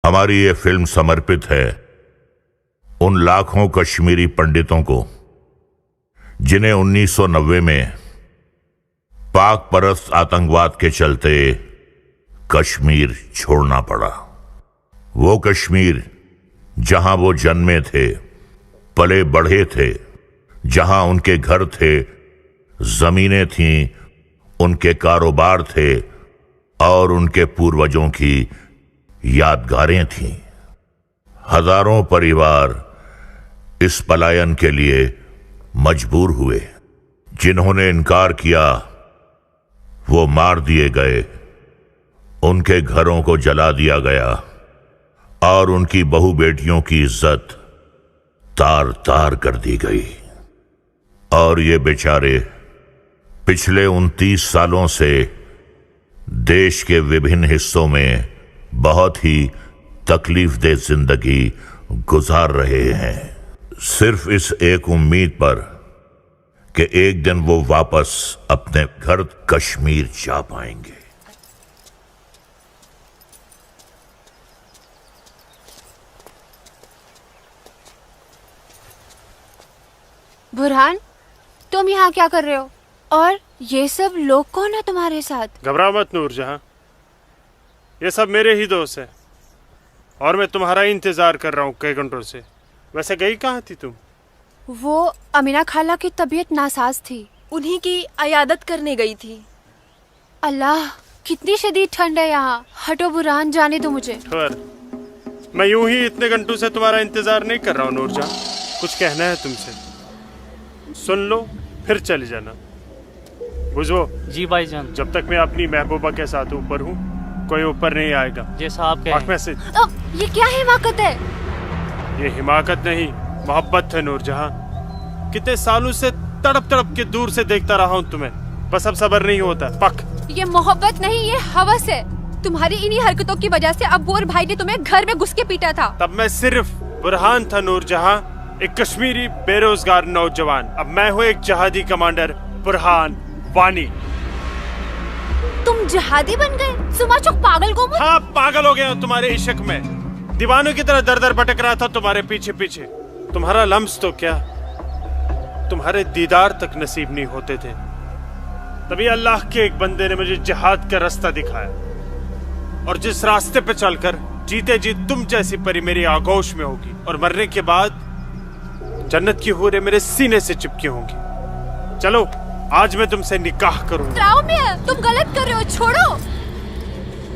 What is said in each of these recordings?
हमारी ये फिल्म समर्पित है उन लाखों कश्मीरी पंडितों को जिन्हें 1990 में पाक परस्त आतंकवाद के चलते कश्मीर छोड़ना पड़ा। वो कश्मीर जहां वो जन्मे थे, पले बढ़े थे, जहां उनके घर थे, जमीनें थीं, उनके कारोबार थे और उनके पूर्वजों की यादगारें थीं। हजारों परिवार इस पलायन के लिए मजबूर हुए। जिन्होंने इनकार किया वो मार दिए गए, उनके घरों को जला दिया गया और उनकी बहू बेटियों की इज्जत तार तार कर दी गई। और ये बेचारे पिछले 29 सालों से देश के विभिन्न हिस्सों में बहुत ही तकलीफदेह जिंदगी गुजार रहे हैं, सिर्फ इस एक उम्मीद पर कि एक दिन वो वापस अपने घर कश्मीर जा पाएंगे। बुरहान, तुम यहाँ क्या कर रहे हो? और ये सब लोग कौन है तुम्हारे साथ? घबरा मत नूरजहां, ये सब मेरे ही दोस्त हैं और मैं तुम्हारा ही इंतजार कर रहा हूँ कई घंटों से। वैसे गई कहाँ थी तुम? वो अमीना खाला की तबीयत नासाज थी, उन्हीं की अयादत करने गई थी। अल्लाह, कितनी शदीद ठंड है यहाँ। हटो बुरहान, जाने दो मुझे। खैर, मैं यूं ही इतने घंटों से तुम्हारा इंतजार नहीं कर रहा हूँ नूरजहां। कुछ कहना है तुमसे, सुन लो फिर चले जाना। बुझो जी भाईजान। जब तक मैं अपनी महबूबा के साथ ऊपर हूँ कोई ऊपर नहीं आएगा। जैसा आप कहें। मैसेज। ये क्या हिमाकत है? ये हिमाकत नहीं, मोहब्बत है नूरजहां। कितने सालों से तड़प तड़प के दूर से देखता रहा हूँ तुम्हें, बस अब सब्र नहीं होता। पक। ये मोहब्बत नहीं, ये हवस है। तुम्हारी इन्हीं हरकतों की वजह से अब्बू और भाई ने तुम्हें घर में घुस के पीटा था। तब मैं सिर्फ बुरहान था नूरजहां, एक कश्मीरी बेरोजगार नौजवान। अब मैं हूँ एक जहादी कमांडर, बुरहान वानी। तुम जिहादी बन गए? सुमाचुक पागल को। हाँ, पागल हो गया तुम्हारे इश्क में, दीवानों की तरह दर दर भटक रहा था तुम्हारे पीछे पीछे। तुम्हारा लम्स तो क्या, तुम्हारे दीदार तक नसीब नहीं होते थे। तभी अल्लाह के एक बंदे ने मुझे जिहाद का रास्ता दिखाया, और जिस रास्ते पे चलकर जीते जी तुम जैसी परी मेरी आगोश में होगी और मरने के बाद जन्नत की हूरें मेरे सीने से चिपकी होंगी। चलो आज मैं तुमसे निकाह करूंगा। तुम गलत कर रहे हो, छोड़ो।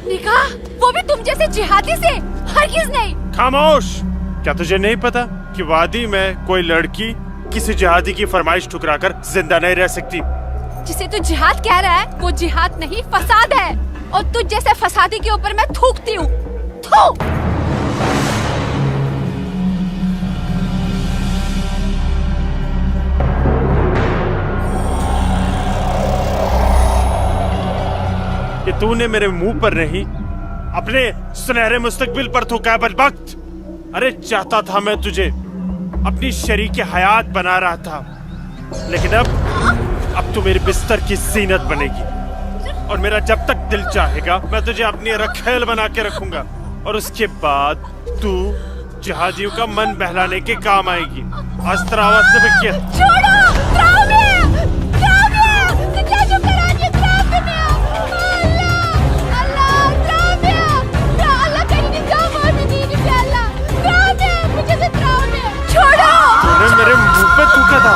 निकाह? वो भी तुम जैसे जिहादी से? हरगिज़ नहीं। खामोश। क्या तुझे नहीं पता कि वादी में कोई लड़की किसी जिहादी की फरमाइश ठुकराकर जिंदा नहीं रह सकती? जिसे तू जिहाद कह रहा है वो जिहाद नहीं, फसाद है। और तुझ जैसे फसादी के ऊपर मैं थूकती हूँ। थू। कि तूने मेरे मुंह पर नहीं अपने सुनहरे मुस्तकबिल पर थूका है बदबख्त। अरे चाहता था मैं तुझे अपनी शरीक हयात बना रहा था, लेकिन अब तू मेरे बिस्तर की जीनत बनेगी और मेरा जब तक दिल चाहेगा मैं तुझे अपनी रखेल बना के रखूंगा, और उसके बाद तू जिहादियों का मन बहलाने के काम आएगी। आज तेरा आवाज में क्या? छोड़ो। मेरे मुंह पे थूका था।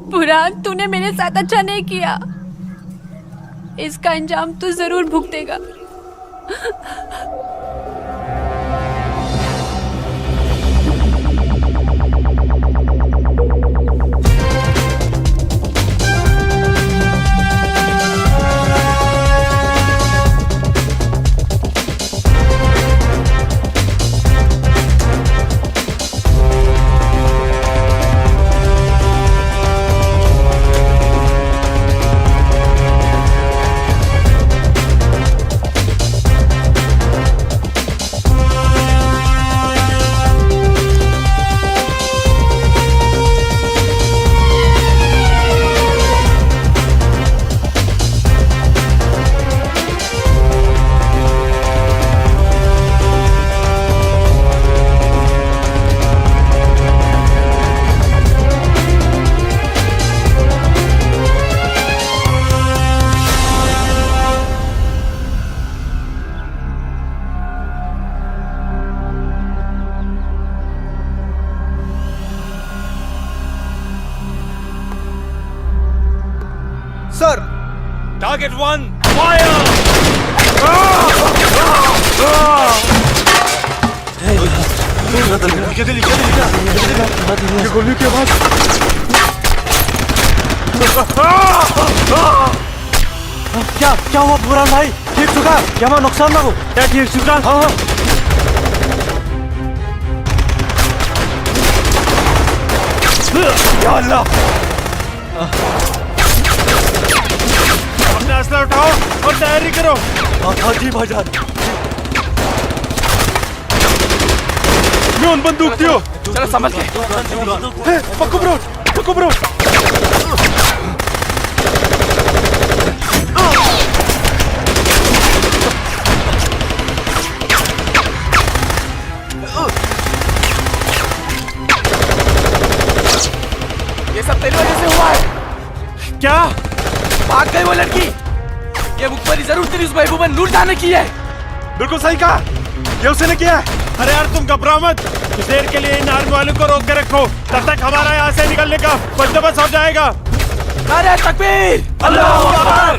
बुरहान, तूने मेरे साथ अच्छा नहीं किया। इसका अंजाम तू जरूर भुगतेगा। सर। Target 1 fire. ये गोली की आवाज। क्या हुआ बुरहान भाई? ठीक चुका? क्या वहाँ नुकसान ना हो? क्या ठीक चुका? हाँ हाँ। या अल्लाह! अपना असला उठाओ और तैयारी करो। हाँ जी भाईजान। मैं उन बंदूक दियो। चलो संभल के। पक्को ब्रो, पक्को ब्रो। ये सब तेरी वजह से हुआ है। क्या? भाग गई वो लड़की। ये मुखबरी जरूर तेरी उस महबूबा नूरजहां ने की है। बिल्कुल सही कहा, ये उसने किया है। अरे यार तुम घबराओ मत, कुछ देर के लिए इन आर्मी वालों को रोक के रखो, तब तक हमारा यहाँ से निकलने का बंदोबस्त हो जाएगा। नारे तकबीर, अल्लाहू अकबर।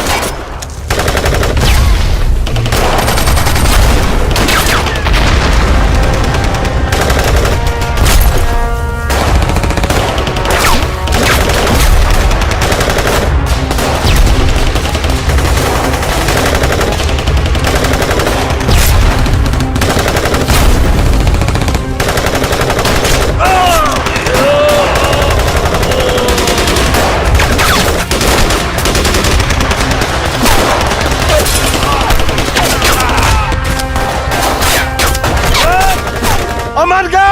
अमन का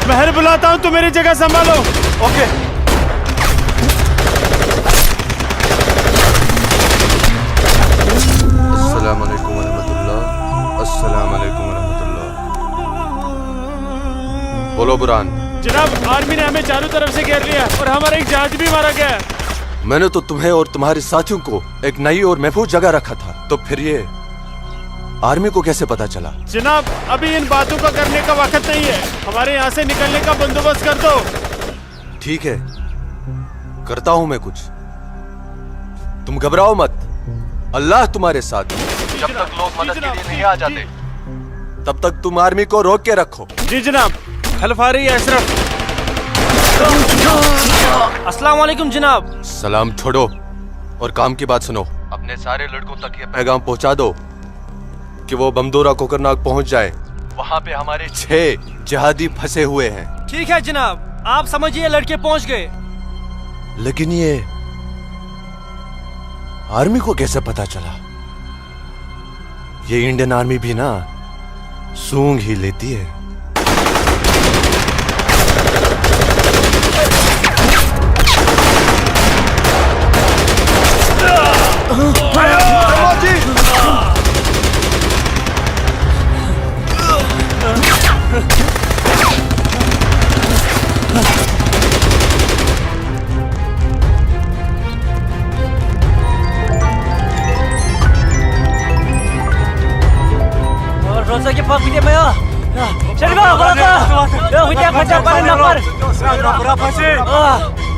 महर बुलाता हूँ, तुम मेरी जगह संभालो। ओके। अस्सलाम वालेकुम रहमतुल्लाह। अस्सलाम वालेकुम रहमतुल्लाह। बोलो बुरहान। जनाब, आर्मी ने हमें चारों तरफ से घेर लिया और हमारा एक जहाज भी मारा गया। मैंने तो तुम्हें और तुम्हारे साथियों को एक नई और महफूज जगह रखा था, तो फिर ये आर्मी को कैसे पता चला? जनाब, अभी इन बातों का करने का वक्त नहीं है, हमारे यहाँ से निकलने का बंदोबस्त कर दो। ठीक है, करता हूं मैं कुछ। तुम घबराओ मत, अल्लाह तुम्हारे साथ है। जब तक लोग मदद के लिए नहीं आ जाते, तब तक तुम आर्मी को रोक के रखो। जी जनाब। हल्फारी अशरफ। अस्सलाम वालेकुम जनाब। सलाम छोड़ो और काम की बात सुनो। अपने सारे लड़कों तक ये पैगाम पहुंचा दो कि वो बमदोरा कोकरनाग पहुंच जाए। वहां पे हमारे 6 जिहादी फंसे हुए हैं। ठीक है जनाब, आप समझिए लड़के पहुंच गए। लेकिन ये आर्मी को कैसे पता चला? ये इंडियन आर्मी भी ना सूंघ ही लेती है। Rosa ke pak video maya. Serba berapa? Ya video kaca paling nomor. Berapa sih?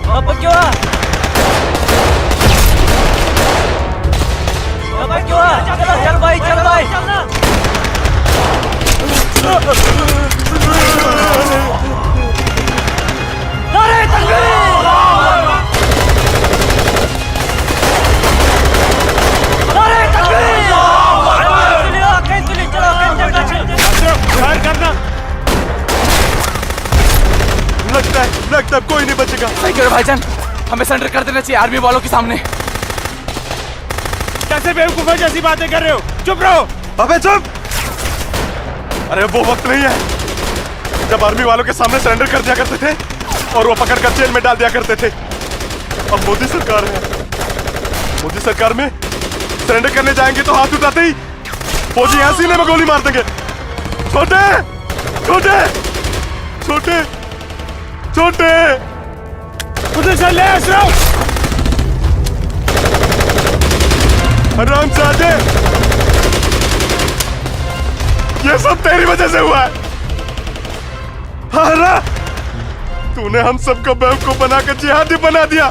Apa kau? Apa kau? Chal bhai, chal bhai. Nare takbir! Nare takbir! करना। लगता है कोई नहीं बचेगा। सही करो भाईजान, हमें सरेंडर कर देना चाहिए आर्मी वालों के सामने। कैसे बेवकूफों जैसी बातें कर रहे हो? चुप रहो। अबे चुप! अरे वो वक्त नहीं है जब आर्मी वालों के सामने सरेंडर कर दिया करते थे और वो पकड़ कर जेल में डाल दिया करते थे। अब मोदी सरकार है, मोदी सरकार में सरेंडर करने जाएंगे तो हाथ उठाते ही फौजी यहाँ सीने में गोली मार देंगे। छोटे छोटे छोटे छोटे उधर चल ले अशरफ। आराम से आजे, ये सब तेरी वजह से हुआ है। हाँ ना, तूने हम सबको बेवकूफ बनाकर जिहादी बना दिया।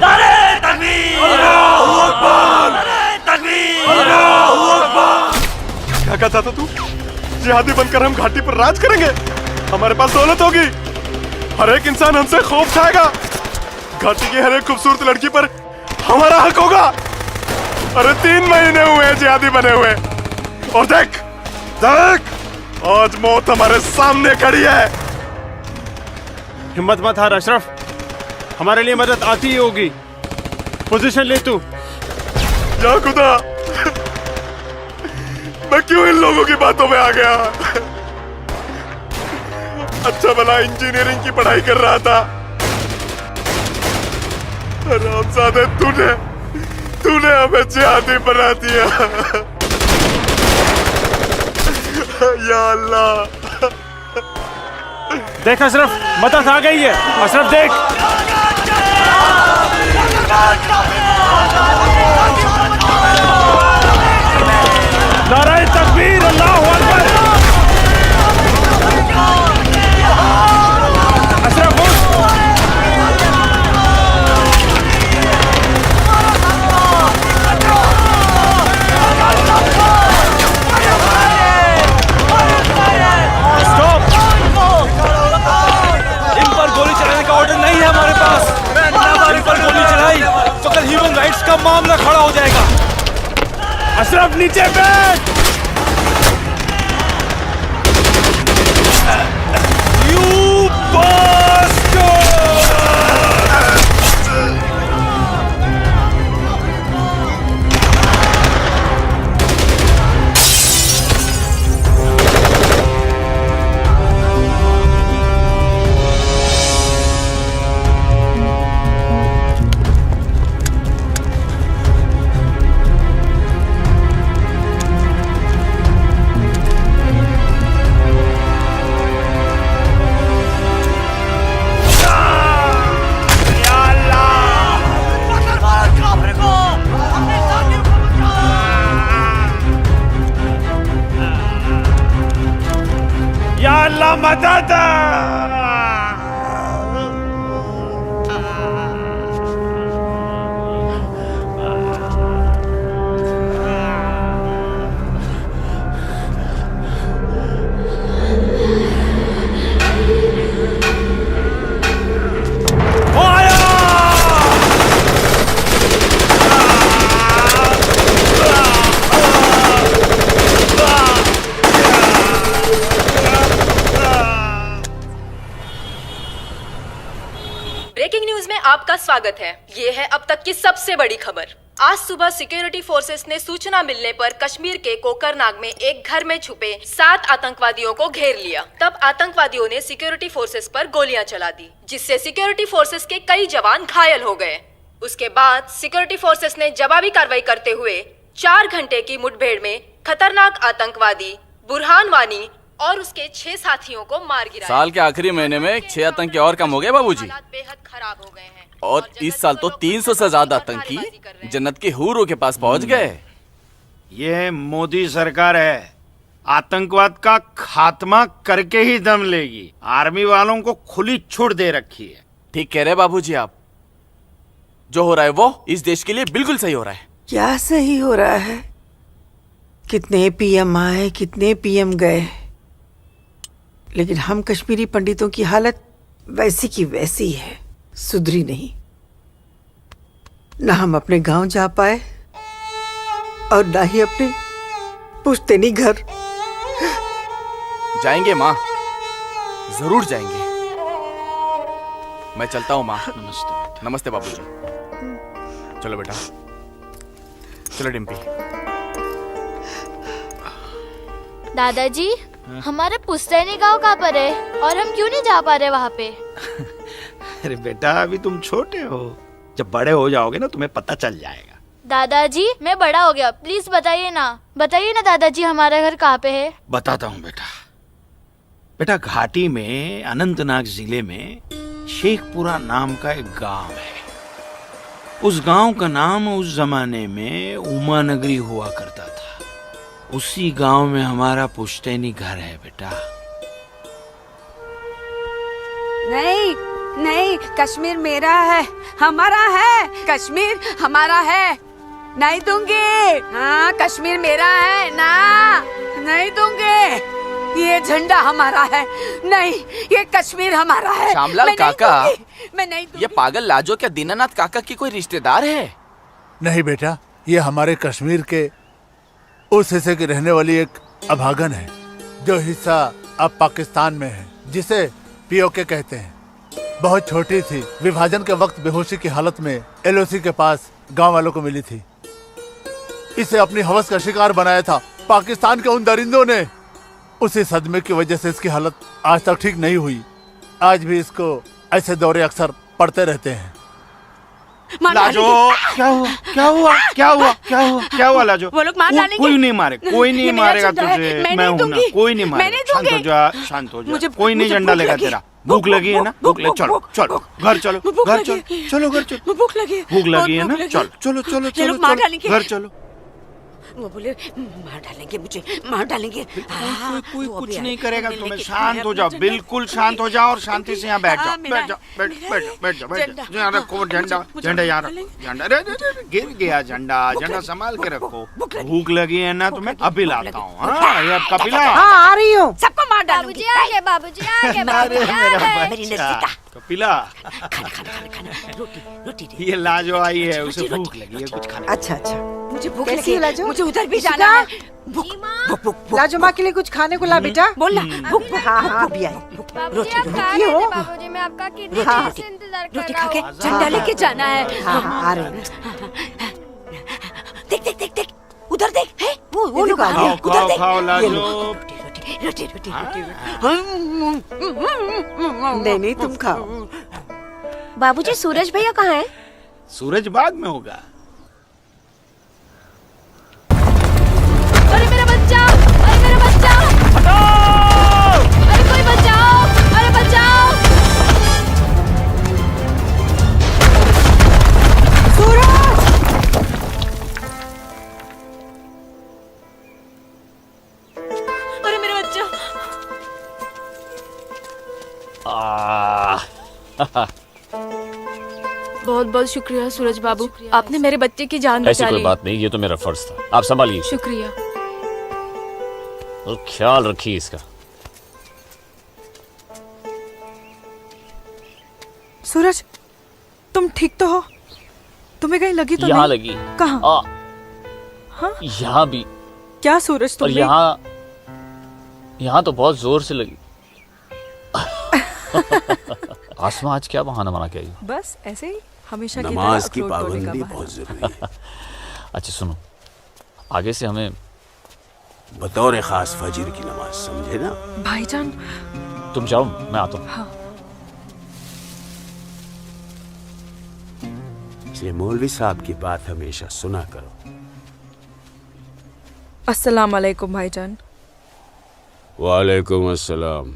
नारे तकबीर! अल्लाहू अकबर! नारे तकबीर! अल्लाहू अकबर! क्या कहता था तू? जिहादी बनकर हम घाटी पर राज करेंगे, हमारे पास दौलत होगी, हर एक इंसान हमसे खौफ खाएगा, घाटी की हर एक खूबसूरत लड़की पर हमारा हक होगा। अरे 3 महीने हुए हैं जिहादी बने हुए, और देख देख आज मौत हमारे सामने खड़ी है। हिम्मत मत हार अशरफ, हमारे लिए मदद आती ही होगी। पोजीशन ले तू। या खुदा, मैं क्यों इन लोगों की बातों में आ गया? अच्छा भला इंजीनियरिंग की पढ़ाई कर रहा था। रामजादे, तूने हमें जिहादी बना दिया। या अल्लाह। देख अशरफ, मदद आ गई है। अशरफ देख। नारे तकबीर! अल्लाहू अकबर! अशरफ उठ! नहीं है हमारे पास। इन पर गोली चलाई तो कल ह्यूमन राइट्स का मामला खड़ा हो जाएगा। अशरफ नीचे बैठ। You bastard! या अल्लाह मदद! ब्रेकिंग न्यूज में आपका स्वागत है। ये है अब तक की सबसे बड़ी खबर। आज सुबह सिक्योरिटी फोर्सेस ने सूचना मिलने पर कश्मीर के कोकरनाग में एक घर में छुपे 7 आतंकवादियों को घेर लिया। तब आतंकवादियों ने सिक्योरिटी फोर्सेस पर गोलियां चला दी, जिससे सिक्योरिटी फोर्सेस के कई जवान घायल हो गए। उसके बाद सिक्योरिटी फोर्सेस ने जवाबी कार्रवाई करते हुए 4 घंटे की मुठभेड़ में खतरनाक आतंकवादी बुरहान वानी और उसके 6 साथियों को मार गिराया। साल के आखिरी महीने में 6 आतंकी और कम हो गए बाबूजी। हालात बेहद खराब हो गए हैं और इस साल तो 300 से ज्यादा आतंकी जन्नत के हूरों के पास पहुंच गए। ये मोदी सरकार है, आतंकवाद का खात्मा करके ही दम लेगी। आर्मी वालों को खुली छूट दे रखी है। ठीक कह रहे बाबूजी आप। जो हो रहा है वो इस देश के लिए बिल्कुल सही हो रहा है। क्या सही हो रहा है? कितने पीएम आए, कितने पीएम गए, लेकिन हम कश्मीरी पंडितों की हालत वैसी की वैसी है, सुधरी नहीं। ना हम अपने गांव जा पाए और ना ही अपने पुश्तैनी घर। जाएंगे माँ, जरूर जाएंगे। मैं चलता हूँ माँ। नमस्ते। नमस्ते बाबूजी। चलो बेटा, चलो डिम्पी। दादाजी, हमारा पुश्तैनी गांव कहाँ पर है और हम क्यों नहीं जा पा रहे वहाँ पे? अरे बेटा, अभी तुम छोटे हो, जब बड़े हो जाओगे ना तुम्हें पता चल जाएगा। दादाजी, मैं बड़ा हो गया, प्लीज बताइए ना दादाजी, हमारा घर कहाँ पे है? बताता हूँ बेटा। बेटा, घाटी में अनंतनाग जिले में शेखपुरा नाम का एक गांव है। उस गांव का नाम उस जमाने में उमा नगरी हुआ करता था। उसी गांव में हमारा पुश्तैनी घर है बेटा। नहीं, नहीं, कश्मीर मेरा है, हमारा है। कश्मीर हमारा है, नहीं दूंगी। हाँ, कश्मीर मेरा है ना, नहीं दूंगी। ये झंडा हमारा है, नहीं, ये कश्मीर हमारा है। श्यामलाल मैं नहीं काका, दूंगी, मैं नहीं दूंगी। ये पागल लाजो क्या दीनानाथ काका की कोई रिश्तेदार है? नहीं बेटा, ये हमारे कश्मीर के उस हिस्से की रहने वाली एक अभागन है, जो हिस्सा अब पाकिस्तान में है, जिसे पीओके कहते हैं। बहुत छोटी थी, विभाजन के वक्त बेहोशी की हालत में एलओसी के पास गांव वालों को मिली थी। इसे अपनी हवस का शिकार बनाया था पाकिस्तान के उन दरिंदों ने। उसी सदमे की वजह से इसकी हालत आज तक ठीक नहीं हुई। आज भी इसको ऐसे दौरे अक्सर पड़ते रहते हैं। लाजो, क्या हुआ क्या हुआ क्या हुआ क्या हुआ क्या हुआ लाजो? वो लोग मार डालेंगे। कोई नहीं मारे, कोई नहीं ये मेरा मारेगा झंडा है, तुझे। मैं मैं नहीं हूं ना, दूंगी। कोई नहीं मैं मारेगा। नहीं शांत हो दूंगी। जा, शांत हो जा। मुझे- कोई नहीं मुझे झंडा भूख लेगा लगी। तेरा। भूख लगी है ना? भूख लगी, चलो चलो घर चलो, घर चलो, चलो घर चलो। भूख लगी, भूख लगी है बहुत ना? भूख लगी। चलो चलो चलो ये चलो लोग मार चलो, डालेंगे। घर चलो। वो बोले मार डालेंगे, मुझे मार डालेंगे। कोई कुछ नहीं करेगा तुम्हें। शांत हो जाओ, बिल्कुल शांत हो जाओ और शांति से यहाँ बैठ जाओ। बैठ जाओ, बैठ बैठ जाओ, बैठ जाओ, बैठ जाओ। यहाँ रखो झंडा, झंडा यहाँ रखो। झंडा गिर गया झंडा, झंडा संभाल के रखो। भूख लगी है ना तुम्हें? अभी लाता हूँ। हाँ, ये अब कपिला। हाँ, आ रही हूँ। सबको मार डालूंगी। बाबूजी आ गए, बाबूजी आ गए, बाबूजी आ गए। कपिला, खाना खाना खाना खाना, रोटी रोटी दे। ये लाजो आई है, उसे भूख लगी है, कुछ खाने। अच्छा अच्छा, मुझे भूख कैसी लगी है लाजो? मुझे उधर भी शिका? जाना है। भूख भूख भूख लाजो माँ के लिए कुछ खाने को ला बेटा। बोल ना, भूख भूख। हाँ हाँ, अभी आई। बाबूजी आप कहाँ क्यों? गए थे? बाबूजी मैं आपका कितने हाँ। देर से इंतजार कर रोटी रहा खा के हूँ। झंडा लेके जाना है। हाँ हाँ, आ रही हूँ। देख देख देख देख, उधर देख, है वो लोग आ रहे खाओ हैं। उधर खाओ देख। खाओ लाजो। रोटी रोटी रोटी रोटी। नहीं नहीं, तुम खाओ। बाबूजी, सूरज भैया कहाँ है? सूरज बाग में होगा। अरे मेरा बच्चा, अरे मेरा बच्चा, अरे कोई बचाओ, अरे बचाओ। अरे मेरा बच्चा। बहुत बहुत शुक्रिया सूरज बाबू, आपने मेरे बच्चे की जान ऐसी बचा कोई ली। बात नहीं, ये तो मेरा फर्ज था। आप संभालिए शुक्रिया। और ख्याल रखिए इसका। सूरज, तुम ठीक तो हो? तुम्हें कहीं लगी तो यहाँ नहीं? लगी। कहाँ? हाँ? यहाँ भी। क्या सूरज और तुमने? यहाँ तो बहुत जोर से लगी। आसमा आज क्या बहाना बना के आई? बस ऐसे ही, हमेशा की नमाज तरह की अखरोट तोड़ने का पाबंदी बहाना। बहुत जरूरी है। अच्छा सुनो, आगे से हमें बतौर खास फजर की नमाज, समझे ना? भाईजान, तुम जाओ, मैं आता हूँ। हाँ। ये मौलवी साहब की बात हमेशा सुना करो। अस्सलाम वालेकुम भाईजान। वालेकुम अस्सलाम।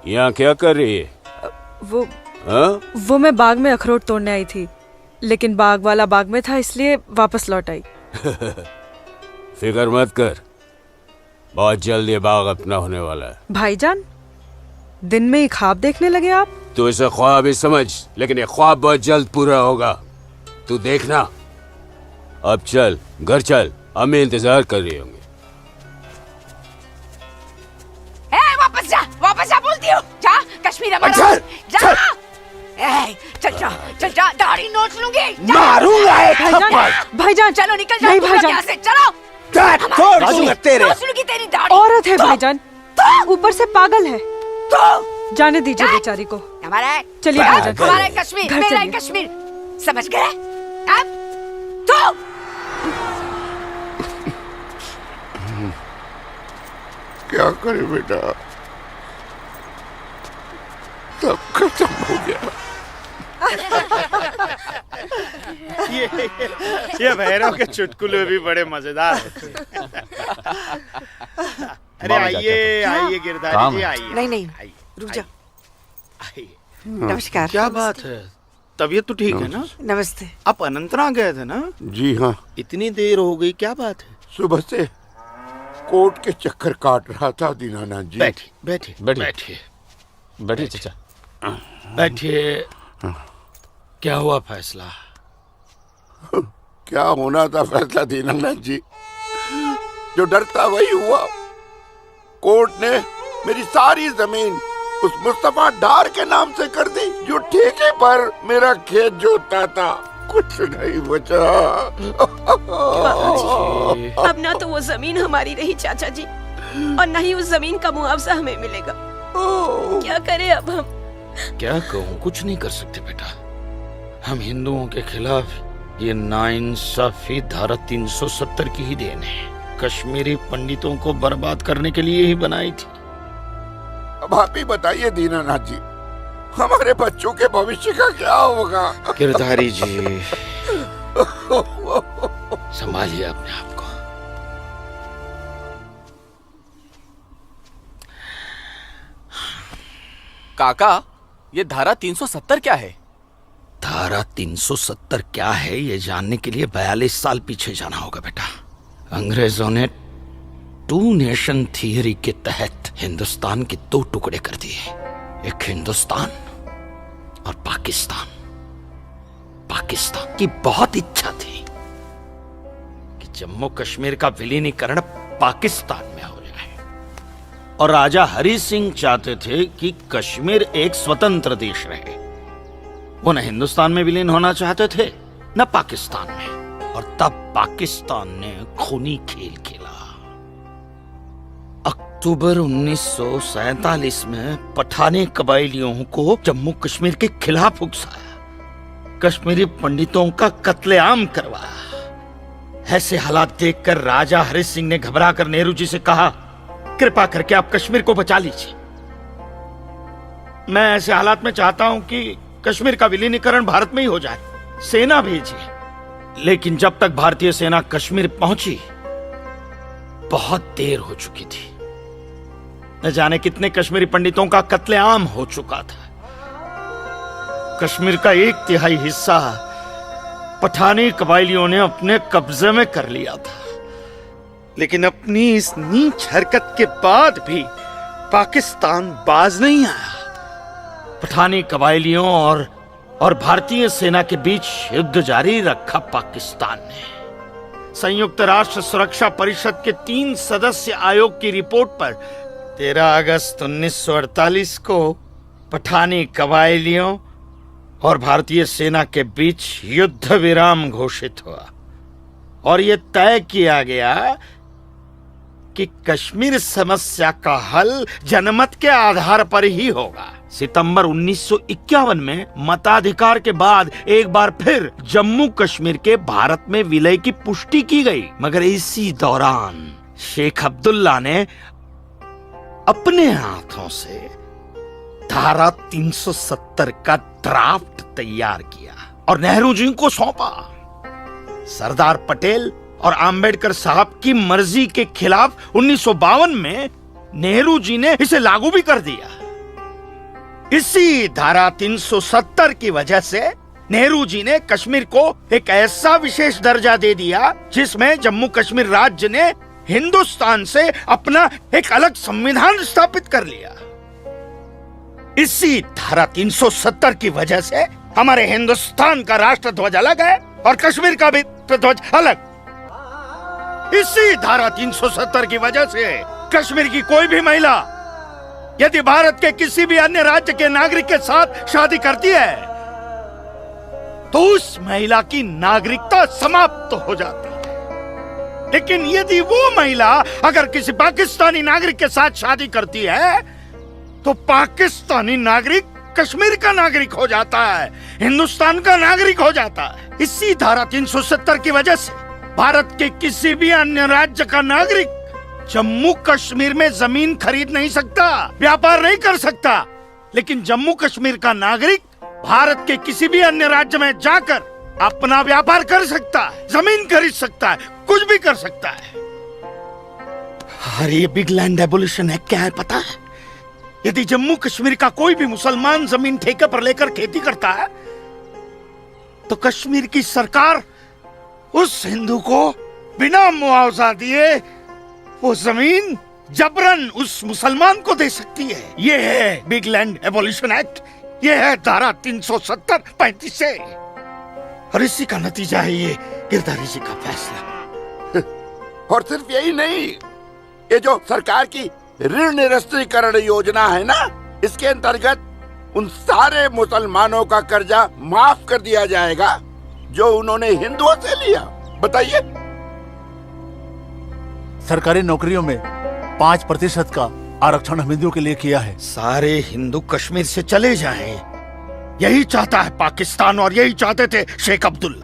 यहाँ क्या कर रही है? वो मैं बाग में अखरोट तोड़ने आई थी, लेकिन बाग वाला बाग में था, इसलिए वापस लौट आई। फिक्र मत कर, बहुत जल्द ये बाग अपना होने वाला है। भाईजान, दिन में ही ख्वाब देखने लगे आप? तू इसे ख्वाब ही समझ, लेकिन ये ख्वाब बहुत जल्द पूरा होगा, तू देखना। अब चल, घर चल, अम्मी इंतजार कर रही होंगी। वापस जा बोलती हूँ। जा, कश्मीर हमारा। चल, जा। चल जा, दाढ़ी नोच लूंगी। मारूंगा एक भाईजान, भाईजान, चलो निकल जा, नहीं तुम लोग भाईजान। यहाँ से चलो। तोड़ दूंगा तेरे। नोच लूंगी तेरी दाढ़ी। औरत है भाईजान, ऊपर से पागल है। तो जाने दीजिए बेचारी को। हमारा है। चलिए भाईजान, हमारा है कश्मीर, घर मेरा है चलिए। कश्मीर, समझ गए? अब तो क्या करे बेटा, सब खत्म हो गया। ये भैरव के चुटकुले भी बड़े मजेदार होते हैं। अरे आइए आइए गिरधारी जी, आइए। नहीं नहीं, रुक जा। नमस्कार। क्या बात है, तबीयत तो ठीक है ना? नमस्ते। आप अनंतनाग गए थे ना? जी हाँ, इतनी देर हो गई, क्या बात है? सुबह से कोर्ट के चक्कर काट रहा था दीनानाथ जी। बैठिए बैठिए बैठिए। बैठिए। बैठिए चाचा। बैठिए। क्या हुआ फैसला? क्या होना था फैसला दीनानाथ जी, जो डर था वही हुआ। कोर्ट ने मेरी सारी जमीन उस मुस्तफा डार के नाम से कर दी, जो ठेके पर मेरा खेत जोतता था। कुछ नहीं बचा। अब ना तो वो जमीन हमारी रही चाचा जी, और न ही उस जमीन का मुआवजा हमें मिलेगा। क्या करें अब हम? क्या कहूँ, कुछ नहीं कर सकते बेटा। हम हिंदुओं के खिलाफ ये नाइंसाफी धारा 370 की ही देन है। कश्मीरी पंडितों को बर्बाद करने के लिए ही बनाई थी। अब आप ही बताइए दीनानाथ जी, हमारे बच्चों के भविष्य का क्या होगा? गिरधारी जी, संभालिए अपने आप को। काका, ये धारा 370 क्या है? धारा 370 क्या है ये जानने के लिए 42 साल पीछे जाना होगा बेटा। अंग्रेजों ने टू नेशन थियरी के तहत हिंदुस्तान के 2 टुकड़े कर दिए, एक हिंदुस्तान और पाकिस्तान। पाकिस्तान की बहुत इच्छा थी कि जम्मू कश्मीर का विलीनीकरण पाकिस्तान में हो जाए, और राजा हरि सिंह चाहते थे कि कश्मीर एक स्वतंत्र देश रहे। वो न हिंदुस्तान में विलीन होना चाहते थे न पाकिस्तान में। और तब पाकिस्तान ने खूनी खेल खेला। अक्टूबर 1947 में पठानी कबायलियों को जम्मू कश्मीर के खिलाफ उकसाया, कश्मीरी पंडितों का कत्लेआम करवाया। ऐसे हालात देखकर राजा हरि सिंह ने घबराकर नेहरू जी से कहा, कृपा करके आप कश्मीर को बचा लीजिए। मैं ऐसे हालात में चाहता हूं कि कश्मीर का विलीनीकरण भारत में ही हो जाए, सेना भेजिए। लेकिन जब तक भारतीय सेना कश्मीर पहुंची, बहुत देर हो चुकी थी। न जाने कितने कश्मीरी पंडितों का कत्लेआम हो चुका था। कश्मीर का 1/3 हिस्सा पठानी कबायलियों ने अपने कब्जे में कर लिया था। लेकिन अपनी इस नीच हरकत के बाद भी पाकिस्तान बाज नहीं आया। पठानी कबायलियों और भारतीय सेना के बीच युद्ध जारी रखा पाकिस्तान ने। संयुक्त राष्ट्र सुरक्षा परिषद के 3 सदस्य आयोग की रिपोर्ट पर 13 अगस्त 1948 को पठानी कबायलियों और भारतीय सेना के बीच युद्ध विराम घोषित हुआ, और यह तय किया गया कि कश्मीर समस्या का हल जनमत के आधार पर ही होगा। सितंबर 1951 में मताधिकार के बाद एक बार फिर जम्मू कश्मीर के भारत में विलय की पुष्टि की गई, मगर इसी दौरान शेख अब्दुल्ला ने अपने हाथों से धारा 370 का ड्राफ्ट तैयार किया और नेहरू जी को सौंपा। सरदार पटेल और अंबेडकर साहब की मर्जी के खिलाफ 1952 में नेहरू जी ने इसे लागू भी कर दिया। इसी धारा 370 की वजह से नेहरू जी ने कश्मीर को एक ऐसा विशेष दर्जा दे दिया जिसमें जम्मू कश्मीर राज्य ने हिंदुस्तान से अपना एक अलग संविधान स्थापित कर लिया। इसी धारा 370 की वजह से हमारे हिंदुस्तान का राष्ट्र ध्वज अलग है और कश्मीर का भी ध्वज अलग। इसी धारा 370 की वजह से कश्मीर की कोई भी महिला यदि भारत के किसी भी अन्य राज्य के नागरिक के साथ शादी करती है तो उस महिला की नागरिकता समाप्त हो जाती है। लेकिन यदि वो महिला अगर किसी पाकिस्तानी नागरिक के साथ शादी करती है तो पाकिस्तानी नागरिक कश्मीर का नागरिक हो जाता है, हिंदुस्तान का नागरिक हो जाता है। इसी धारा 370 की वजह से भारत के किसी भी अन्य राज्य का नागरिक जम्मू कश्मीर में जमीन खरीद नहीं सकता, व्यापार नहीं कर सकता। लेकिन जम्मू कश्मीर का नागरिक भारत के किसी भी अन्य राज्य में जाकर अपना व्यापार कर सकता है, जमीन खरीद सकता है, कुछ भी कर सकता है। अरे ये बिग लैंड एबोल्यूशन है, क्या है पता है? यदि जम्मू कश्मीर का कोई भी मुसलमान जमीन ठेके पर लेकर खेती करता है तो कश्मीर की सरकार उस हिंदू को बिना मुआवजा दिए वो जमीन जबरन उस मुसलमान को दे सकती है। ये है बिग लैंड एबॉलिशन एक्ट, ये है धारा 370-35 से, और इसी का नतीजा है ये गिरधारी जी का फैसला। और सिर्फ यही नहीं, ये जो सरकार की ऋण निरस्तीकरण योजना है ना, इसके अंतर्गत उन सारे मुसलमानों का कर्जा माफ कर दिया जाएगा जो उन्होंने हिंदुओं से लिया। बताइए। सरकारी नौकरियों में 5% का आरक्षण हम हिंदुओं के लिए किया है। सारे हिंदू कश्मीर से चले जाएं, यही चाहता है पाकिस्तान, और यही चाहते थे शेख अब्दुल।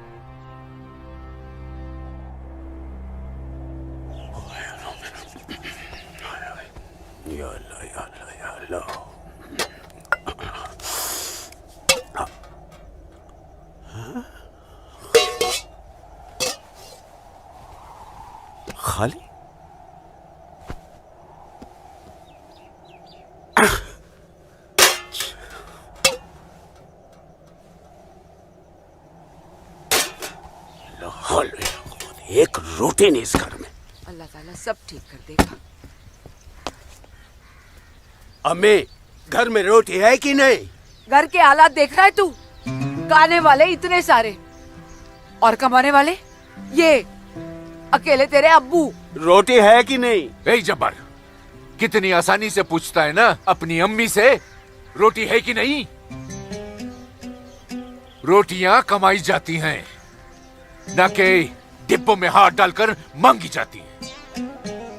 खाली एक रोटी नहीं इस घर में। अल्लाह ताला सब ठीक कर देगा। अम्मी, घर में रोटी है कि नहीं? घर के हालात देख रहा है तू? खाने वाले इतने सारे और कमाने वाले ये अकेले तेरे अब्बू। रोटी है कि नहीं? ए जब्बार, कितनी आसानी से पूछता है ना अपनी अम्मी से रोटी है कि नहीं। रोटियां कमाई जाती हैं, न कि डिब्बों में हाथ डालकर मांगी जाती है।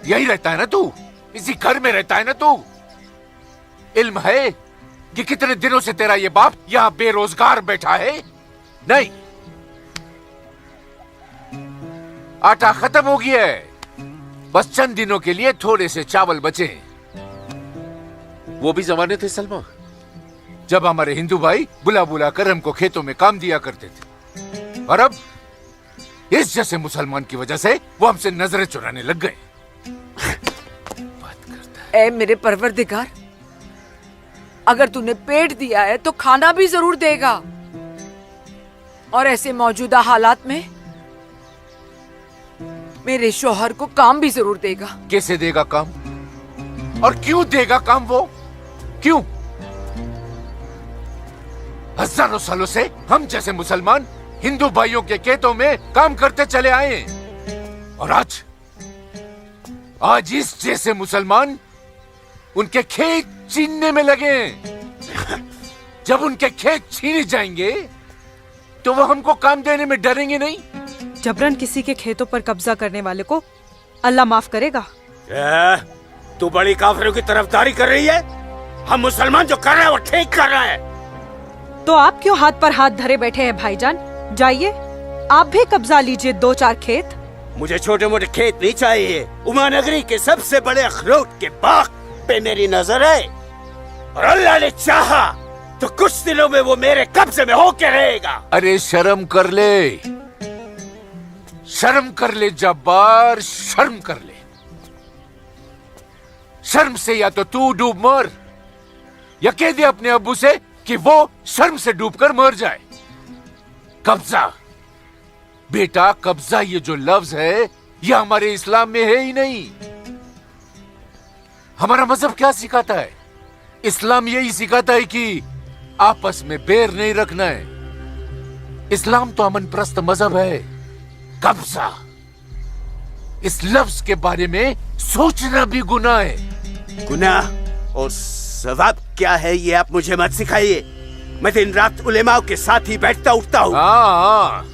यही रहता है ना तू, इसी घर में रहता है ना तू। इल्म है कि कितने दिनों से तेरा ये बाप यहाँ बेरोजगार बैठा है? नहीं, आटा खत्म हो गया है, बस चंद दिनों के लिए थोड़े से चावल बचे हैं। वो भी जमाने थे सलमा, जब हमारे हिंदू भाई बुला बुला कर हमको खेतों में काम दिया करते थे, और अब इस जैसे मुसलमान की वजह से वो हमसे नजरें चुराने लग गए। ए मेरे परवरदिगार, अगर तूने पेट दिया है तो खाना भी जरूर देगा, और ऐसे मौजूदा हालात में मेरे शौहर को काम भी जरूर देगा। कैसे देगा काम, और क्यों देगा काम? वो क्यों? हजारों सालों से हम जैसे मुसलमान हिंदू भाइयों के खेतों में काम करते चले आए हैं, और आज इस जैसे मुसलमान उनके खेत छीनने में लगे हैं। जब उनके खेत छीने जाएंगे तो वो हमको काम देने में डरेंगे नहीं। जबरन किसी के खेतों पर कब्जा करने वाले को अल्लाह माफ करेगा। तू बड़ी काफिरों की तरफदारी कर रही है? हम मुसलमान जो कर रहे हैं वो ठीक कर रहे हैं। तो आप क्यों हाथ पर हाथ धरे बैठे हैं भाईजान? जाइए आप भी कब्जा लीजिए 2-4 खेत। मुझे छोटे मोटे खेत नहीं चाहिए, उमानगरी के सबसे बड़े अखरोट के बाग पे मेरी नजर है, और अल्लाह ने चाहा तो कुछ दिनों में वो मेरे कब्जे में होके रहेगा। अरे शर्म कर ले, शर्म कर ले जब्बार, शर्म कर ले। शर्म से या तो तू डूब मर, या कह दे अपने अब्बू से कि वो शर्म से डूबकर मर जाए। कब्जा बेटा, कब्जा ये जो लफ्ज है ये हमारे इस्लाम में है ही नहीं। हमारा मजहब क्या सिखाता है? इस्लाम यही सिखाता है कि आपस में बैर नहीं रखना है। इस्लाम तो अमन प्रस्त मजहब है। कब्जा, इस लफ्ज के बारे में सोचना भी गुनाह है। गुनाह और सवाब क्या है ये आप मुझे मत सिखाइए। मैं दिन रात उलेमाओं के साथ ही बैठता उठता हूँ। हाँ,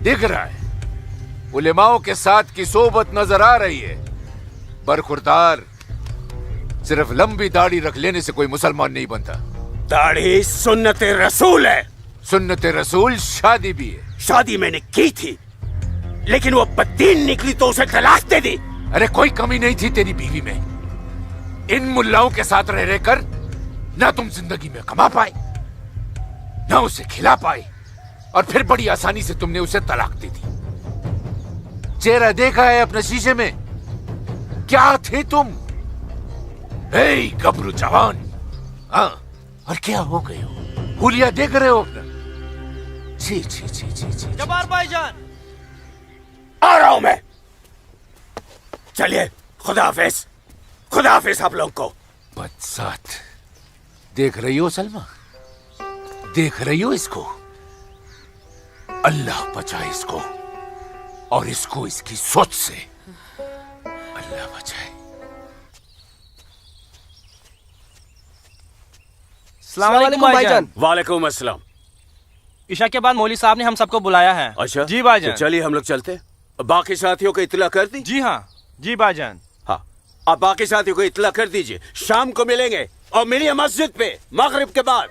दिख रहा है, उलेमाओं के साथ की सोबत नजर आ रही है। बरखुरदार, सिर्फ लंबी दाढ़ी रख लेने से कोई मुसलमान नहीं बनता। दाढ़ी सुन्नत रसूल है। सुन्नत रसूल शादी भी है। शादी मैंने की थी, लेकिन वो बददीन निकली तो उसे तलाक दे दी। अरे कोई कमी नहीं थी तेरी बीवी में। इन मुल्लाओं के साथ रह रहकर ना तुम जिंदगी में कमा पाए, ना उसे खिला पाए, और फिर बड़ी आसानी से तुमने उसे तलाक दे दी। चेहरा देखा है अपने शीशे में? क्या थे तुम? हे गबरू जवान, हाँ, और क्या हो गए हो? हुलिया देख रहे हो अपना? छी छी छी छी छी। जब्बार भाईजान, आ रहा हूं मैं। चलिए, खुदा हाफिज। खुदा हाफिज आप लोग को। बदसात, देख रही हो सलमा, देख रही हो इसको? अल्लाह बचाए इसको और इसको इसकी सोच से। अल्लाह बचाए। अस्सलाम वालेकुम भाईजान। वालेकुम अस्सलाम। ईशा के बाद मौली साहब ने हम सबको बुलाया है। अच्छा जी भाईजान। तो चलिए हम लोग चलते। बाकी साथियों को इत्तला कर दी? जी हाँ जी भाईजान। हाँ, आप बाकी साथियों को इत्तला कर दीजिए, शाम को मिलेंगे और मिलिए मस्जिद पे मगरिब के बाद।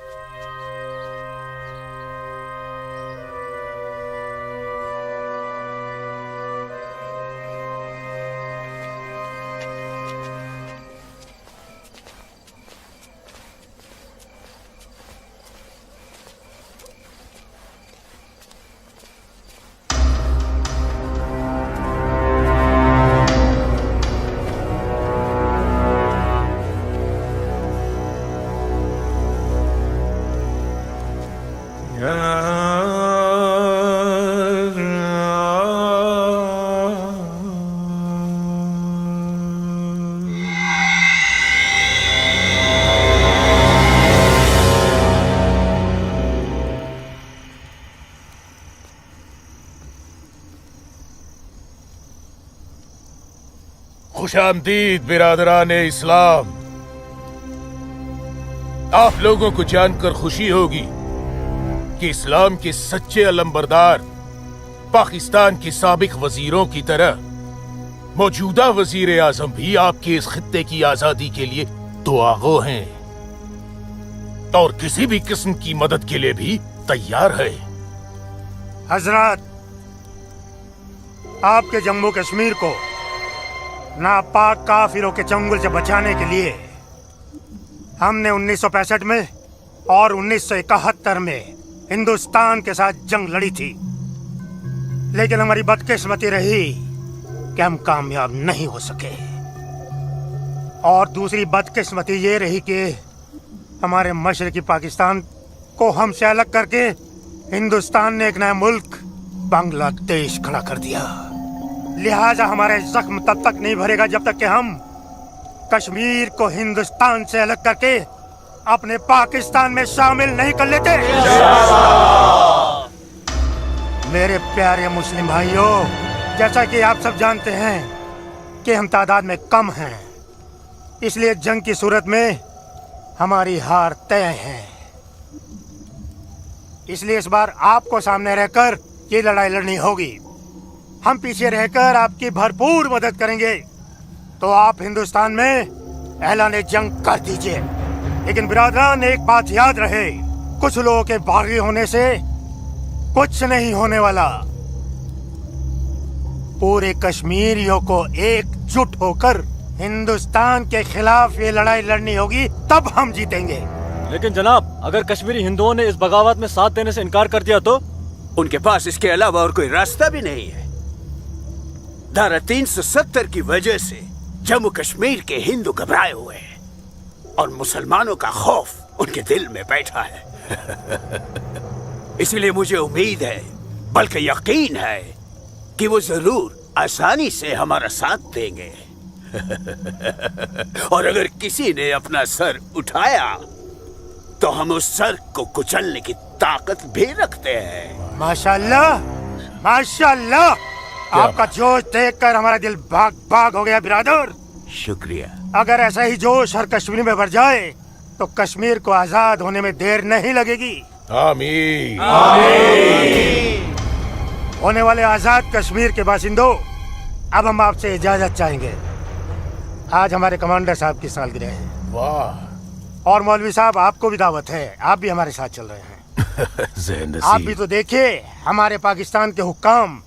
खुशामदीद बिरादरान इस्लाम। आप लोगों को जानकर खुशी होगी कि इस्लाम के सच्चे अलंबरदार पाकिस्तान के साबिक वजीरों की तरह मौजूदा वजीर आजम भी आपके इस खित्ते की आजादी के लिए दुआगो हैं और किसी भी किस्म की मदद के लिए भी तैयार है। हजरत, आपके जम्मू कश्मीर को नापाक काफिरों के चंगुल से बचाने के लिए हमने 1965 में और 1971 में हिंदुस्तान के साथ जंग लड़ी थी, लेकिन हमारी बदकिस्मती रही कि हम कामयाब नहीं हो सके। और दूसरी बदकिस्मती ये रही कि हमारे मशरकी पाकिस्तान को हमसे अलग करके हिंदुस्तान ने एक नया मुल्क बांग्लादेश खड़ा कर दिया। लिहाजा हमारे जख्म तब तक नहीं भरेगा जब तक कि हम कश्मीर को हिंदुस्तान से अलग करके अपने पाकिस्तान में शामिल नहीं कर लेते। मेरे प्यारे मुस्लिम भाइयों, जैसा कि आप सब जानते हैं कि हम तादाद में कम हैं, इसलिए जंग की सूरत में हमारी हार तय है। इसलिए इस बार आपको सामने रहकर ये लड़ाई लड़नी होगी। हम पीछे रहकर आपकी भरपूर मदद करेंगे, तो आप हिंदुस्तान में ऐलान जंग कर दीजिए। लेकिन बिरादरान, एक बात याद रहे, कुछ लोगों के बागी होने से कुछ नहीं होने वाला। पूरे कश्मीरियों को एकजुट होकर हिंदुस्तान के खिलाफ ये लड़ाई लड़नी होगी, तब हम जीतेंगे। लेकिन जनाब, अगर कश्मीरी हिंदुओं ने इस बगावत में साथ देने से इनकार कर दिया तो? उनके पास इसके अलावा और कोई रास्ता भी नहीं है। धारा 370 की वजह से जम्मू कश्मीर के हिंदू घबराए हुए हैं और मुसलमानों का खौफ उनके दिल में बैठा है। इसलिए मुझे उम्मीद है, बल्कि यकीन है, कि वो जरूर आसानी से हमारा साथ देंगे। और अगर किसी ने अपना सर उठाया तो हम उस सर को कुचलने की ताकत भी रखते हैं। माशाल्लाह, माशाल्लाह, आपका जोश देखकर हमारा दिल भाग भाग हो गया बिरादर। शुक्रिया। अगर ऐसा ही जोश हर कश्मीर में भर जाए तो कश्मीर को आजाद होने में देर नहीं लगेगी। आमीन। आमीन। होने वाले आजाद कश्मीर के बाशिंदों, अब हम आपसे इजाजत चाहेंगे। आज हमारे कमांडर साहब की सालगिरह है। वाह। और मौलवी साहब, आपको भी दावत है, आप भी हमारे साथ चल रहे हैं। आप भी तो देखिए हमारे पाकिस्तान के हुक्काम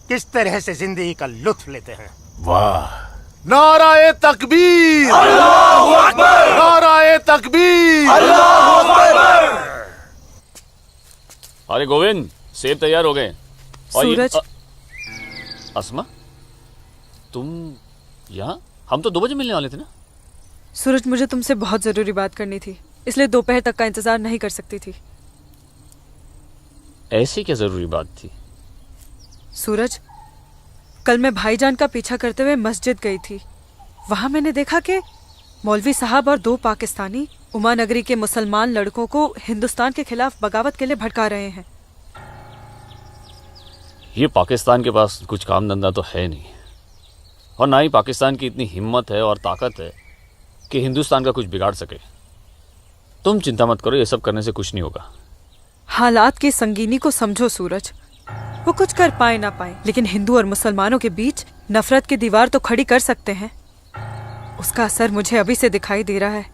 किस तरह से जिंदगी का लुत्फ लेते हैं। वाह। नाराए तकबीर, अल्लाहू अकबर, नाराए तकबीर, अल्लाहू अकबर। अरे गोविंद, सेब तैयार हो गए। सूरज। अस्मा, तुम यहाँ? हम तो 2 बजे मिलने वाले थे ना। सूरज, मुझे तुमसे बहुत जरूरी बात करनी थी, इसलिए दोपहर तक का इंतजार नहीं कर सकती थी। ऐसी क्या जरूरी बात थी? सूरज, कल मैं भाईजान का पीछा करते हुए मस्जिद गई थी वहाँ मैंने देखा कि मौलवी साहब और 2 पाकिस्तानी उमा नगरी के मुसलमान लड़कों को हिंदुस्तान के खिलाफ बगावत के लिए भड़का रहे हैं। ये पाकिस्तान के पास कुछ काम धंधा तो है नहीं, और ना ही पाकिस्तान की इतनी हिम्मत है और ताकत है कि हिंदुस्तान का कुछ बिगाड़ सके। तुम चिंता मत करो, ये सब करने से कुछ नहीं होगा। हालात की संगीनी को समझो सूरज। वो कुछ कर पाए ना पाए, लेकिन हिंदू और मुसलमानों के बीच नफरत की दीवार तो खड़ी कर सकते हैं। उसका असर मुझे अभी से दिखाई दे रहा है।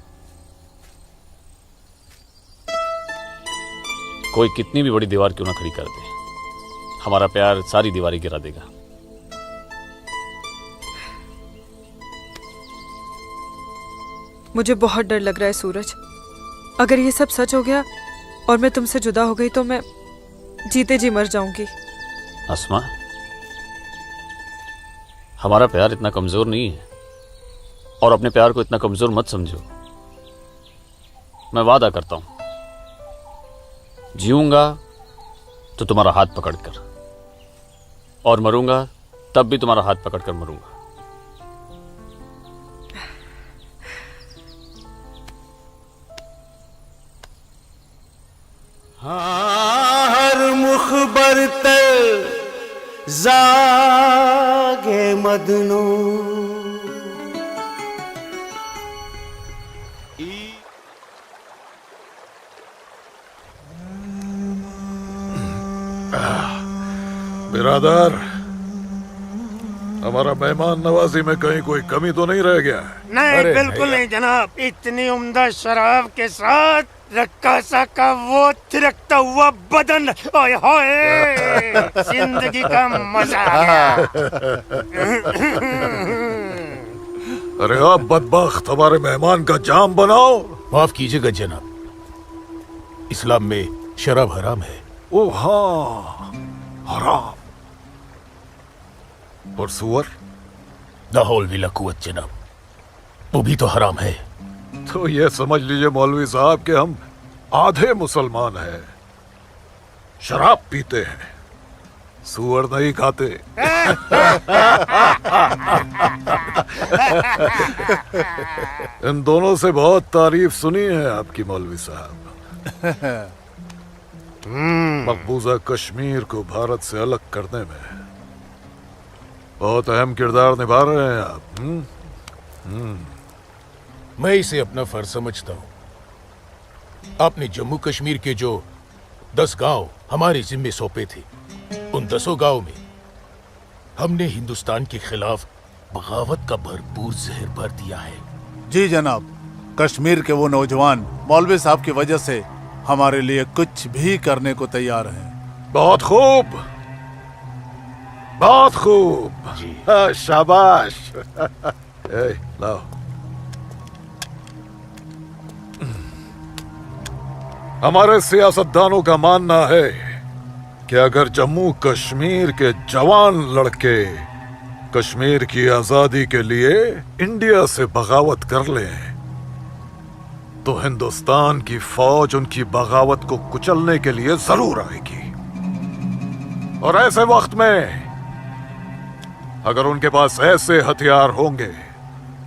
कोई कितनी भी बड़ी दीवार क्यों ना खड़ी कर दे, हमारा प्यार सारी दीवारें गिरा देगा। मुझे बहुत डर लग रहा है सूरज। अगर ये सब सच हो गया और मैं तुमसे जुदा हो गई तो मैं जीते जी मर जाऊंगी। अस्मा, हमारा प्यार इतना कमजोर नहीं है, और अपने प्यार को इतना कमजोर मत समझो। मैं वादा करता हूं, जीऊंगा तो तुम्हारा हाथ पकड़कर, और मरूंगा तब भी तुम्हारा हाथ पकड़कर मरूंगा। हर मुखबर तल जागे मदनो बिरादर, हमारा मेहमान नवाजी में कहीं कोई कमी तो नहीं रह गया? नहीं, बिल्कुल नहीं जनाब। इतनी उम्दा शराब के साथ रक्कासा का वो थिरकता हुआ बदन, ओए होए, जिंदगी का मजा आ गया। अरे आप बदबख्त, हमारे मेहमान का जाम बनाओ। माफ कीजिएगा जनाब, इस्लाम में शराब हराम है। ओ हाँ, हराम। और सुअर? लाहौल विला कुव्वत जनाब, वो भी तो हराम है। तो ये समझ लीजिए मौलवी साहब कि हम आधे मुसलमान हैं, शराब पीते हैं, सुअर नहीं खाते। इन दोनों से बहुत तारीफ सुनी है आपकी मौलवी साहब। मकबूजा कश्मीर को भारत से अलग करने में बहुत अहम किरदार निभा रहे हैं आप। मैं इसे अपना फर्ज समझता हूँ। आपने जम्मू कश्मीर के जो 10 गांव हमारे जिम्मे सौंपे थे, उन 10 गांव में हमने हिंदुस्तान के खिलाफ बगावत का भरपूर जहर भर दिया है। जी जनाब, कश्मीर के वो नौजवान मौलवी साहब की वजह से हमारे लिए कुछ भी करने को तैयार हैं। बहुत खूब, बहुत खूब। शाबाश। लाओ। हमारे सियासतदानों का मानना है कि अगर जम्मू कश्मीर के जवान लड़के कश्मीर की आजादी के लिए इंडिया से बगावत कर लें तो हिंदुस्तान की फौज उनकी बगावत को कुचलने के लिए जरूर आएगी। और ऐसे वक्त में अगर उनके पास ऐसे हथियार होंगे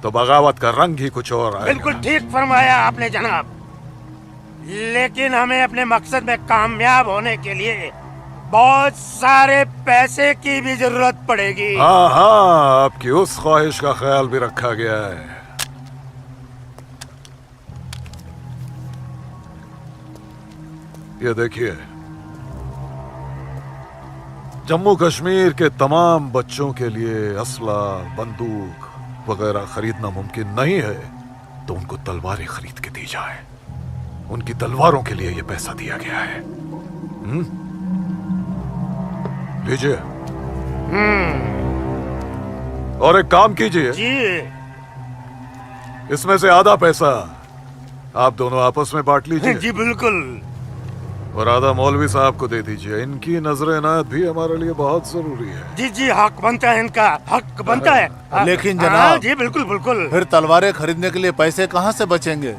तो बगावत का रंग ही कुछ और आएगा। बिल्कुल ठीक फरमाया आपने जनाब, लेकिन हमें अपने मकसद में कामयाब होने के लिए बहुत सारे पैसे की भी जरूरत पड़ेगी। हाँ हाँ, आपकी उस ख्वाहिश का ख्याल भी रखा गया है। ये देखिए, जम्मू कश्मीर के तमाम बच्चों के लिए असला, बंदूक वगैरह खरीदना मुमकिन नहीं है, तो उनको तलवारें खरीद के दी जाए। उनकी तलवारों के लिए ये पैसा दिया गया है। लीजिए। और एक काम कीजिए जी, इसमें से आधा पैसा आप दोनों आपस में बांट लीजिए। जी बिल्कुल। और आधा मौलवी साहब को दे दीजिए। इनकी नजर इनायत भी हमारे लिए बहुत जरूरी है। जी जी, हक बनता है, इनका हक बनता है। लेकिन जनाब, जी बिल्कुल बिल्कुल। फिर तलवारें खरीदने के लिए पैसे कहाँ से बचेंगे?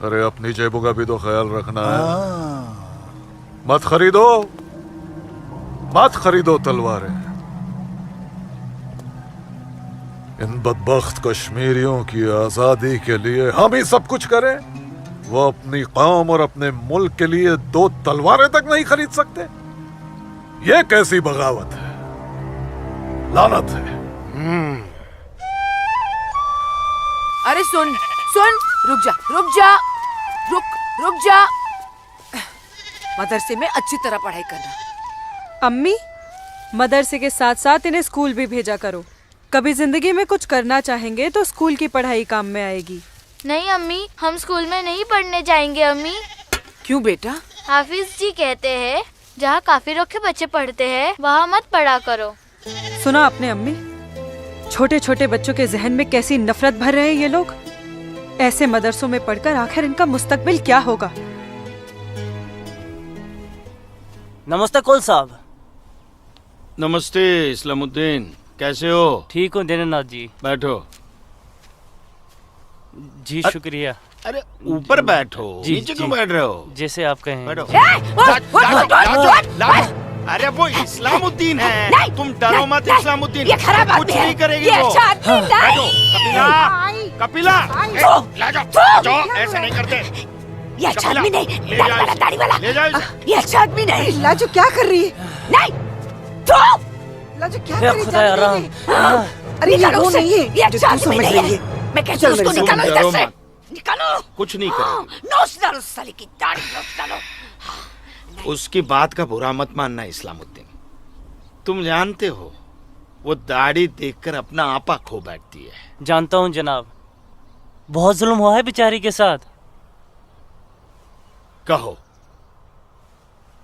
अरे अपनी जेबों का भी तो ख्याल रखना है। मत खरीदो, मत खरीदो तलवारें। इन बदबख्त कश्मीरियों की आजादी के लिए हम ही सब कुछ करें, वो अपनी कौम और अपने मुल्क के लिए 2 तलवारें तक नहीं खरीद सकते? ये कैसी बगावत है, लानत है। अरे सुन सुन, रुक जा। मदरसे में अच्छी तरह पढ़ाई करना। अम्मी, मदरसे के साथ साथ इन्हें स्कूल भी भेजा करो। कभी जिंदगी में कुछ करना चाहेंगे तो स्कूल की पढ़ाई काम में आएगी। नहीं अम्मी, हम स्कूल में नहीं पढ़ने जाएंगे अम्मी। क्यों बेटा? हाफिज जी कहते हैं जहाँ काफिरों के बच्चे पढ़ते हैं वहाँ मत पढ़ा करो। सुना आपने अम्मी? छोटे छोटे बच्चों के जहन में कैसी नफरत भर रहे हैं ये लोग। ऐसे मदरसों में पढ़कर आखिर इनका मुस्तकबिल क्या होगा? नमस्ते कौल साहब। नमस्ते इस्लामुद्दीन, कैसे हो? ठीक हूँ दीनानाथ जी। बैठो। जी शुक्रिया। अरे ऊपर बैठो, जी, नीचे क्यों जी। बैठ रहे हो? जैसे आप कहें। बैठो। अरे वो इस्लामुद्दीन है, तुम डरो मत इस्लामुद्दीन, ये खराब आदमी कुछ है, नहीं करेगी ये वो। अच्छा आदमी नहीं। बैठो, कपिला, ला जाओ, ऐसे नहीं करते। ये अच्छा आदमी नहीं, ले जाओ इसे, दाढ़ी वाला। ले जाओ इसे। ये अच्छा आदमी नहीं। लाजो क्या कर रही है? नहीं, लाजो क्या हे कर रही है? खुदा राम। अरे ये निकालो वो उसे, नहीं है ये अच्छा जो तू आदमी समझ नहीं रही है। है। मैं कहती चल हूँ उसको मेरे निकालो साथ। इधर से। मत। निकालो। कुछ नहीं करेंगे। नोच डालो साले की दाढ़ी, नोच डालो। उसकी बात का बुरा मत मानना इस्लामुद्दीन। तुम जानते हो वो दाढ़ी देखकर अपना आपा खो बैठती है। जानता हूँ जनाब, बहुत जुल्म हुआ है बेचारी के साथ। कहो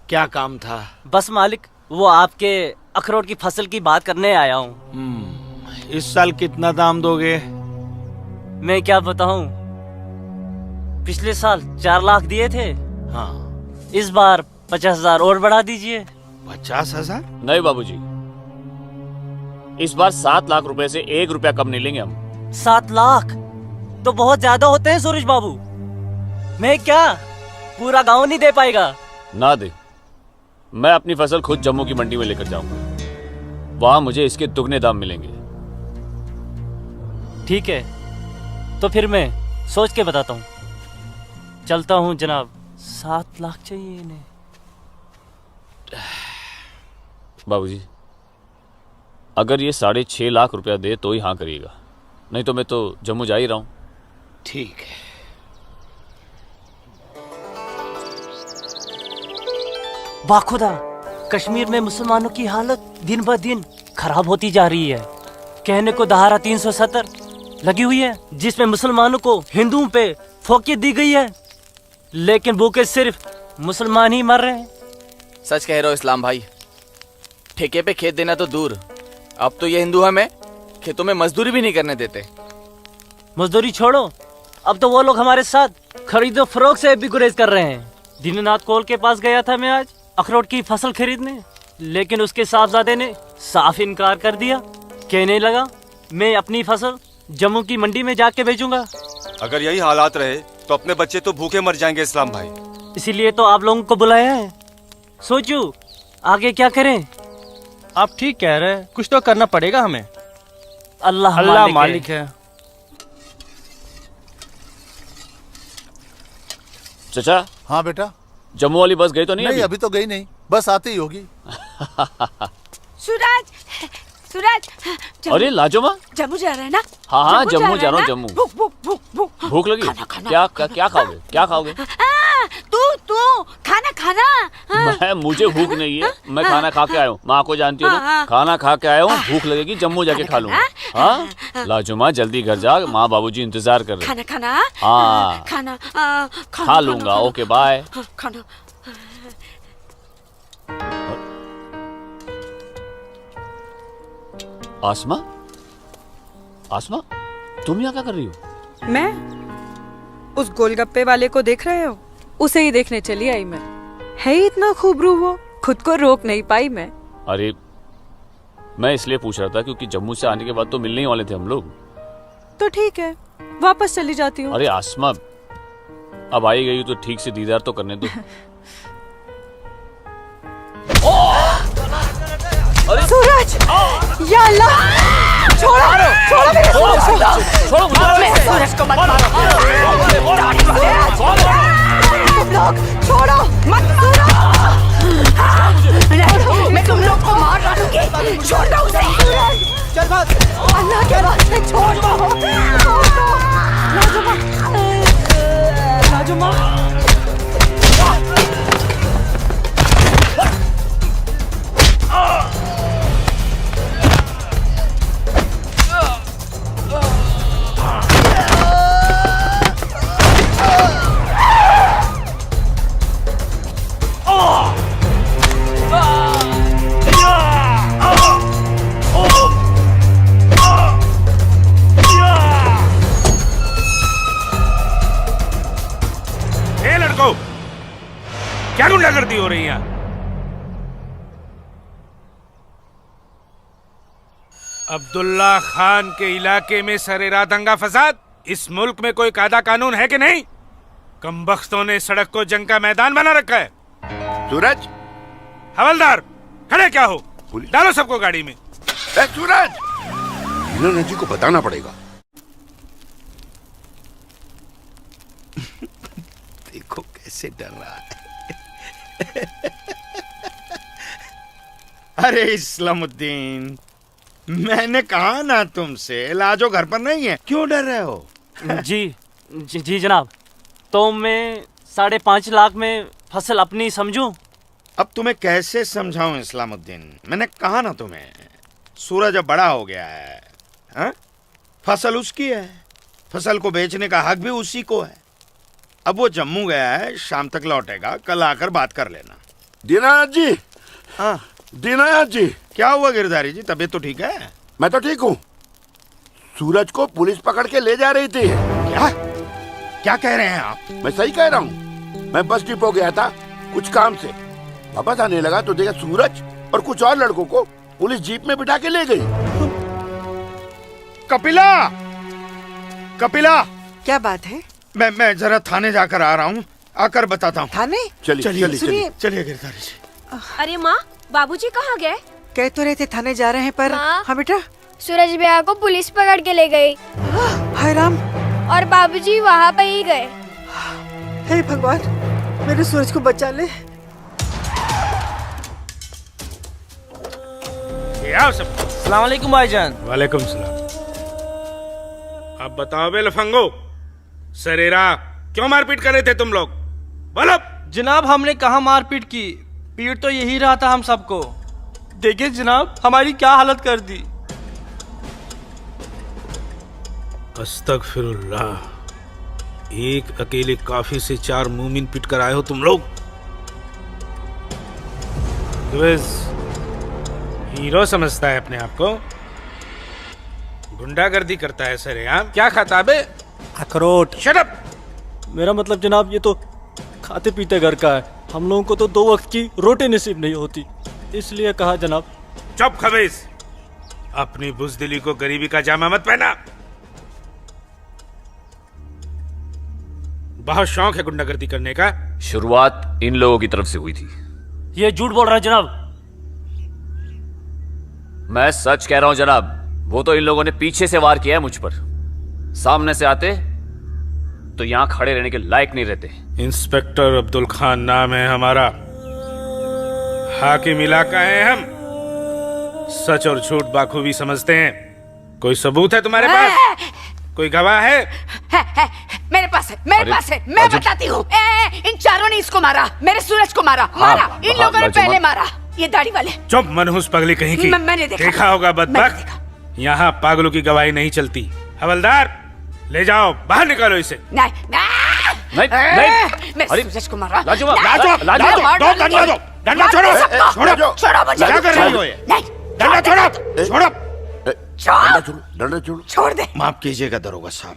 क्या काम था? बस मालिक, वो आपके अखरोट की फसल की बात करने आया हूँ। इस साल कितना दाम दोगे? मैं क्या बताऊं, पिछले साल 4 लाख दिए थे। हाँ, इस बार 50,000 और बढ़ा दीजिए। 50,000? नहीं बाबूजी, इस बार 7 लाख रुपए से 1 रुपया कम नहीं लेंगे हम। 7 लाख तो बहुत ज्यादा होते हैं सूरज बाबू। मैं क्या पूरा गांव नहीं दे पाएगा? ना दे, मैं अपनी फसल खुद जम्मू की मंडी में लेकर जाऊंगा, वहां मुझे इसके दुगने दाम मिलेंगे। ठीक है, तो फिर मैं सोच के बताता हूँ। चलता हूँ जनाब। 7 लाख चाहिए इन्हें। बाबूजी, अगर ये 6.5 लाख रुपया दे तो ही हाँ करिएगा, नहीं तो मैं तो जम्मू जा ही रहा हूँ। ठीक है। बाखुदा, कश्मीर में मुसलमानों की हालत दिन ब दिन खराब होती जा रही है। कहने को धारा 370 लगी हुई है जिसमें मुसलमानों को हिंदुओं पे फोकियत दी गई है, लेकिन भूखे सिर्फ मुसलमान ही मर रहे हैं। सच कह रहे हो इस्लाम भाई, ठेके पे खेत देना तो दूर, अब तो ये हिंदू हमें खेतों में मजदूरी भी नहीं करने देते। मजदूरी छोड़ो, अब तो वो लोग हमारे साथ खरीदो फरोख्त से भी गुरेज कर रहे हैं। दीननाथ कोल के पास गया था मैं आज अखरोट की फसल खरीदने, लेकिन उसके साहबजादे ने साफ इनकार कर दिया। कहने लगा मैं अपनी फसल जम्मू की मंडी में जाके बेचूंगा। अगर यही हालात रहे तो अपने बच्चे तो भूखे मर जाएंगे इस्लाम भाई। इसीलिए तो आप लोगों को बुलाया है। सोचो आगे क्या करें। आप ठीक कह रहे हैं, कुछ तो करना पड़ेगा हमें। अल्लाह मालिक है। चचा। हाँ बेटा। जम्मू वाली बस गई तो नहीं? नहीं, अभी तो गई नहीं, बस आती ही होगी। सूरज, सूरज। अरे लाजोमा, जम्मू जा रहे हैं ना? हाँ हाँ जम्मू जा रहा हूँ। जम्मू भूख भूख भूख भूख भूख लगी? क्या क्या खाओगे? क्या खाओगे? तू खाना खाना। मुझे भूख नहीं है, मैं खाना खा के आया हूँ। माँ को जानती हो ना, खाना खा के आया हूँ। भूख लगेगी जम्मू जाके खा लूंगा। हाँ लाजोमा जल्दी घर जा, माँ बाबूजी इंतजार कर रहे। खाना हाँ खाना खा लूंगा। Okay bye. खाना। आसमा, आसमा तुम यहाँ क्या कर रही हो? मैं उस गोलगप्पे वाले को देख रहे हो? उसे ही देखने चली आई मैं। है ही इतना खूबरू वो, खुद को रोक नहीं पाई मैं। अरे मैं इसलिए पूछ रहा था क्योंकि जम्मू से आने के बाद तो मिलने ही वाले थे हम लोग। तो ठीक है, वापस चली जाती हूँ। अरे आसमा, अब आई गई तो ठीक से दीदार तो करने दो। सूरज, या अल्लाह! छोड़ो छोड़ो मेरे सूरज को, छोड़ो मेरे सूरज को मत मारो, दाढ़ी वाले तुम लोग छोड़ो मत मारो, मैं तुम लोग को मार डालूंगी, छोड़ दो उसे। चल भाग, अल्लाह के वास्ते छोड़ दो, लाजुमा, लाजुमा। क्या गुंडागर्दी हो रही है? अब्दुल्ला खान के इलाके में सरेराह दंगा फसाद? इस मुल्क में कोई कायदा कानून है कि नहीं? कमबख्तों ने सड़क को जंग का मैदान बना रखा है। सूरज, हवलदार खड़े क्या हो? डालो सबको गाड़ी में। सूरज, मीना जी को बताना पड़ेगा। देखो कैसे डर रहा है। अरे इस्लामुद्दीन, मैंने कहा ना तुमसे, लाजो घर पर नहीं है, क्यों डर रहे हो? जी जनाब, तो मैं 5.5 लाख में फसल अपनी समझूं? अब तुम्हें कैसे समझाऊं इस्लामुद्दीन, मैंने कहा ना तुम्हें, सूरज अब बड़ा हो गया है, हा? फसल उसकी है, फसल को बेचने का हक भी उसी को है। अब वो जम्मू गया है, शाम तक लौटेगा, कल आकर बात कर लेना। दीनानाथ जी। हाँ दीनानाथ जी। क्या हुआ गिरधारी जी, तबीयत तो ठीक है? मैं तो ठीक हूँ। सूरज को पुलिस पकड़ के ले जा रही थी। क्या कह रहे हैं आप? मैं सही कह रहा हूँ। मैं बस डिपो गया था कुछ काम से, वापस आने लगा तो देखा सूरज और कुछ और लड़कों को पुलिस जीप में बिठा के ले गई। कपिला, कपिला, क्या बात है? मैं जरा थाने जाकर आ रहा हूँ, आकर बताता हूँ। थाने? चलिए सुनिए। गिरधारी जी। अरे माँ, बाबूजी कहाँ गए? कह तो रहे थे थाने जा रहे हैं पर। हाँ बेटा। सूरज भैया को पुलिस पकड़ के ले गई। हाय राम। और बाबूजी वहाँ पे ही गए। हे भगवान, मेरे सूरज को बचा ले। अस्सलाम वालेकुम भाईजान। वालेकुम सलाम। अब बताओ बे लफंगो, सरेरा क्यों मारपीट कर रहे थे तुम लोग? बोलो। जनाब, हमने कहा मारपीट की, पीट तो यही रहा था हम सबको। देखिए जनाब, हमारी क्या हालत कर दी। अस्तगफिरुल्लाह, एक अकेले काफी से 4 मूमिन पिट कर आए हो तुम लोग। हीरो समझता है अपने आप को, गुंडागर्दी करता है सरेआम। क्या खाता बे? अखरोट। Shut up. मेरा मतलब जनाब, ये तो खाते पीते घर का है, हम लोगों को तो 2 वक्त की रोटी नसीब नहीं होती, इसलिए कहा जनाब। चुप खबीस, अपनी बुज़दिली को गरीबी का जामा मत पहना। बहुत शौक है गुंडागर्दी करने का। शुरुआत इन लोगों की तरफ से हुई थी। ये झूठ बोल रहा है जनाब। मैं सच कह रहा हूं जनाब, वो तो इन लोगों ने पीछे से वार किया है मुझ पर। सामने से आते तो यहां खड़े रहने के लायक नहीं रहते। इंस्पेक्टर अब्दुल खान नाम है हमारा, हाकिम इलाका है हम, सच और झूठ बाखूबी समझते हैं। कोई सबूत है तुम्हारे पास? कोई गवाह है? मेरे पास है, मेरे पास है, मैं बताती हूँ। इन चारों ने इसको मारा, मेरे सूरज को मारा। मारा इन लोगों ने पहले मारा, ये दाढ़ी वाले। चुप मनहूस पगली कहीं की। मैंने देखा होगा बदबख्त, यहाँ पागलों की गवाही नहीं चलती। हवलदार ले जाओ, बाहर निकालो इसे। नहीं मेरे सूरज को मारा। लाजवाब, दो डंडा दो, डंडा छोड़ो, छोड़ो, छोड़ो मुझे। क्या कर रही हो ये? डंडा छोड़ो, छोड़ो, डंडा छोड़ो, छोड़ दे। माफ कीजिएगा दरोगा साहब,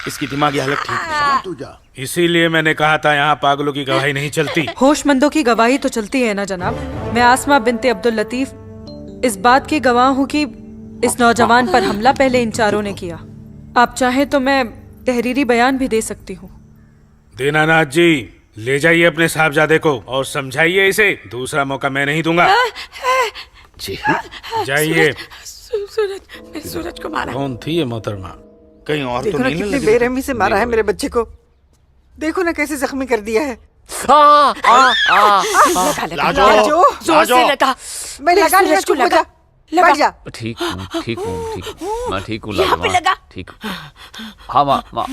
इसकी दिमागी हालत ठीक नहीं। इसीलिए मैंने कहा था यहाँ पागलों की गवाही नहीं चलती। होशमंदों की गवाही तो चलती है ना जनाब। मैं आसमा बिनते अब्दुल लतीफ इस बात की गवाह हूँ कि इस नौजवान पर हमला पहले इन चारों ने किया। आप चाहें तो मैं तहरीरी बयान भी दे सकती हूँ। दीनानाथ जी, ले जाइए अपने साहबजादे को और समझाइए इसे, दूसरा मौका मैं नहीं दूंगा। जी जाइए। सूरज, मेरे सूरज को मारा। कौन थी ये मोहतरमा? कहीं और देखो तो ना नहीं कितनी लगी? बेरहमी से मारा है मेरे बच्चे को। देखो ना कैसे जख्मी कर दिया है। लगा लगा लाजो, जोर से लगा। मैं लगा लिया, चुप हो जा, बैठ जा। ठीक हूँ, ठीक हूँ, ठीक हूँ। मैं ठीक हूँ यहाँ पे लाडो, लगा। ठीक हूँ। हाँ माँ, माँ,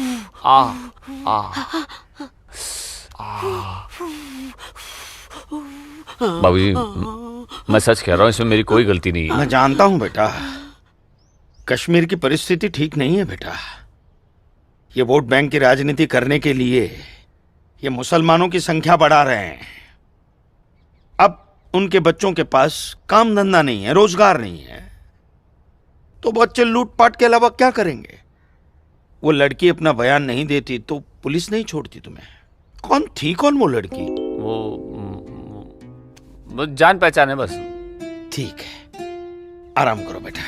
बाबूजी, मैं सच कह रहा हूँ, इसमें मेरी कोई गलती नहीं है। मैं जानता हूँ बेटा, कश्मीर की परिस्थिति ठीक नहीं है बेटा। ये वोट बैंक की राजनीति करने के लिए ये मुसलमानों की संख्या बढ़ा रहे हैं। अब उनके बच्चों के पास काम धंधा नहीं है, रोजगार नहीं है, तो बच्चे लूटपाट के अलावा क्या करेंगे? वो लड़की अपना बयान नहीं देती तो पुलिस नहीं छोड़ती तुम्हें। कौन थी, कौन वो लड़की? वो जान पहचान है बस। ठीक है, आराम करो बेटा।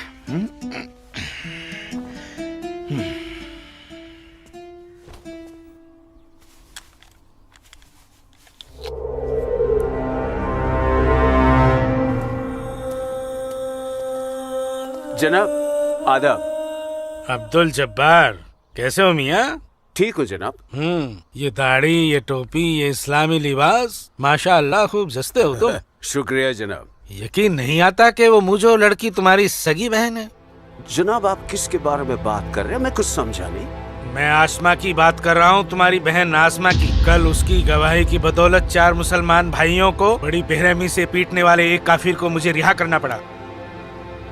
जनाब आदाब। अब्दुल जब्बार, कैसे हो मियाँ? ठीक हो जनाब। ये दाढ़ी, ये टोपी, ये इस्लामी लिबास, माशाअल्लाह खूब जस्ते हो तुम। शुक्रिया जनाब। यकीन नहीं आता कि वो मुझो लड़की तुम्हारी सगी बहन है। जनाब आप किसके बारे में बात कर रहे हैं? मैं कुछ समझा नहीं। मैं आसमा की बात कर रहा हूँ, तुम्हारी बहन आसमा की। कल उसकी गवाही की बदौलत 4 मुसलमान भाइयों को बड़ी बेरहमी से पीटने वाले एक काफिर को मुझे रिहा करना पड़ा।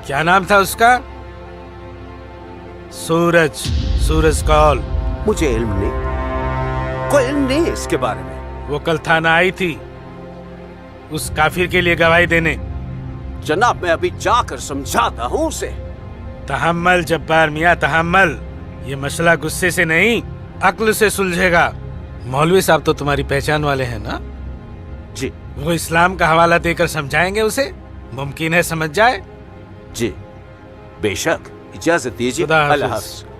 क्या नाम था उसका? सूरज, सूरज कौल। मुझे इल्म नहीं, कोई इल्म नहीं है इसके बारे में। वो कल थाना आई थी उस काफिर के लिए गवाही देने। जनाब मैं अभी जाकर समझाता हूँ उसे। तहम्मल जब्बार मियाँ, तहम्मल। ये मसला गुस्से से नहीं, अक्ल से सुलझेगा। मौलवी साहब तो तुम्हारी पहचान वाले हैं ना? जी। वो इस्लाम का हवाला देकर समझाएंगे उसे, मुमकिन है समझ जाए। जी बेशक, इजाजत दीजिए। खुदा हाफिज। अल्लाह हाफिज।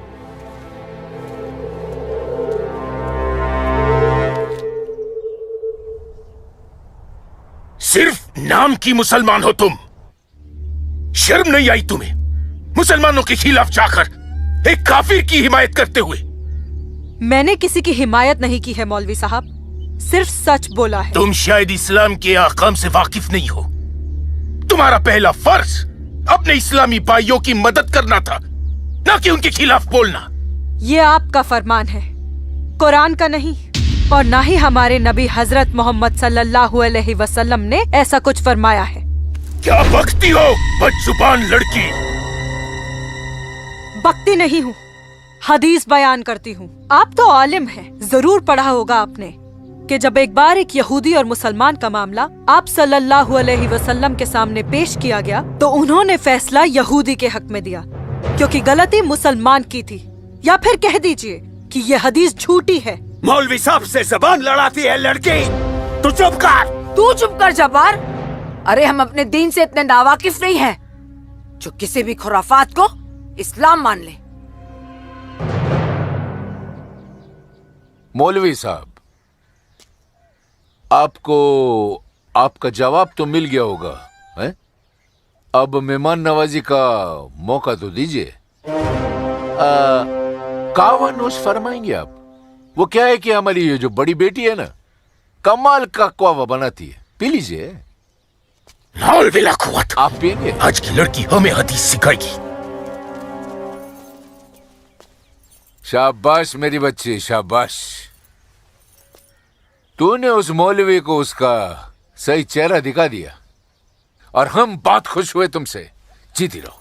सिर्फ नाम की मुसलमान हो तुम। शर्म नहीं आई तुम्हें मुसलमानों के खिलाफ जाकर एक काफिर की हिमायत करते हुए? मैंने किसी की हिमायत नहीं की है मौलवी साहब, सिर्फ सच बोला है। तुम शायद इस्लाम के अहकाम से वाकिफ नहीं हो। तुम्हारा पहला फर्ज अपने इस्लामी भाइयों की मदद करना था, ना कि उनके खिलाफ बोलना। ये आपका फरमान है, कुरान का नहीं, और ना ही हमारे नबी हजरत मोहम्मद सल्लल्लाहु अलैहि वसल्लम ने ऐसा कुछ फरमाया है। क्या बकती हो बदजुबान लड़की? बकती नहीं हूँ, हदीस बयान करती हूँ। आप तो आलिम हैं, जरूर पढ़ा होगा आपने कि जब एक बार एक यहूदी और मुसलमान का मामला आप सल्लल्लाहु अलैहि वसल्लम के सामने पेश किया गया तो उन्होंने फैसला यहूदी के हक में दिया, क्योंकि गलती मुसलमान की थी। या फिर कह दीजिए कि ये हदीस झूठी है। मौलवी साहब से जबान लड़ाती है लड़की। तू चुप कर। तू चुप कर जब्बार। अरे हम अपने दीन से इतने नावाकिफ नहीं हैं जो किसी भी खुराफात को इस्लाम मान ले। मौलवी साहब, आपको आपका जवाब तो मिल गया होगा, है? अब मेहमान नवाजी का मौका तो दीजिए। कावा नोश फरमाएंगे आप? वो क्या है कि हमारी ये जो बड़ी बेटी है ना, कमाल का क्वावा बनाती है, पी लीजिए। आप पिएंगे? आज की लड़की हमें हदीस सिखाएगी। शाबाश मेरी बच्ची, शाबाश। तूने उस मौलवी को उसका सही चेहरा दिखा दिया और हम बहुत खुश हुए तुमसे। जीती रहो।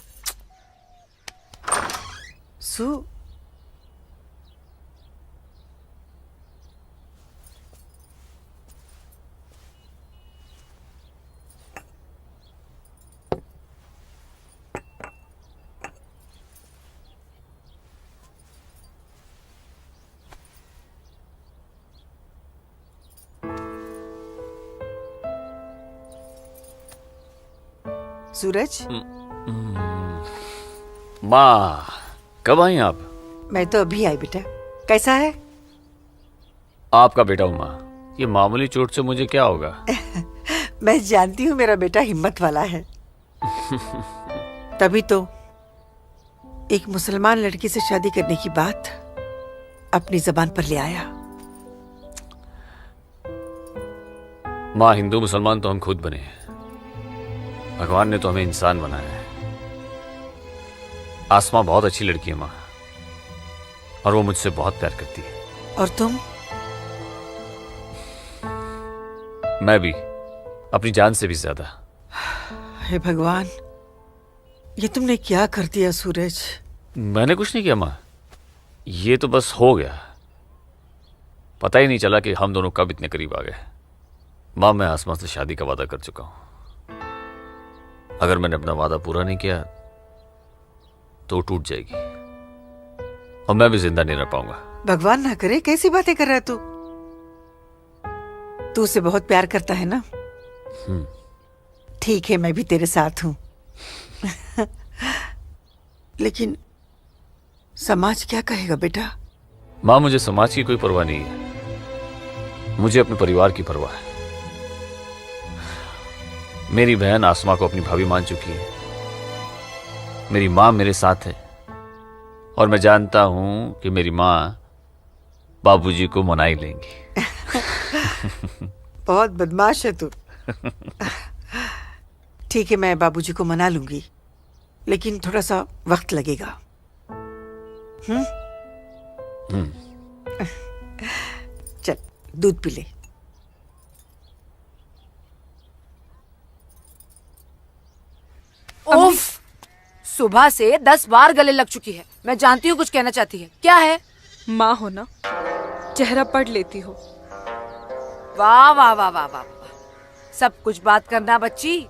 सूरज, माँ कब आई आप? मैं तो अभी आई बेटा। कैसा है? आपका बेटा हूँ माँ, ये मामूली चोट से मुझे क्या होगा? मैं जानती हूँ मेरा बेटा हिम्मत वाला है। तभी तो एक मुसलमान लड़की से शादी करने की बात अपनी जबान पर ले आया। माँ, हिंदू मुसलमान तो हम खुद बने हैं। भगवान ने तो हमें इंसान बनाया है। आसमां बहुत अच्छी लड़की है माँ, और वो मुझसे बहुत प्यार करती है। और तुम? मैं भी, अपनी जान से भी ज्यादा। हे भगवान, ये तुमने क्या कर दिया सूरज? मैंने कुछ नहीं किया माँ, ये तो बस हो गया। पता ही नहीं चला कि हम दोनों कब इतने करीब आ गए। माँ, मैं आसमां से शादी का वादा कर चुका हूं। अगर मैंने अपना वादा पूरा नहीं किया तो टूट जाएगी, और मैं भी जिंदा नहीं रह पाऊंगा। भगवान ना करे, कैसी बातें कर रहा है तू? तू उसे बहुत प्यार करता है ना? ठीक है, मैं भी तेरे साथ हूं। लेकिन समाज क्या कहेगा बेटा? माँ, मुझे समाज की कोई परवाह नहीं है, मुझे अपने परिवार की परवाह है। मेरी बहन आसमा को अपनी भाभी मान चुकी है, मेरी माँ मेरे साथ है, और मैं जानता हूं कि मेरी माँ बाबूजी को मना ही लेंगी। बहुत बदमाश है तू। ठीक है, मैं बाबूजी को मना लूंगी, लेकिन थोड़ा सा वक्त लगेगा। चल, दूध पी ले। उफ, सुबह से 10 बार गले लग चुकी है। मैं जानती हूँ कुछ कहना चाहती है। क्या है? माँ हो ना, चेहरा पढ़ लेती हो। वाह वाह वाह वाह वाह, सब कुछ बात करना बच्ची,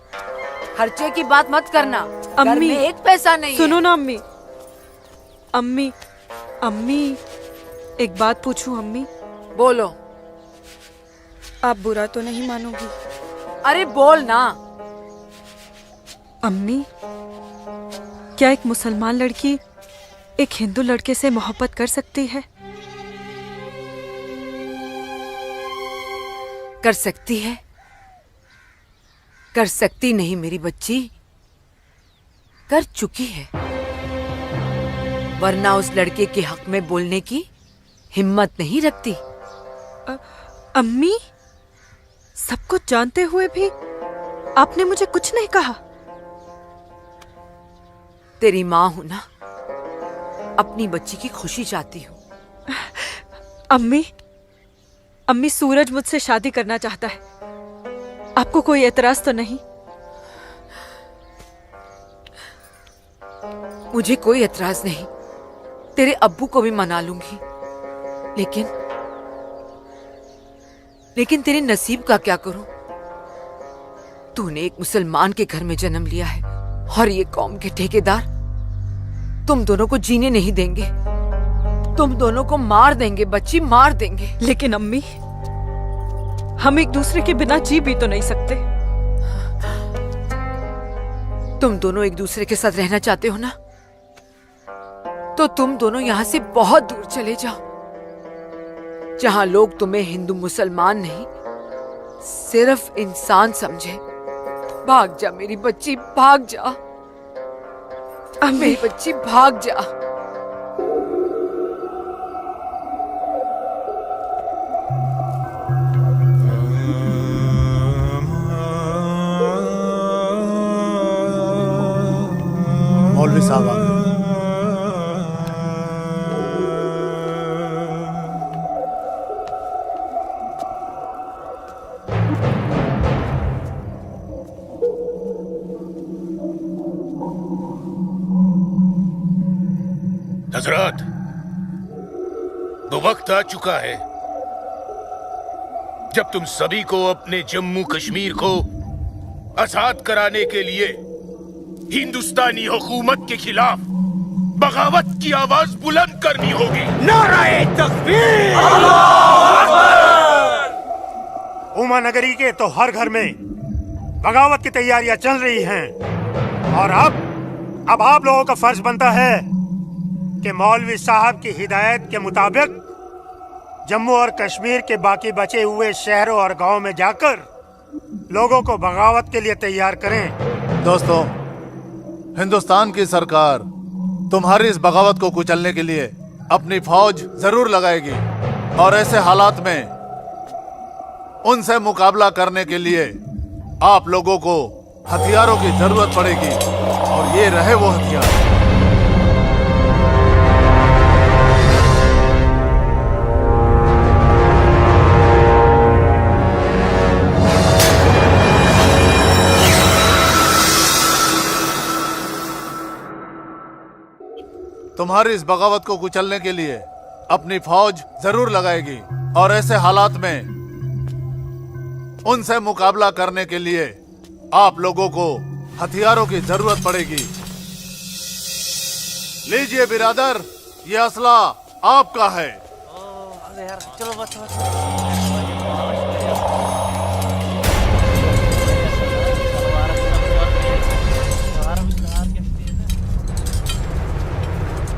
खर्चे की बात मत करना। घर में एक पैसा नहीं सुनो है। ना अम्मी। अम्मी, अम्मी, एक बात पूछूं अम्मी? बोलो। आप बुरा तो नहीं मानोगी? अरे बोल ना। अम्मी, क्या एक मुसलमान लड़की एक हिंदू लड़के से मोहब्बत कर सकती है? कर सकती है, कर सकती नहीं मेरी बच्ची, कर चुकी है। वरना उस लड़के के हक में बोलने की हिम्मत नहीं रखती। अम्मी, सब कुछ जानते हुए भी आपने मुझे कुछ नहीं कहा। तेरी माँ हूं ना, अपनी बच्ची की खुशी चाहती हूँ। अम्मी, अम्मी, सूरज मुझसे शादी करना चाहता है। आपको कोई एतराज तो नहीं? मुझे कोई एतराज नहीं, तेरे अब्बू को भी मना लूंगी। लेकिन तेरे नसीब का क्या करूं? तूने एक मुसलमान के घर में जन्म लिया है, और ये कौम के ठेकेदार तुम दोनों को जीने नहीं देंगे। तुम दोनों को मार देंगे बच्ची, मार देंगे। लेकिन अम्मी, हम एक दूसरे के बिना जी भी तो नहीं सकते। तुम दोनों एक दूसरे के साथ रहना चाहते हो ना, तो तुम दोनों यहाँ से बहुत दूर चले जाओ, जहाँ लोग तुम्हें हिंदू मुसलमान नहीं, सिर्फ इंसान समझे। भाग जा मेरी बच्ची, भाग जा। मेरी बच्ची, भाग जा। मौलवी साहब आ गए। हजरत, तो वक्त आ चुका है जब तुम सभी को अपने जम्मू कश्मीर को आजाद कराने के लिए हिंदुस्तानी हुकूमत के खिलाफ बगावत की आवाज बुलंद करनी होगी। नारे तकबीर! उमा नगरी के तो हर घर में बगावत की तैयारियां चल रही हैं, और अब आप लोगों का फर्ज बनता है कि मौलवी साहब की हिदायत के मुताबिक जम्मू और कश्मीर के बाकी बचे हुए शहरों और गांवों में जाकर लोगों को बगावत के लिए तैयार करें। दोस्तों, हिंदुस्तान की सरकार तुम्हारी इस बगावत को कुचलने के लिए अपनी फौज जरूर लगाएगी और ऐसे हालात में उनसे मुकाबला करने के लिए आप लोगों को हथियारों की जरूरत पड़ेगी और ये रहे वो हथियार। तुम्हारी इस बगावत को कुचलने के लिए अपनी फौज जरूर लगाएगी और ऐसे हालात में उनसे मुकाबला करने के लिए आप लोगों को हथियारों की जरूरत पड़ेगी। लीजिए बिरादर, ये असला आपका है। चलो बस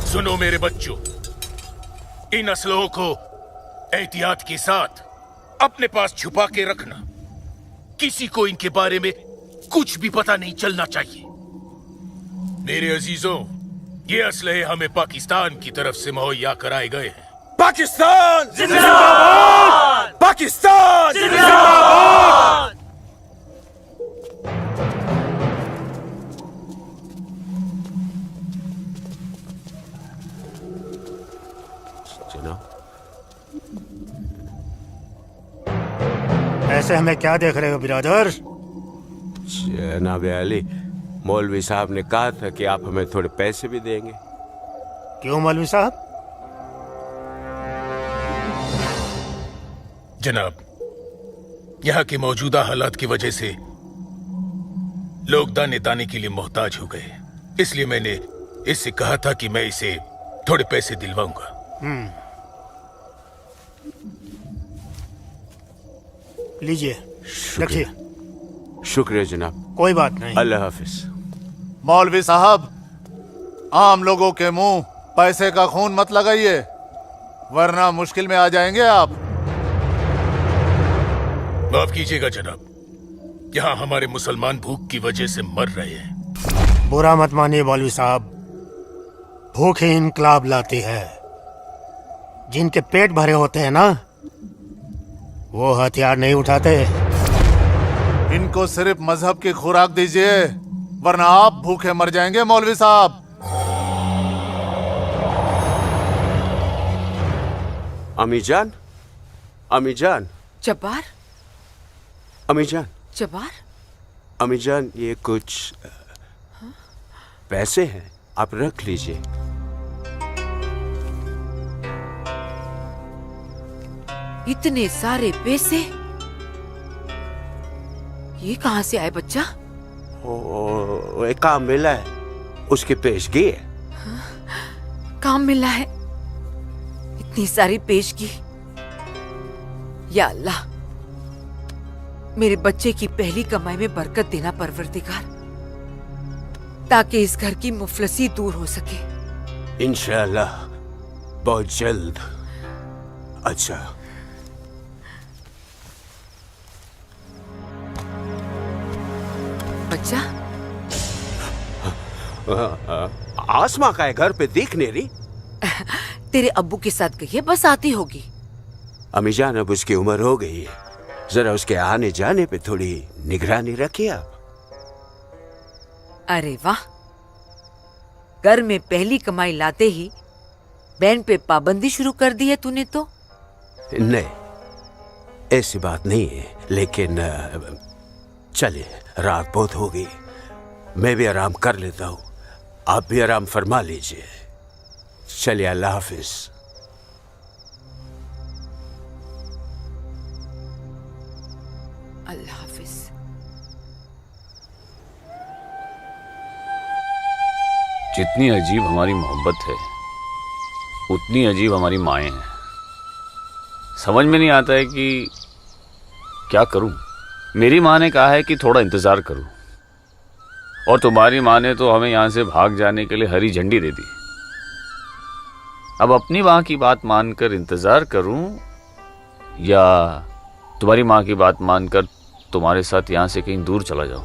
सुनो मेरे बच्चों, इन असलहों को एहतियात के साथ अपने पास छुपा के रखना। किसी को इनके बारे में कुछ भी पता नहीं चलना चाहिए। मेरे अजीजों, ये असलहे हमें पाकिस्तान की तरफ से मुहैया कराए गए हैं। पाकिस्तान जिंदाबाद! पाकिस्तान जिंदाबाद! ऐसे हमें क्या देख रहे हो बिरादर? जनाब अली, मौलवी साहब ने कहा था कि आप हमें थोड़े पैसे भी देंगे। क्यों मौलवी साहब? जनाब, यहाँ के मौजूदा हालात की वजह से लोग दाने दाने के लिए मोहताज हो गए, इसलिए मैंने इससे कहा था कि मैं इसे थोड़े पैसे दिलवाऊंगा। लीजिए, रखिए। शुक्रिया जनाब। कोई बात नहीं। अल्लाह हाफिज। मौलवी साहब, आम लोगों के मुंह पैसे का खून मत लगाइए, वरना मुश्किल में आ जाएंगे आप। माफ कीजिएगा जनाब, यहाँ हमारे मुसलमान भूख की वजह से मर रहे हैं। बुरा मत मानिए मौलवी साहब, भूख ही इनकलाब लाती है। जिनके पेट भरे होते हैं ना, वो हथियार नहीं उठाते। इनको सिर्फ मजहब की खुराक दीजिए, वरना आप भूखे मर जाएंगे मौलवी साहब। अमीजान, अमीजान, जब्बार, अमीजान, जब्बार, अमीजान, ये कुछ पैसे हैं, आप रख लीजिए। इतने सारे पैसे ये कहाँ से आए बच्चा? एक काम मिला है, उसकी पेशगी है। काम मिला है? इतनी सारी पेशगी? या अल्लाह, मेरे बच्चे की पहली कमाई में बरकत देना परवरदिगार, ताकि इस घर की मुफलसी दूर हो सके। इंशाअल्लाह बहुत जल्द। अच्छा, बच्चा, आसमा का है घर पे दिख नहीं रही। तेरे अब्बू के साथ गई है, बस आती होगी। अमीजान, अब उसकी उम्र हो गई है, जरा उसके आने जाने पे थोड़ी निगरानी रखिए आप। अरे वाह, घर में पहली कमाई लाते ही बहन पे पाबंदी शुरू कर दी है तूने तो। नहीं, ऐसी बात नहीं है, लेकिन चलिए, रात बहुत हो गई, मैं भी आराम कर लेता हूँ, आप भी आराम फरमा लीजिए। चलिए, अल्लाह हाफिज। अल्लाह हाफिज। जितनी अजीब हमारी मोहब्बत है, उतनी अजीब हमारी माएँ हैं। समझ में नहीं आता है कि क्या करूं। मेरी माँ ने कहा है कि थोड़ा इंतजार करूं, और तुम्हारी माँ ने तो हमें यहाँ से भाग जाने के लिए हरी झंडी दे दी। अब अपनी माँ की बात मानकर इंतजार करूं या तुम्हारी माँ की बात मानकर तुम्हारे साथ यहाँ से कहीं दूर चला जाऊं।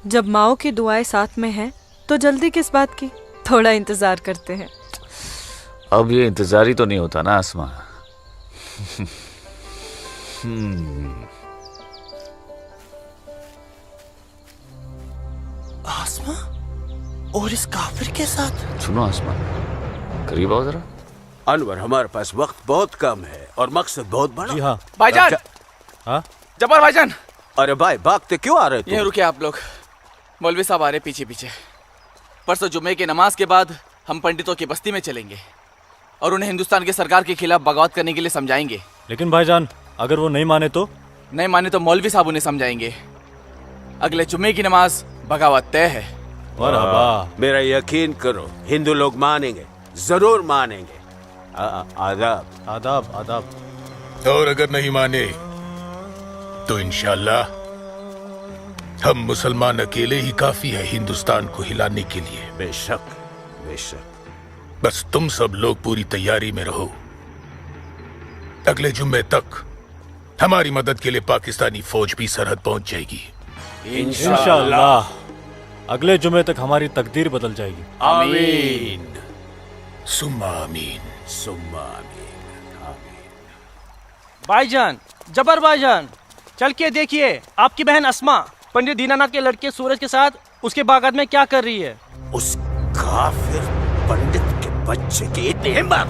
जब माओ की दुआएं साथ में हैं, तो जल्दी किस बात की? थोड़ा इंतजार करते हैं। अब ये इंतजार ही तो नहीं होता ना आसमा। आसमा और इस काफिर के साथ? सुनो आसमा, करीब आओ जरा। अनवर, हमारे पास वक्त बहुत कम है और मकसद बहुत बड़ा। जी हाँ। भाईजान! हाँ? जब्बार भाईजान! अरे भाई, भागते क्यों आ रहे तुम? यहाँ रुके आप लोग। मौलवी साहब आ रहे पीछे पीछे। परसों जुमे की नमाज के बाद हम पंडितों की बस्ती में चलेंगे और उन्हें हिंदुस्तान के सरकार के खिलाफ बगावत करने के लिए समझाएंगे। लेकिन भाईजान, अगर वो नहीं माने तो? नहीं माने तो मौलवी साहब उन्हें समझाएंगे। अगले जुम्मे की नमाज बगावत तय है। मेरा यकीन करो, हिंदू लोग मानेंगे, जरूर मानेंगे। आदाब आदाब आदाब। और अगर नहीं माने तो इंशाल्लाह हम मुसलमान अकेले ही काफी है हिंदुस्तान को हिलाने के लिए। बेशक बेशक। बस तुम सब लोग पूरी तैयारी में रहो। अगले जुम्मे तक हमारी मदद के लिए पाकिस्तानी फौज भी सरहद पहुंच जाएगी। इंशाल्लाह अगले जुमे तक हमारी तकदीर बदल जाएगी। आमीन सुम्मा आमीन सुम्मा आमीन। भाईजान, जबर भाईजान, चल के देखिए आपकी बहन अस्मा पंडित दीनानाथ के लड़के सूरज के साथ उसके बागात में क्या कर रही है। उस काफिर पंडित के बच्चे की इतनी हिम्मत!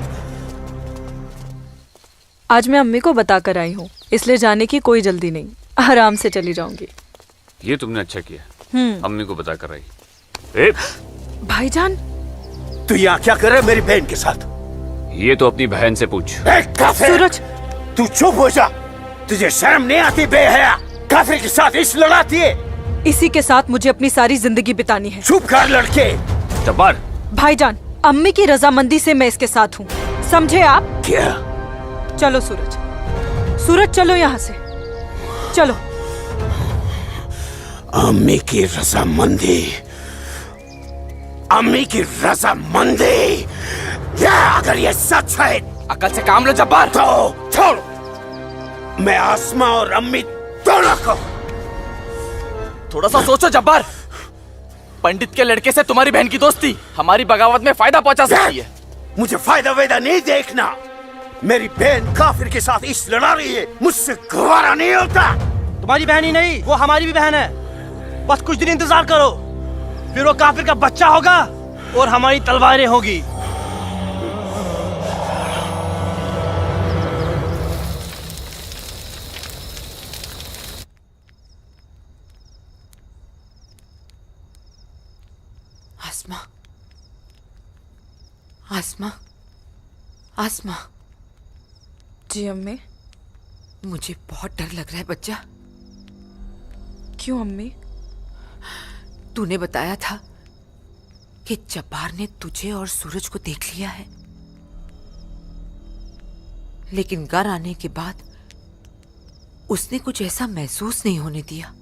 आज मैं अम्मी को बता कर आई हूँ, इसलिए जाने की कोई जल्दी नहीं, आराम से चली जाऊंगी। ये तुमने अच्छा किया, अम्मी को बता कर आई। भाईजान, तू यहाँ क्या कर रहा है मेरी बहन के साथ? ये तो अपनी बहन से पूछ। सूरज, तू चुप हो जा। तुझे शर्म नहीं आती बेहया? काफिर के साथ इश्क लड़ाती है। इसी के साथ मुझे अपनी सारी जिंदगी बितानी है। चुप कर लड़के। जब्बार। भाईजान, अम्मी की रजामंदी से मैं इसके साथ हूँ, समझे आप? क्या? चलो सूरज, सूरज चलो यहाँ से, चलो। अम्मी की रजामंदी, अम्मी की रजामंदी। या अगर ये सच है, अकल से काम लो जब्बार। तो छोड़, मैं आसमा और अम्मी दोनों को। थोड़ा सा सोचो जब्बार। पंडित के लड़के से तुम्हारी बहन की दोस्ती हमारी बगावत में फायदा पहुंचा सकती है। मुझे फायदा वेदा नहीं देखना। मेरी बहन काफिर के साथ इश्क लड़ा रही है, मुझसे गवारा नहीं होता। तुम्हारी बहन ही नहीं, वो हमारी भी बहन है। बस कुछ दिन इंतजार करो, फिर वो काफिर का बच्चा होगा और हमारी तलवारें होगी। आसमा, आसमा, आसमा। जी अम्मी। मुझे बहुत डर लग रहा है बच्चा। क्यों अम्मी? तूने बताया था कि जब्बार ने तुझे और सूरज को देख लिया है, लेकिन घर आने के बाद उसने कुछ ऐसा महसूस नहीं होने दिया।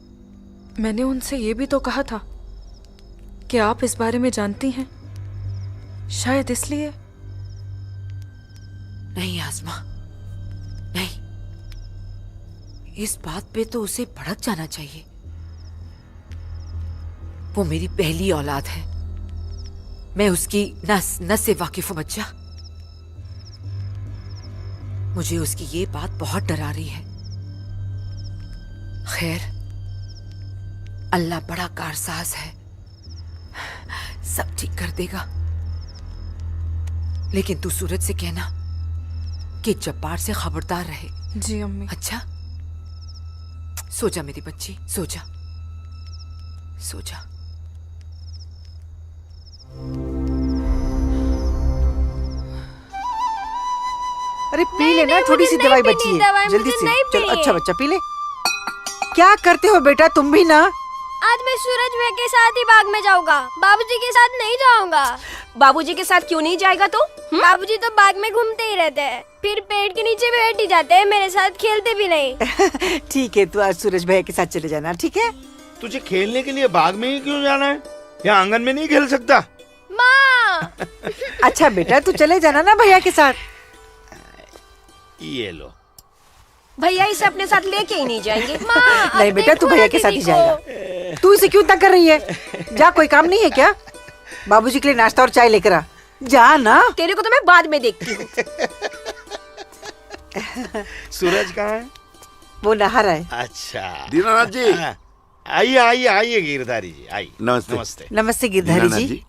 मैंने उनसे ये भी तो कहा था कि आप इस बारे में जानती हैं, शायद इसलिए। नहीं आसमा, नहीं, इस बात पे तो उसे भड़क जाना चाहिए। वो मेरी पहली औलाद है, मैं उसकी नस नस से वाकिफ हूं बच्चा। मुझे उसकी ये बात बहुत डरा रही है। खैर, अल्लाह बड़ा कारसाज है, सब ठीक कर देगा। लेकिन तू सूरज से कहना कि जब्बार से खबरदार रहे। जी अम्मी। अच्छा, सो जा मेरी बच्ची, सो जा, सो जा। अरे पी लेना, थोड़ी सी दवाई बची है, जल्दी से। चलो, अच्छा बच्चा पी ले। क्या करते हो बेटा तुम भी ना? आज मैं सूरज भैया के साथ ही बाग में जाऊंगा, बाबूजी के साथ नहीं जाऊंगा। बाबूजी के साथ क्यों नहीं जाएगा तू? बाबूजी तो बाग में घूमते ही रहते हैं, फिर पेड़ के नीचे बैठ ही जाते हैं, मेरे साथ खेलते भी नहीं। ठीक है, तू आज सूरज भैया के साथ चले जाना, ठीक है? तुझे खेलने के लिए बाग में ही क्यों जाना है? यहाँ आंगन में नहीं खेल सकता? माँ। अच्छा बेटा, तू चले जाना ना भैया के साथ। ये लो। भैया इसे अपने साथ लेके ही नहीं जाएंगे। नहीं बेटा, तू भैया के साथ ही जाएगा। तू इसे क्यों तंग कर रही है? जा, कोई काम नहीं है क्या? बाबूजी के लिए नाश्ता और चाय लेकर आ। जा ना। तेरे को तो मैं बाद में देखती हूँ। सूरज कहाँ है? वो नहा रहा है। अच्छा दीनानाथ जी। आइए आइए आइए गिरधारी जी आइए। नमस्ते। नमस्ते। नमस्ते गिरधारी जी।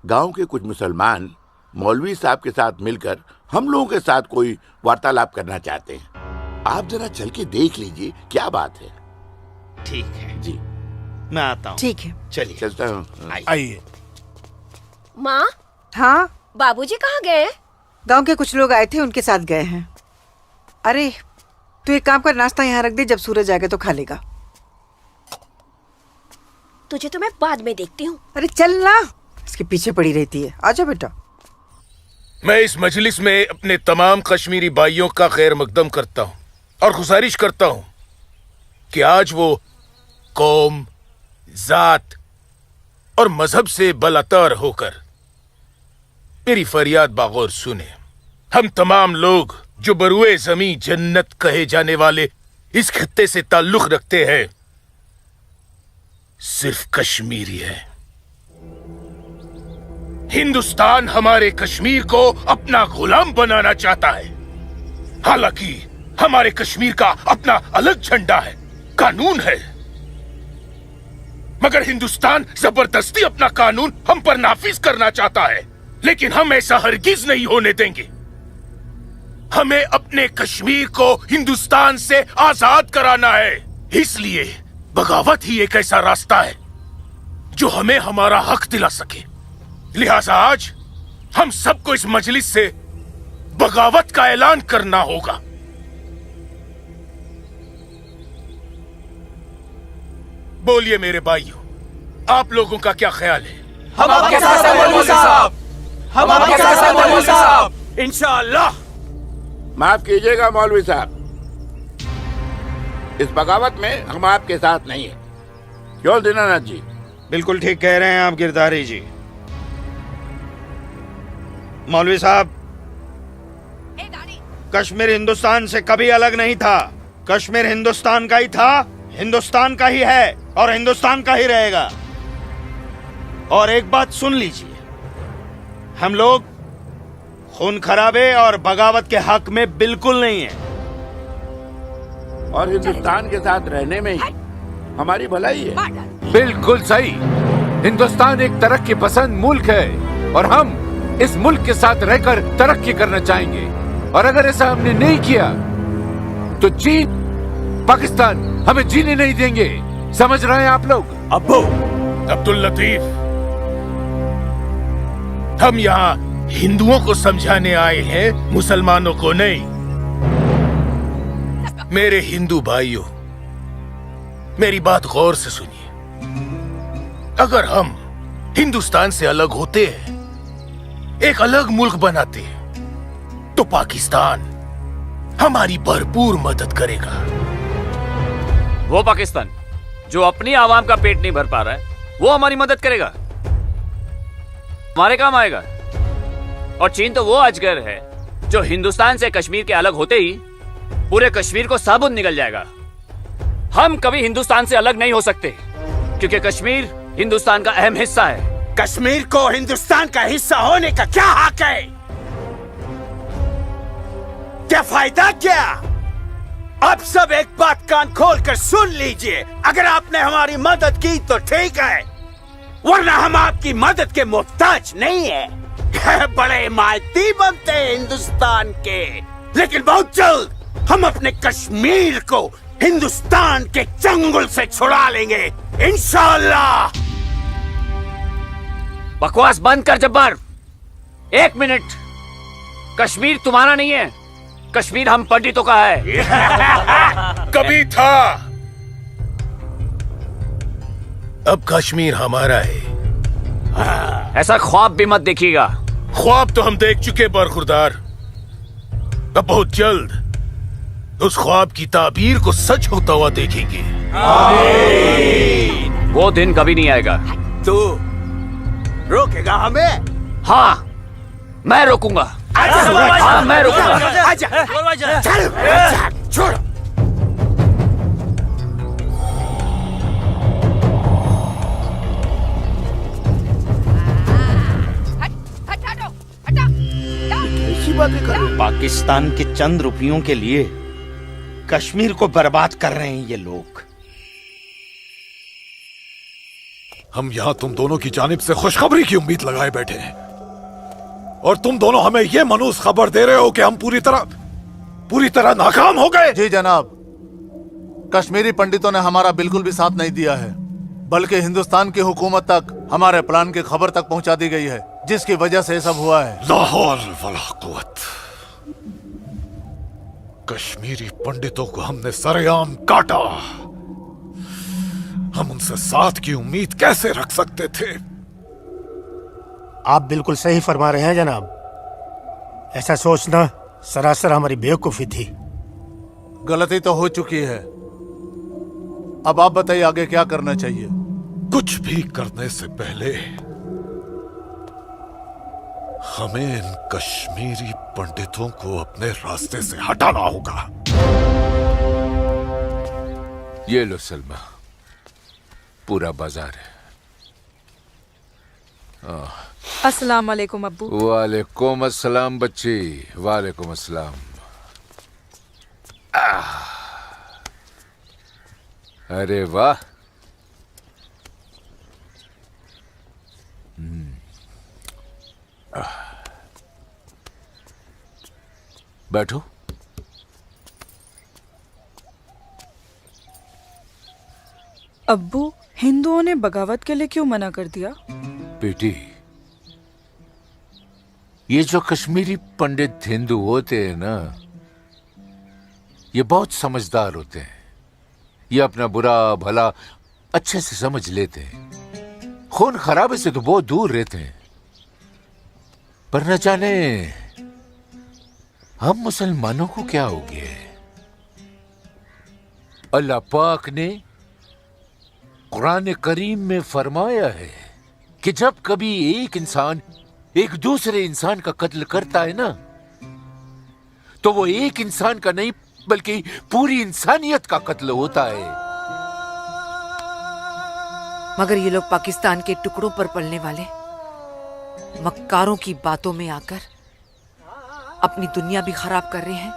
गांव के कुछ मुसलमान मौलवी साहब के साथ मिलकर हम लोगों के साथ कोई वार्तालाप करना चाहते हैं। आप जरा चल के देख लीजिए क्या बात है। ठीक है जी, मैं आता हूँ। ठीक है, चलिए चलता हूँ। आइए। माँ, हाँ बाबूजी कहाँ गए? गांव के कुछ लोग आए थे, उनके साथ गए हैं। अरे तू एक काम कर, नाश्ता यहाँ रख दे, जब सूरज आएगा तो खा लेगा। तुझे तो मैं बाद में देखती हूँ। अरे चल ना, इसके पीछे पड़ी रहती है। आजा बेटा। मैं इस मजलिस में अपने तमाम कश्मीरी भाइयों का खैर मकदम करता हूँ और गुजारिश करता हूँ कि आज वो कौम, जात और मजहब से बलातर होकर मेरी फरियाद बागौर सुने। हम तमाम लोग जो बरुए जमी जन्नत कहे जाने वाले इस खत्ते से ताल्लुक रखते हैं, सिर्फ कश्मीरी है। हिंदुस्तान हमारे कश्मीर को अपना गुलाम बनाना चाहता है। हालांकि हमारे कश्मीर का अपना अलग झंडा है, कानून है, मगर हिंदुस्तान जबरदस्ती अपना कानून हम पर नाफिज करना चाहता है। लेकिन हम ऐसा हरगिज नहीं होने देंगे। हमें अपने कश्मीर को हिंदुस्तान से आजाद कराना है। इसलिए बगावत ही एक ऐसा रास्ता है जो हमें हमारा हक दिला सके। लिहाजा आज हम सबको इस मजलिस से बगावत का ऐलान करना होगा। बोलिए मेरे भाइयों, आप लोगों का क्या ख्याल है? हम आपके साथ हैं मौलवी साहब। हम आपके साथ हैं मौलवी साहब। इंशाअल्लाह। माफ कीजिएगा मौलवी साहब, इस बगावत में हम आपके साथ नहीं है। क्यों दीनानाथ जी? बिल्कुल ठीक कह रहे हैं आप गिरधारी जी। मौलवी साहब, कश्मीर हिंदुस्तान से कभी अलग नहीं था। कश्मीर हिंदुस्तान का ही था, हिंदुस्तान का ही है और हिंदुस्तान का ही रहेगा। और एक बात सुन लीजिए, हम लोग खून खराबे और बगावत के हक में बिल्कुल नहीं है। और हिंदुस्तान के साथ रहने में ही हमारी भलाई है। बिल्कुल सही। हिंदुस्तान एक तरक्की पसंद मुल्क है और हम इस मुल्क के साथ रहकर तरक्की करना चाहेंगे। और अगर ऐसा हमने नहीं किया तो चीन, पाकिस्तान हमें जीने नहीं देंगे। समझ रहे हैं आप लोग? अब्बू अब्दुल लतीफ, हम यहाँ हिंदुओं को समझाने आए हैं, मुसलमानों को नहीं। मेरे हिंदू भाइयों, मेरी बात गौर से सुनिए। अगर हम हिंदुस्तान से अलग होते हैं, एक अलग मुल्क बनाते हैं, तो पाकिस्तान हमारी भरपूर मदद करेगा। वो पाकिस्तान जो अपनी आवाम का पेट नहीं भर पा रहा है, वो हमारी मदद करेगा, हमारे काम आएगा। और चीन तो वो अजगर है जो हिंदुस्तान से कश्मीर के अलग होते ही पूरे कश्मीर को साबुन निकल जाएगा। हम कभी हिंदुस्तान से अलग नहीं हो सकते, क्योंकि कश्मीर हिंदुस्तान का अहम हिस्सा है। कश्मीर को हिंदुस्तान का हिस्सा होने का क्या हक है? क्या फायदा क्या? अब सब एक बात कान खोल कर सुन लीजिए। अगर आपने हमारी मदद की तो ठीक है, वरना हम आपकी मदद के मोहताज नहीं है। बड़े मायती बनते हैं हिंदुस्तान के, लेकिन बहुत जल्द हम अपने कश्मीर को हिंदुस्तान के चंगुल से छुड़ा लेंगे, इंशाअल्लाह। बकवास बंद कर जब्बार। एक मिनट, कश्मीर तुम्हारा नहीं है, कश्मीर हम पंडितों का है। कभी था, अब कश्मीर हमारा है। ऐसा ख्वाब भी मत देखिएगा। ख्वाब तो हम देख चुके बरखुरदार। अब बहुत जल्द उस ख्वाब की ताबीर को सच होता हुआ देखेंगे। वो दिन कभी नहीं आएगा। तू रोकेगा हमें? हाँ, मैं रोकूंगा। हाँ, मैं रोकूंगा। आजा, चल, छोड़। बातें कर रहे हैं? पाकिस्तान के चंद रुपयों के लिए कश्मीर को बर्बाद कर रहे हैं ये लोग। हम यहाँ तुम दोनों की जानिब से खुशखबरी की उम्मीद लगाए बैठे हैं, और तुम दोनों हमें यह मनूस खबर दे रहे हो कि हम पूरी तरह नाकाम हो गए। जी जनाब, कश्मीरी पंडितों ने हमारा बिल्कुल भी साथ नहीं दिया है, बल्कि हिंदुस्तान की हुकूमत तक हमारे प्लान की खबर तक पहुंचा दी गई है, जिसकी वजह से ये सब हुआ है। ला हौल वला कुव्वत। कश्मीरी पंडितों को हमने सरेआम काटा। हम उनसे साथ की उम्मीद कैसे रख सकते थे? आप बिल्कुल सही फरमा रहे हैं जनाब। ऐसा सोचना सरासर हमारी बेवकूफी थी। गलती तो हो चुकी है, अब आप बताइए आगे क्या करना चाहिए। कुछ भी करने से पहले हमें इन कश्मीरी पंडितों को अपने रास्ते से हटाना होगा। ये लो सलमा, पूरा बाजार है। अस्सलाम वालेकुम अब्बू। वालेकुम अस्सलाम बच्ची, वालेकुम अस्सलाम। अरे वाह, बैठो। अब्बू, हिंदुओं ने बगावत के लिए क्यों मना कर दिया? बेटी, ये जो कश्मीरी पंडित हिंदू होते हैं ना, ये बहुत समझदार होते हैं। ये अपना बुरा भला अच्छे से समझ लेते हैं। खून खराबे से तो बहुत दूर रहते हैं। पर न जाने हम मुसलमानों को क्या हो गया है। अल्लाह पाक ने कुरान करीम में फरमाया है कि जब कभी एक इंसान एक दूसरे इंसान का कत्ल करता है ना, तो वो एक इंसान का नहीं बल्कि पूरी इंसानियत का कत्ल होता है। मगर ये लोग पाकिस्तान के टुकड़ों पर पलने वाले मक्कारों की बातों में आकर अपनी दुनिया भी खराब कर रहे हैं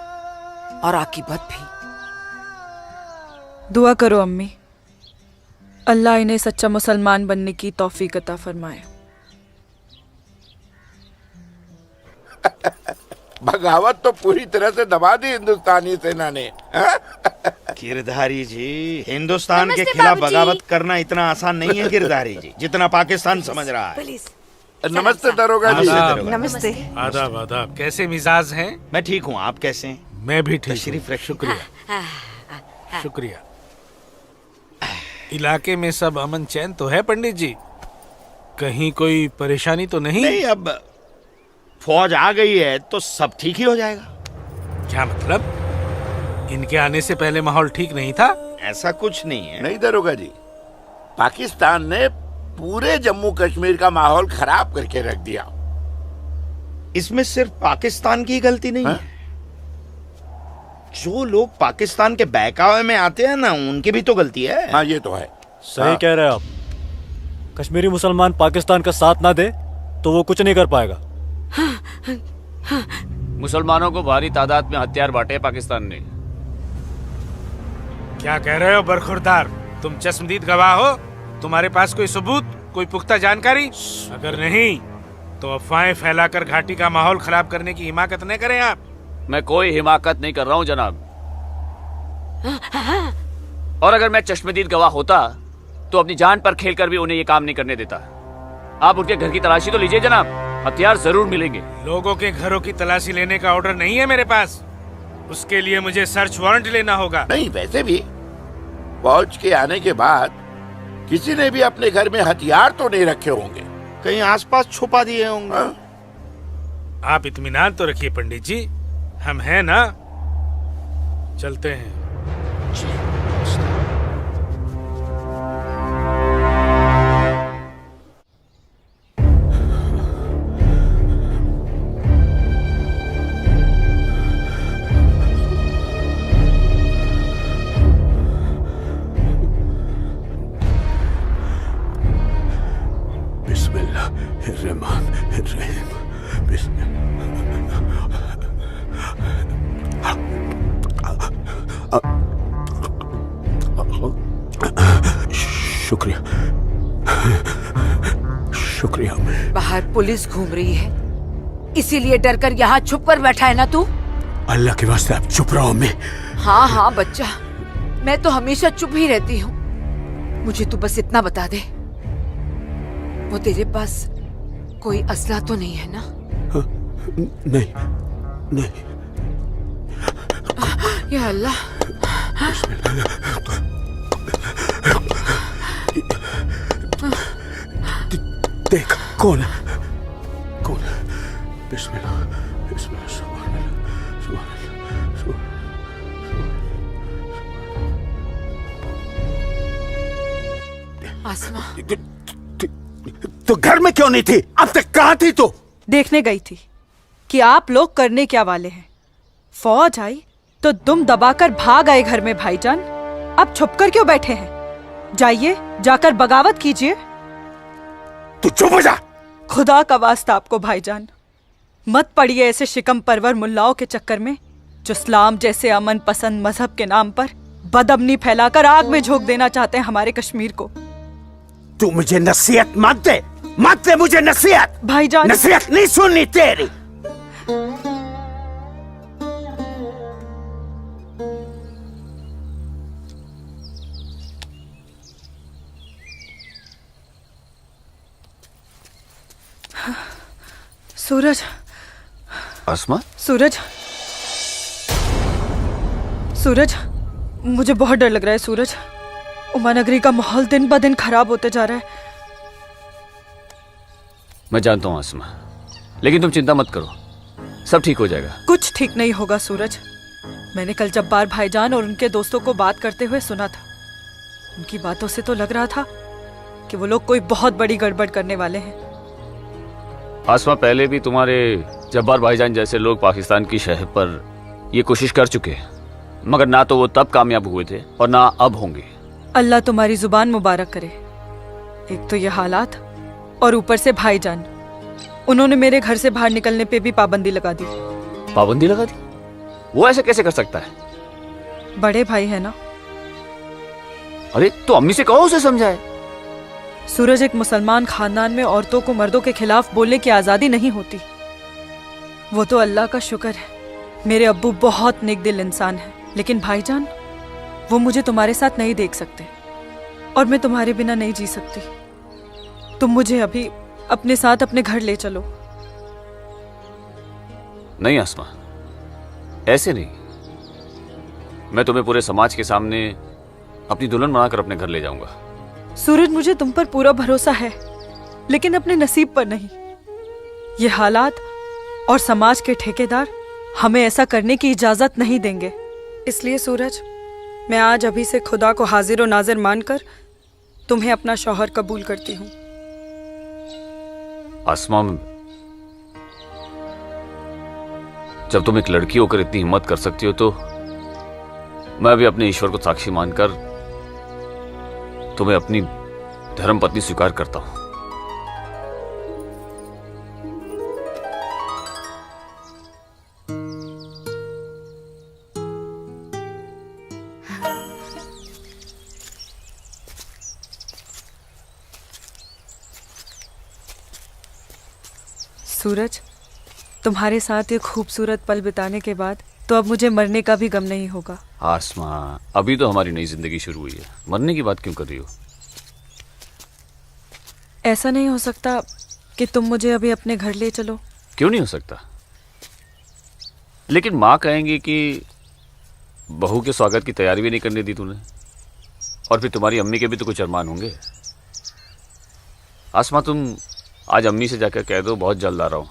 और आकीबत भी। दुआ करो अम्मी, अल्लाह इन्हें सच्चा मुसलमान बनने की तौफीक अता फरमाए। बगावत तो पूरी तरह से दबा दी हिंदुस्तानी सेना ने। गिरधारी जी, हिंदुस्तान के खिलाफ बगावत करना इतना आसान नहीं है गिरधारी जी, जितना पाकिस्तान समझ रहा है। नमस्ते दरोगा जी। नमस्ते। आदाब आदाब। कैसे मिजाज हैं? मैं ठीक हूँ, आप कैसे हैं? मैं भी ठीक तशरीफ हूँ। शुक्रिया शुक्रिया। इलाके में सब अमन चैन तो है पंडित जी? कहीं कोई परेशानी तो नहीं? नहीं, अब फौज आ गई है तो सब ठीक ही हो जाएगा। क्या मतलब? इनके आने से पहले माहौल ठीक नहीं था? ऐसा कुछ नहीं है। नहीं दरोगा जी, पाकिस्तान ने पूरे जम्मू कश्मीर का माहौल खराब करके रख दिया। इसमें सिर्फ पाकिस्तान की गलती नहीं है। जो लोग पाकिस्तान के बहकावे में आते हैं ना, उनकी भी तो गलती है। हाँ, ये तो है। सही कह रहे हैं आप। कश्मीरी मुसलमान पाकिस्तान का साथ ना दे तो वो कुछ नहीं कर पाएगा। मुसलमानों को भारी तादाद में हथियार बांटे पाकिस्तान ने। क्या कह रहे हो बरखुरदार? तुम चश्मदीद गवाह हो? तुम्हारे पास कोई सबूत, कोई पुख्ता जानकारी? अगर नहीं तो अफवाहें फैलाकर घाटी का माहौल खराब करने की हिमाकत न करें आप। मैं कोई हिमाकत नहीं कर रहा हूँ जनाब। और अगर मैं चश्मदीद गवाह होता तो अपनी जान पर खेलकर भी उन्हें ये काम नहीं करने देता। आप उनके घर की तलाशी तो लीजिए जनाब, हथियार जरूर मिलेंगे। लोगों के घरों की तलाशी लेने का ऑर्डर नहीं है मेरे पास। उसके लिए मुझे सर्च वारंट लेना होगा। नहीं, वैसे भी फौज के आने के बाद किसी ने भी अपने घर में हथियार तो नहीं रखे होंगे, कहीं आसपास छुपा दिए होंगे। आप इत्मीनान तो रखिए पंडित जी, हम हैं ना। चलते हैं। बाहर पुलिस घूम रही है, इसीलिए डर कर यहाँ छुप कर बैठा है ना तू? अल्लाह के वास्ते आप चुप रहो अम्मी। हाँ हाँ बच्चा, मैं तो हमेशा चुप ही रहती हूँ। मुझे तू बस इतना बता दे, वो तेरे पास कोई असला तो नहीं है ना? नहीं नहीं। या अल्लाह। देख कौन है, कौन है? बिस्मिल्लाह बिस्मिल्लाह सुभान अल्लाह सुभान अल्लाह। आसमा, तो घर में क्यों नहीं थी? अब तक कहाँ थी तू? देखने गई थी कि आप लोग करने क्या वाले हैं। फौज आई तो दुम दबाकर भाग आए घर में भाईजान। अब छुपकर क्यों बैठे हैं? जाइए, जाकर बगावत कीजिए। तू चुप हो जा। खुदा का वास्ता आपको भाईजान, मत पड़िए ऐसे शिकम परवर मुल्लाओं के चक्कर में जो इस्लाम जैसे अमन पसंद मजहब के नाम पर बदअमनी फैलाकर आग में झोंक देना चाहते हैं हमारे कश्मीर को। तू मुझे नसीहत मत दे, मत दे मुझे नसीहत। भाईजान, नसीहत नहीं सुननी तेरी। सूरज, आसमा, सूरज, सूरज, मुझे बहुत डर लग रहा है सूरज। उमानगरी का माहौल दिन ब दिन खराब होते जा रहा है। मैं जानता हूँ आसमा, लेकिन तुम चिंता मत करो, सब ठीक हो जाएगा। कुछ ठीक नहीं होगा सूरज। मैंने कल जब्बार भाईजान और उनके दोस्तों को बात करते हुए सुना था। उनकी बातों से तो लग रहा था कि वो लोग कोई बहुत बड़ी गड़बड़ करने वाले हैं। आसमा, पहले भी तुम्हारे जब्बार भाईजान जैसे लोग पाकिस्तान की शहर पर ये कोशिश कर चुके हैं, मगर ना तो वो तब कामयाब हुए थे और ना अब होंगे। अल्लाह तुम्हारी जुबान मुबारक करे। एक तो ये हालात और ऊपर से भाईजान, उन्होंने मेरे घर से बाहर निकलने पे भी पाबंदी लगा दी। पाबंदी लगा दी? वो ऐसे कैसे कर सकता है? बड़े भाई है ना। अरे तो अम्मी से कहो, उसे समझाए। सूरज, एक मुसलमान खानदान में औरतों को मर्दों के खिलाफ बोलने की आजादी नहीं होती। वो तो अल्लाह का शुक्र है, मेरे अब्बू बहुत नेक दिल इंसान है, लेकिन भाईजान वो मुझे तुम्हारे साथ नहीं देख सकते और मैं तुम्हारे बिना नहीं जी सकती। तुम मुझे अभी अपने साथ अपने घर ले चलो। नहीं आसमा, ऐसे नहीं। मैं तुम्हें पूरे समाज के सामने अपनी दुल्हन बनाकर अपने घर ले जाऊंगा। सूरज, मुझे तुम पर पूरा भरोसा है, लेकिन अपने नसीब पर नहीं। ये हालात और समाज के ठेकेदार हमें ऐसा करने की इजाजत नहीं देंगे। इसलिए सूरज, मैं आज अभी से खुदा को हाजिर और नाजिर मानकर तुम्हें अपना शौहर कबूल करती हूँ। आसमा, जब तुम एक लड़की होकर इतनी हिम्मत कर सकती हो तो मैं भी अपने ईश्वर को साक्षी मानकर तुम्हें अपनी धर्म पत्नी स्वीकार करता हूं। सूरज, तुम्हारे साथ ये खूबसूरत पल बिताने के बाद तो अब मुझे मरने का भी गम नहीं होगा। आसमा, अभी तो हमारी नई जिंदगी शुरू हुई है, मरने की बात क्यों कर रही हो? ऐसा नहीं हो सकता कि तुम मुझे अभी अपने घर ले चलो? क्यों नहीं हो सकता? लेकिन माँ कहेंगी कि बहू के स्वागत की तैयारी भी नहीं करने दी तूने, और फिर तुम्हारी अम्मी के भी तो कुछ अरमान होंगे। आसमा, तुम आज अम्मी से जाकर कह दो बहुत जल्द आ रहा हूँ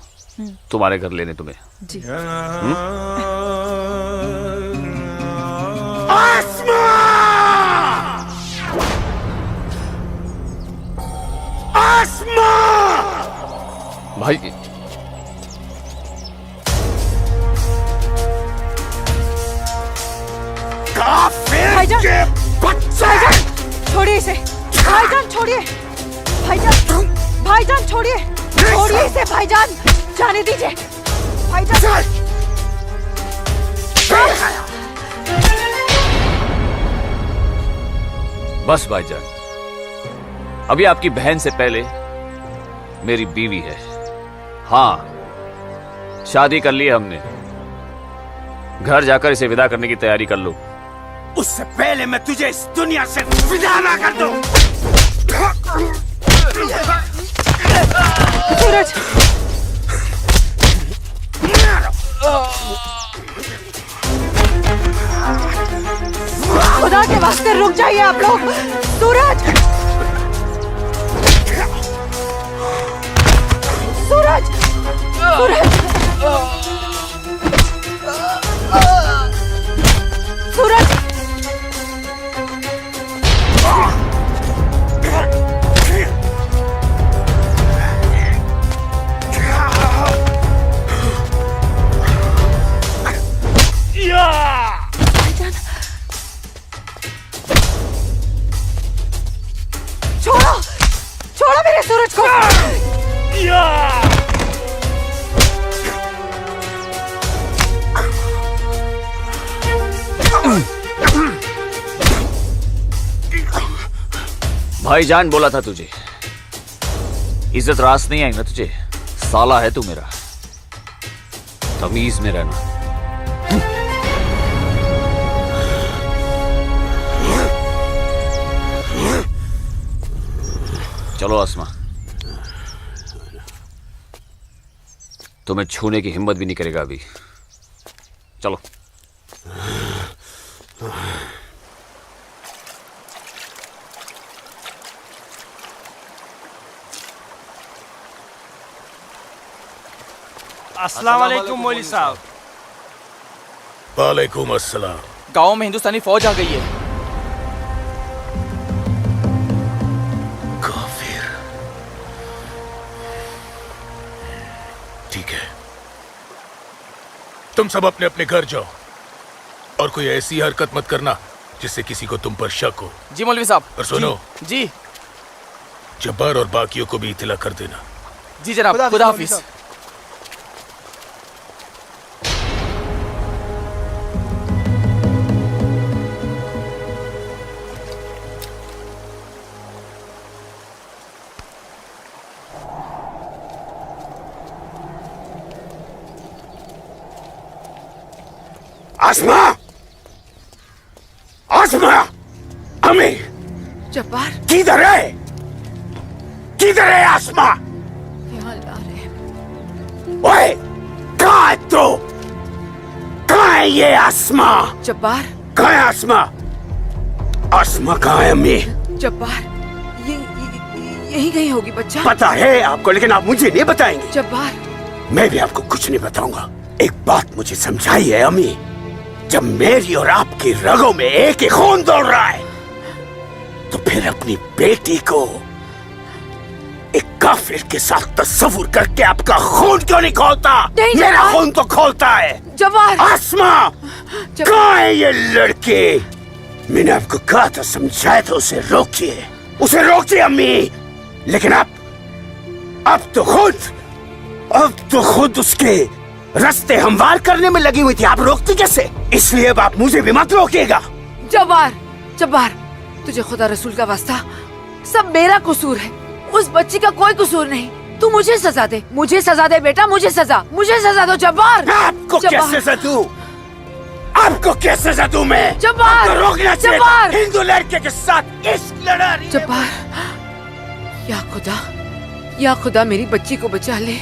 तुम्हारे घर लेने तुम्हें। जी। आसमा! आसमा! भाई, भाईजान, छोड़िए इसे। भाईजान छोड़िए, भाईजान, भाईजान छोड़िए, छोड़िए इसे भाईजान, जाने दीजिए भाईजान। बस भाईजान, अभी आपकी बहन से पहले मेरी बीवी है। हाँ, शादी कर ली है हमने। घर जाकर इसे विदा करने की तैयारी कर लो। उससे पहले मैं तुझे इस दुनिया से विदा ना कर दूं। सूरज, खुदा के वास्ते रुक जाइए आप लोग। सूरज, सूरज, सूरज, सूरज, छोड़ो, छोड़ो मेरे सूरज को। भाईजान बोला था तुझे, इज्जत रास नहीं आई ना तुझे। साला है तू मेरा, तमीज में रहना। चलो आसमा, तुम्हें छूने की हिम्मत भी नहीं करेगा अभी। चलो। अस्सलाम वालेकुम मौलवी साहब। वालेकुम अस्सलाम। गांव में हिंदुस्तानी फौज आ गई है। ठीक है, तुम सब अपने अपने घर जाओ और कोई ऐसी हरकत मत करना जिससे किसी को तुम पर शक हो। जी मौलवी साहब। और सुनो जी, जब्बार और बाकियों को भी इत्तला कर देना। जी जनाब, खुदा हाफिज। आसमा, आसमा, अम्मी, जब्बार, किधर है? किधर है आसमा? यहाँ ला रहे। ओए, कहाँ है तू? कहाँ है ये आसमा? जब्बार, कहाँ है आसमा? आसमा कहाँ है अम्मी? जब्बार, यही कहीं होगी बच्चा। पता है आपको, लेकिन आप मुझे नहीं बताएंगे। जब्बार, मैं भी आपको कुछ नहीं बताऊंगा। एक बात मुझे समझाई है अम्मी, जब मेरी और आपकी रगों में एक ही खून दौड़ रहा है, तो फिर अपनी बेटी को एक काफिर के साथ तस्वुर करके आपका खून क्यों नहीं खोलता? मेरा खून तो खोलता है। जब्बार, आसमा, कहाँ है ये लड़की? मैंने आपको कहा था, समझाया था, उसे रोकिए, उसे रोकिए अम्मी। लेकिन अब तो खुद उसके रास्ते हमवार करने में लगी हुई थी। आप रोकती कैसे? इसलिए अब आप मुझे भी मत रोकिएगा। जब्बार, जब्बार, तुझे खुदा रसूल का वास्ता, सब मेरा कसूर है, उस बच्ची का कोई कसूर नहीं। तू मुझे सजा दे, मुझे सजा दे बेटा, मुझे सजा दो जब्बार। आपको क्या सजा दूं? आपको क्या सजा दूं मैं? जब्बार, आपको रोकना चाहिए था। जब्बार, हिंदू लड़के के साथ इश्क लड़ा रही है। जब्बार, या खुदा मेरी बच्ची को बचा ले,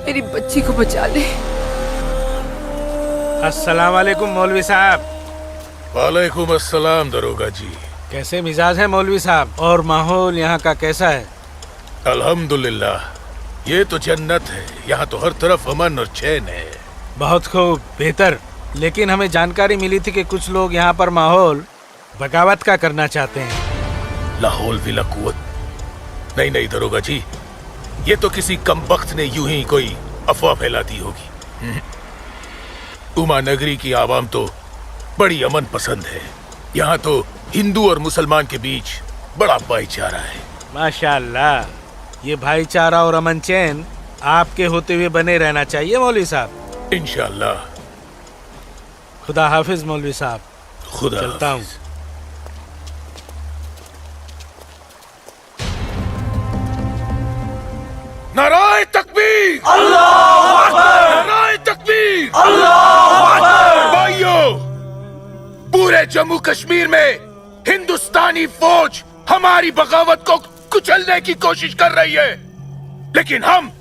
मेरी बच्ची को बचा ले। अस्सलाम वालेकुम मौलवी साहब। वालेकुम अस्सलाम दरोगा जी। कैसे मिजाज है मौलवी साहब, और माहौल यहाँ का कैसा है? अल्हम्दुलिल्लाह, ये तो जन्नत है। यहाँ तो हर तरफ अमन और चैन है। बहुत खूब, बेहतर। लेकिन हमें जानकारी मिली थी कि कुछ लोग यहाँ पर माहौल बगावत का करना चाहते हैं। लाहौल विला कुवत? नहीं दरोगा जी, ये तो किसी कमबख्त ने यूं ही कोई अफवाह फैला दी होगी। उमा नगरी की आवाम तो बड़ी अमन पसंद है। यहाँ तो हिंदू और मुसलमान के बीच बड़ा भाईचारा है। माशाअल्लाह, ये भाईचारा और अमन चैन आपके होते हुए बने रहना चाहिए मौलवी साहब। इंशाअल्लाह। खुदा हाफिज मौलवी साहब। खुदा चलता हूँ। नाराए तकबीर। तकबीर! अल्लाहू अकबर! नारे तकबीर! अल्लाहू अकबर! भाइयों, पूरे जम्मू कश्मीर में हिंदुस्तानी फौज हमारी बगावत को कुचलने की कोशिश कर रही है, लेकिन हम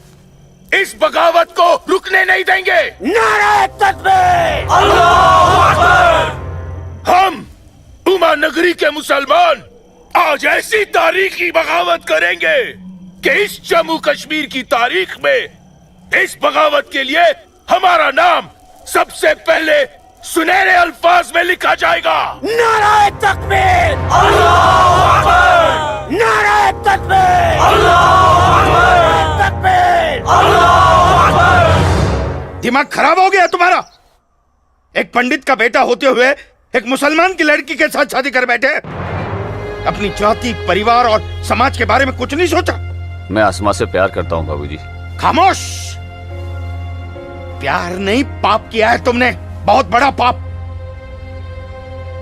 इस बगावत को रुकने नहीं देंगे। नारे तकबीर! अल्लाहू अकबर! हम उमा नगरी के मुसलमान आज ऐसी तारीखी बगावत करेंगे कि इस जम्मू कश्मीर की तारीख में इस बगावत के लिए हमारा नाम सबसे पहले सुनहरे अल्फाज में लिखा जाएगा। नारे तकबीर! अल्लाहू अकबर! नारे तकबीर! अल्लाहू अकबर! तकबीर! अल्लाहू अकबर! दिमाग खराब हो गया तुम्हारा? एक पंडित का बेटा होते हुए एक मुसलमान की लड़की के साथ शादी कर बैठे। अपनी जाति, परिवार और समाज के बारे में कुछ नहीं सोचा। मैं आसमा से प्यार करता हूँ बाबूजी। खामोश! प्यार नहीं, पाप किया है तुमने, बहुत बड़ा पाप।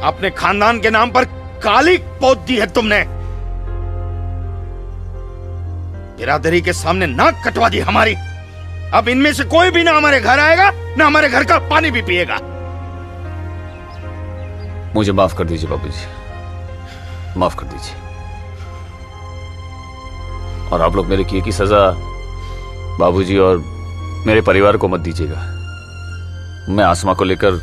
अपने खानदान के नाम पर काली पोत दी है तुमने। बिरादरी के सामने नाक कटवा दी हमारी। अब इनमें से कोई भी ना हमारे घर आएगा, ना हमारे घर का पानी भी पिएगा। मुझे माफ कर दीजिए बाबूजी, माफ कर दीजिए। और आप लोग मेरे किए की सजा बाबूजी और मेरे परिवार को मत दीजिएगा। मैं आसमा को लेकर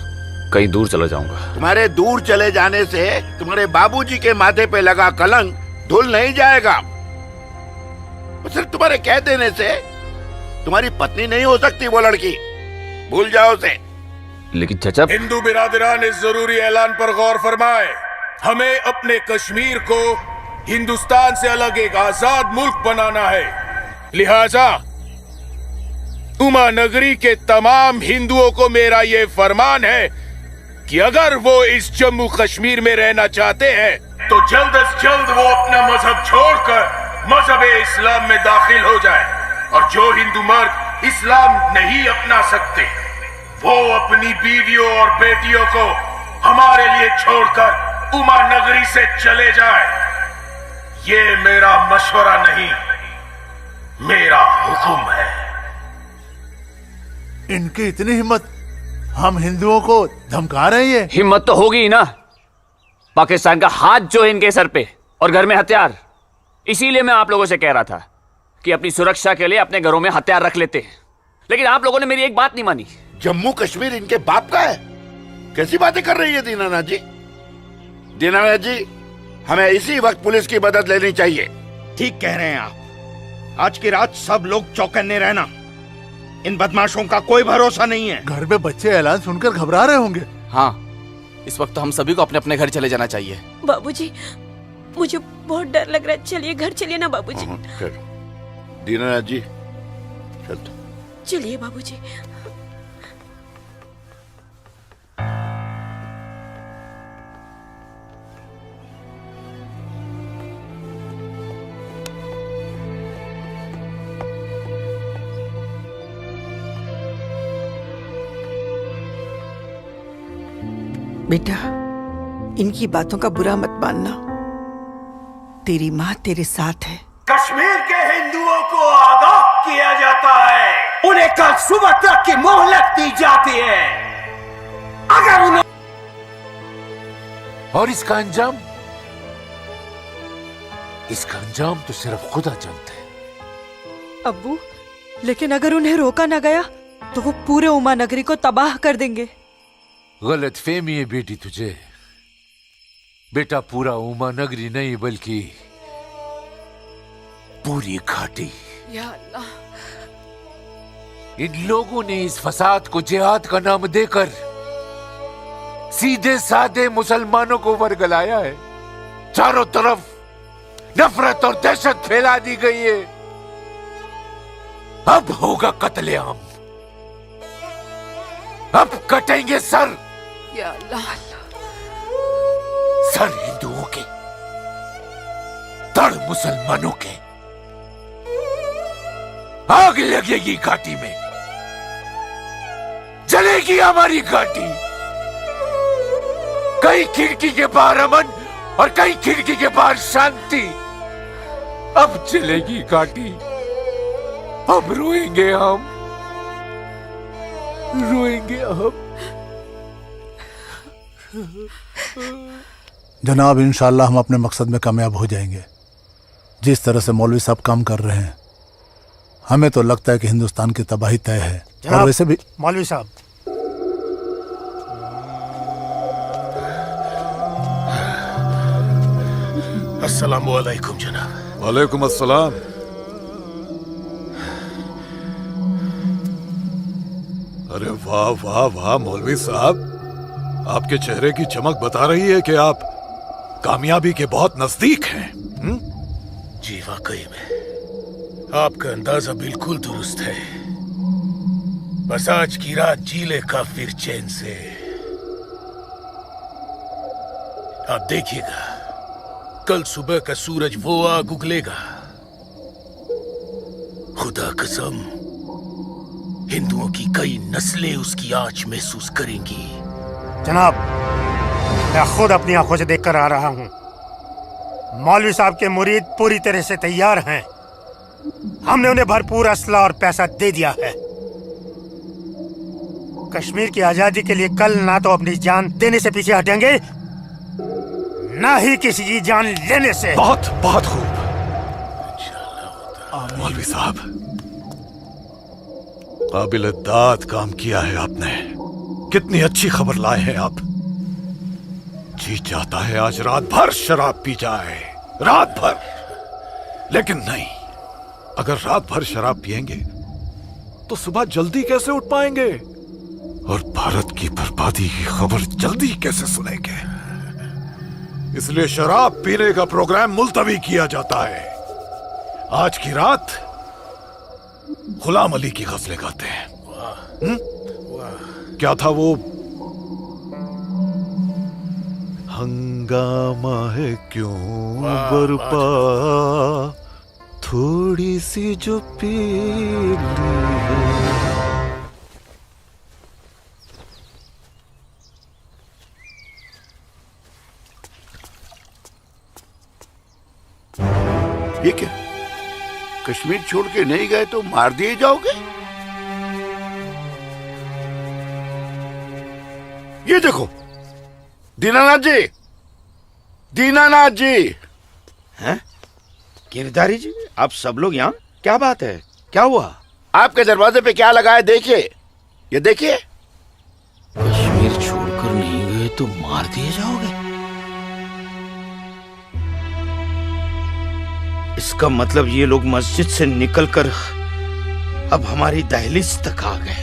कहीं दूर चला जाऊंगा। तुम्हारे दूर चले जाने से तुम्हारे बाबूजी के माथे पे लगा कलंक धुल नहीं जाएगा। सिर्फ तुम्हारे कह देने से तुम्हारी पत्नी नहीं हो सकती वो लड़की, भूल जाओ उसे। लेकिन चचा, हिंदू बिरादरान इस जरूरी ऐलान पर गौर फरमाए। हमें अपने कश्मीर को हिंदुस्तान से अलग एक आजाद मुल्क बनाना है। लिहाजा उमा नगरी के तमाम हिंदुओं को मेरा ये फरमान है कि अगर वो इस जम्मू कश्मीर में रहना चाहते हैं तो जल्द से जल्द वो अपना मजहब छोड़कर मजहब इस्लाम में दाखिल हो जाए। और जो हिंदू मर्द इस्लाम नहीं अपना सकते वो अपनी बीवियों और बेटियों को हमारे लिए छोड़कर उमा नगरी से चले जाए। ये मेरा मशवरा नहीं, मेरा हुक्म है। इनकी इतनी हिम्मत, हम हिंदुओं को धमका रहे हैं। हिम्मत तो होगी ही ना। पाकिस्तान का हाथ जो है इनके सर पे और घर में हथियार। इसीलिए मैं आप लोगों से कह रहा था कि अपनी सुरक्षा के लिए अपने घरों में हथियार रख लेते हैं, लेकिन आप लोगों ने मेरी एक बात नहीं मानी। जम्मू कश्मीर इनके बाप का है? कैसी बातें कर रही है दीनानाथ जी? दीनानाथ जी, हमें इसी वक्त पुलिस की मदद लेनी चाहिए। ठीक कह रहे हैं आप। आज की रात सब लोग चौकन्ने रहना। इन बदमाशों का कोई भरोसा नहीं है। घर में बच्चे ऐलान सुनकर घबरा रहे होंगे। हाँ, इस वक्त तो हम सभी को अपने अपने घर चले जाना चाहिए। बाबूजी, मुझे बहुत डर लग रहा है। चलिए घर चलिए ना बाबूजी। दीनानाथ जी, चलिए बाबूजी। बेटा, इनकी बातों का बुरा मत मानना। तेरी माँ तेरे साथ है। कश्मीर के हिंदुओं को आगाह किया जाता है। उन्हें कल सुबह तक की मोहलत दी जाती है। अगर उन्हें और इसका अंजाम तो सिर्फ खुदा जानता है। अब्बू, लेकिन अगर उन्हें रोका न गया तो वो पूरे उमा नगरी को तबाह कर देंगे। गलत फहमी है बेटी तुझे। बेटा, पूरा उमा नगरी नहीं बल्कि पूरी घाटी। या अल्लाह, इन लोगों ने इस फसाद को जिहाद का नाम देकर सीधे साधे मुसलमानों को वर्गलाया है। चारों तरफ नफरत और दहशत फैला दी गई है। अब होगा कत्लेआम। अब कटेंगे सर। या अल्लाह, सर हिंदुओं के, धड़ मुसलमानों के। आग लगेगी घाटी में, जलेगी हमारी घाटी। कई खिड़की के बाहर अमन और कई खिड़की के बाहर शांति। अब चलेगी घाटी, अब रोएंगे हम, रोएंगे हम। जनाब, इंशाल्लाह हम अपने मकसद में कामयाब हो जाएंगे। जिस तरह से मौलवी साहब काम कर रहे हैं, हमें तो लगता है कि हिंदुस्तान की तबाही तय है। और वैसे भी मौलवी साहब, अस्सलामु अलैकुम जनाब। वालेकुम अस्सलाम। अरे वाह वाह वाह मौलवी साहब, आपके चेहरे की चमक बता रही है कि आप कामयाबी के बहुत नजदीक हैं। जी वाकई में आपका अंदाजा बिल्कुल दुरुस्त है। बस आज की रात जी ले काफिर चैन से। आप देखिएगा, कल सुबह का सूरज वो आग उगलेगा। खुदा कसम, हिंदुओं की कई नस्लें उसकी आंच महसूस करेंगी। जनाब, मैं खुद अपनी आंखों से देखकर आ रहा हूँ। मौलवी साहब के मुरीद पूरी तरह से तैयार हैं। हमने उन्हें भरपूर असला और पैसा दे दिया है। कश्मीर की आजादी के लिए कल ना तो अपनी जान देने से पीछे हटेंगे, ना ही किसी की जान लेने से। बहुत बहुत खूब मौलवी साहब, काबिल दाद काम किया है आपने। कितनी अच्छी खबर लाए हैं आप। जी चाहता है आज रात भर शराब पी जाए, रात भर। लेकिन नहीं, अगर रात भर शराब पिएंगे तो सुबह जल्दी कैसे उठ पाएंगे, और भारत की बर्बादी की खबर जल्दी कैसे सुनेंगे। इसलिए शराब पीने का प्रोग्राम मुलतवी किया जाता है। आज की रात गुलाम अली की गजलें गाते हैं। क्या था वो? हंगामा है क्यों बरपा, थोड़ी सी जो पी ली है। ये क्या, कश्मीर छोड़ के नहीं गए तो मार दिए जाओगे? ये देखो, दीनानाथ जी, दीनानाथ जी। हैं? गिरधारी जी, आप सब लोग यहाँ? क्या बात है, क्या हुआ? आपके दरवाजे पे क्या लगा है देखिए, ये देखिए। कश्मीर छोड़कर नहीं गए तो मार दिए जाओगे? इसका मतलब ये लोग मस्जिद से निकलकर अब हमारी दहलीज तक आ गए।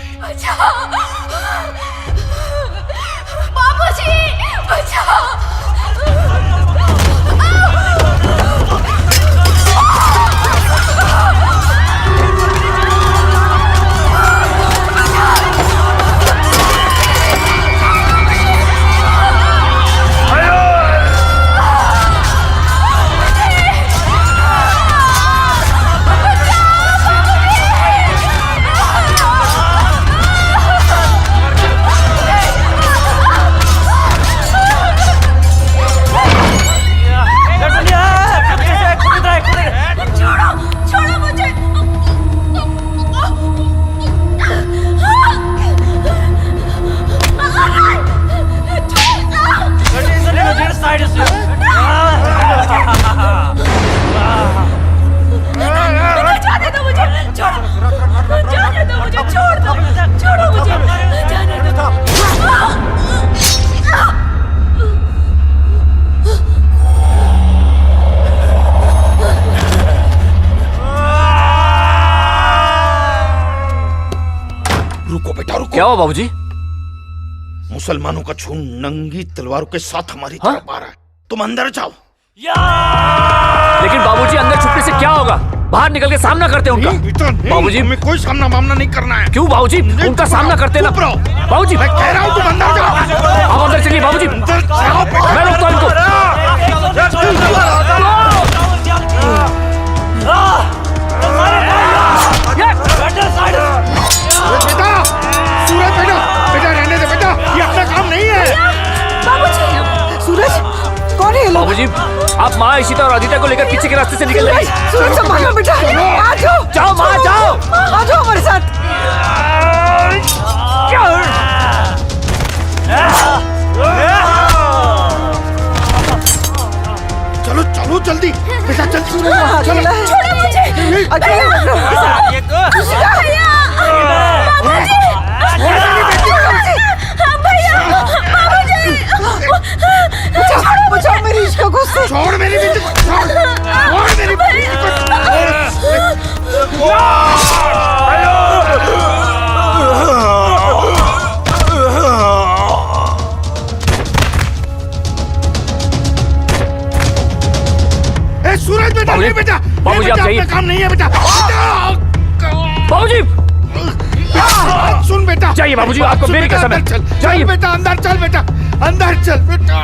बाबूजी, बचाओ! क्या हुआ बाबूजी? मुसलमानों का खून नंगी तलवारों के साथ हमारी तरफ आ रहा है। तुम अंदर जाओ। लेकिन बाबूजी, अंदर छुपने से क्या होगा? बाहर निकल के सामना करते हैं उनका। बाबूजी, हमें कोई सामना मामला नहीं करना है। क्यों बाबूजी? उनका सामना करते ना। बाबूजी, मैं कह रहा हूँ तुम अंदर जाओ। आप अंदर चलिए बाबूजी, मैं रोकता हूँ इनको। बेटा, सूरज बेटा, बेटा रहने दे बेटा, ये अपना काम नहीं है। बाबूजी, सूरज, कौन है ये बाबूजी, आप माँ इशिता और आदित्य को लेकर पीछे के रास्ते से निकल रही हैं। सूरज संभालो बेटा, आ जाओ। जाओ माँ, जाओ। आ जाओ हमारे साथ। चलो चलो जल्दी बेटा, चल सूरज वहाँ चलो। अकेला है। छोड़ो मुझे। अकेले मत रहो। बचाओ मेरी इश्क को उससे। छोड़ मेरी बेटी को, छोड़ मेरी बेटी को। सूरज बेटा, नहीं बेटा, बाबूजी आप जाइए। काम नहीं है बेटा। बाबूजी सुन बेटा, जाइए बाबूजी, आपको मेरी कसम है। जाइए बेटा, अंदर चल बेटा, अंदर चल बेटा।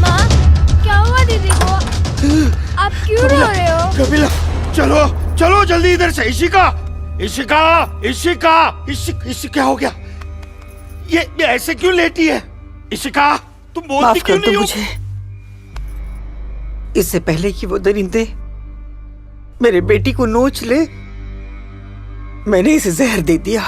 माँ, क्या हुआ दीदी को? आप क्यों रो रहे हो? कपिला, चलो चलो जल्दी इधर से। इशिका, इशिका, इशिका, क्या हो गया? ये ऐसे क्यों लेटी है? इशिका, तुम बोलती माफ क्यों कर दो नहीं हो? मुझे। इससे पहले कि वो दरिंदे मेरे बेटी को नोच ले, मैंने इसे जहर दे दिया।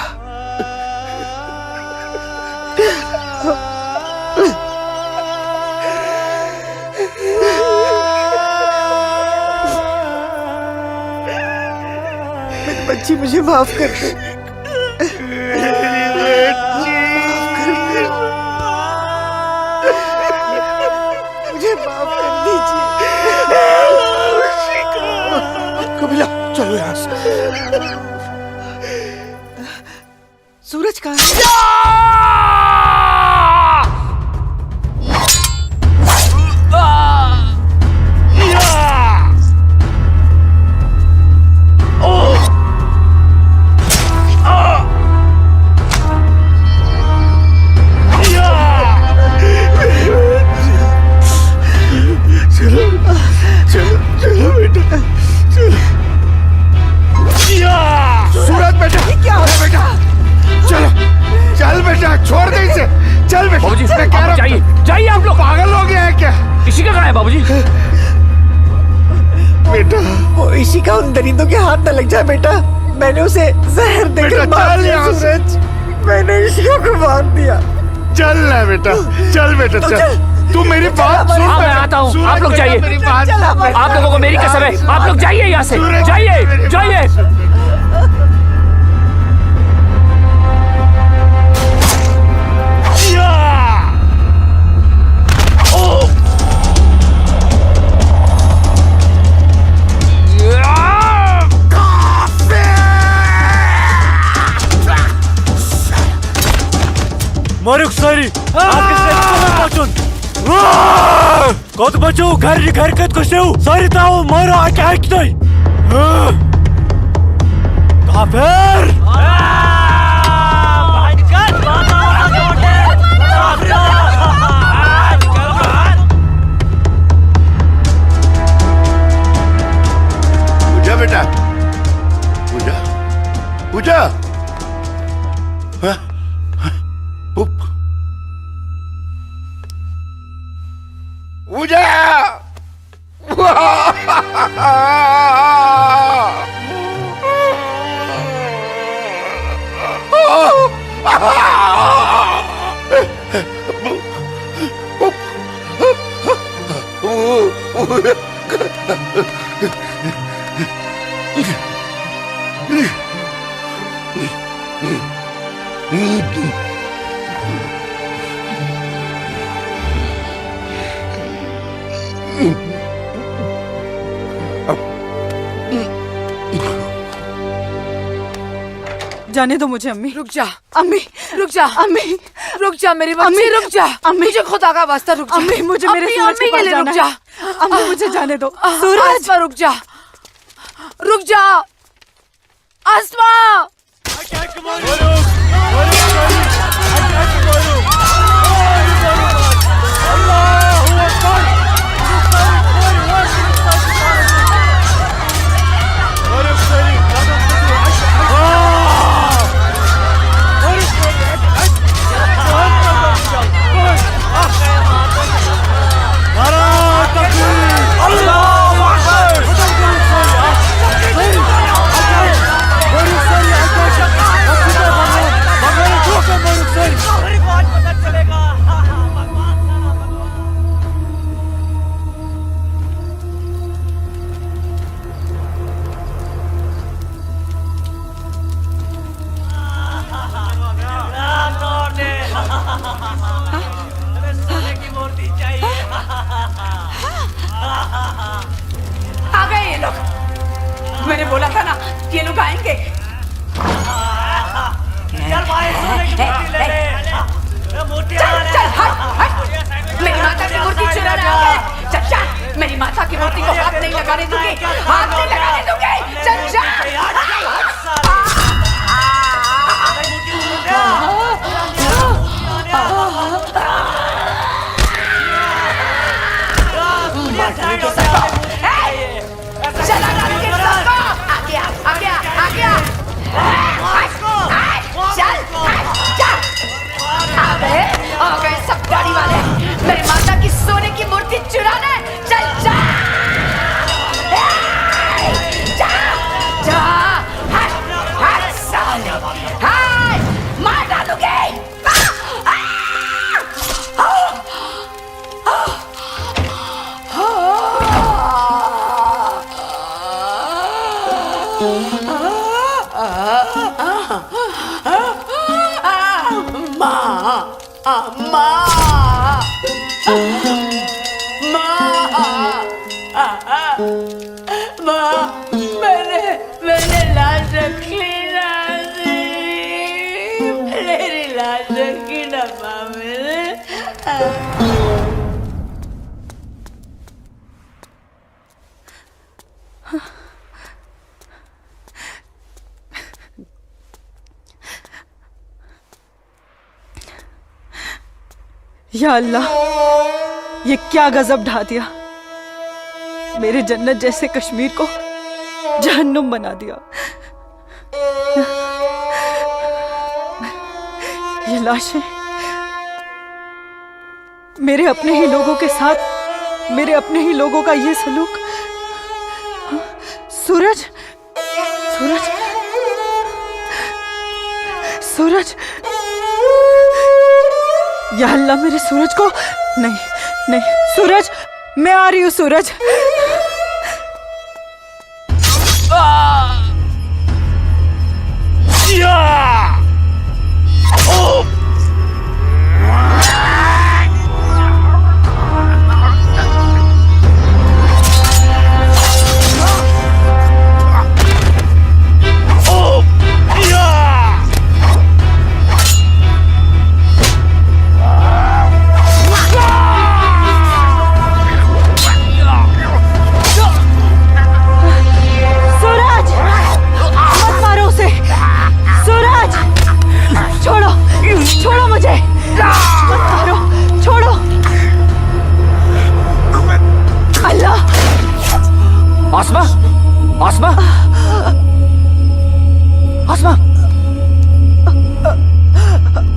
मेरी बच्ची, मुझे माफ कर दे। मुझे माफ कर दीजिए। कपिला, चलो यहाँ से। सूरज कहाँ है? चलो बेटा, चलो। सूरज बेटा, क्या हो रहा बेटा? चलो चल बेटा, छोड़ दे इसे। चल बेटा, बाबूजी, मैं कह रहा हूं, जाइए जाइए। आप लोग पागल हो गया है क्या? इशिका कहाँ है बाबूजी? बेटा, वो इशिका उन दरिंदों के हाथ न लग जाए बेटा। मैंने उसे जहर देकर मार दिया। सूरज, मैंने इशिका को मार दिया। चल ना बेटा, चल बेटा, चल। तू मेरी बात सुन। हाँ मैं आता हूँ, आप लोग जाइए। आप लोगों को मेरी कसम है, आप लोग जाइए यहाँ से। जाइए जाइए। मारुक सारी कत बचो घर घर कत कशेव सारी ताओ मारो अटैक नहीं काफिर पूजा बेटा, पूजा, पूजा। पूजा, जाने दो मुझे अम्मी। रुक जा अम्मी, रुक जा अम्मी, रुक जा मेरी बच्ची, अम्मी, रुक जा। अम्मी, मुझे खुदा का वास्ता रुक जा। अम्मी, मुझे मेरे सूरज के के पास लिए रुक जाना जा। है। अम्मी, मुझे जाने दो। सूरज, आसमा रुक जा, रुक जा आसमा। मैंने बोला था ना ये लोग आएंगे। चल चल हट हट, मेरी माता की मूर्ति चुराने आ गए। चल चल, मेरी माता की मूर्ति को हाथ नहीं लगाने दूंगी, हाथ नहीं लगाने दूंगी। चल चल। चला डालूंगी सबको। आ गया आ गया आ गया। चल चल। अबे आ गए सब गाड़ी वाले, मेरी माता की सोने की मूर्ति चुराने। चल जा जा जा। हट हट साले, हाय मार डालूंगी। मैंने लाश रखी ना, मेरी लाश रखी ना माँ मैंने। या अल्लाह, ये क्या गजब ढा दिया। मेरे जन्नत जैसे कश्मीर को जहन्नुम बना दिया। ये लाशें मेरे अपने ही लोगों के साथ, मेरे अपने ही लोगों का ये सलूक। सूरज सूरज सूरज, या अल्लाह मेरे सूरज को। नहीं नहीं सूरज, मैं आ रही हूँ सूरज। छोड़ो मुझे, मत मारो, छोड़ो। अल्लाह। आसमा, आसमा, आसमा,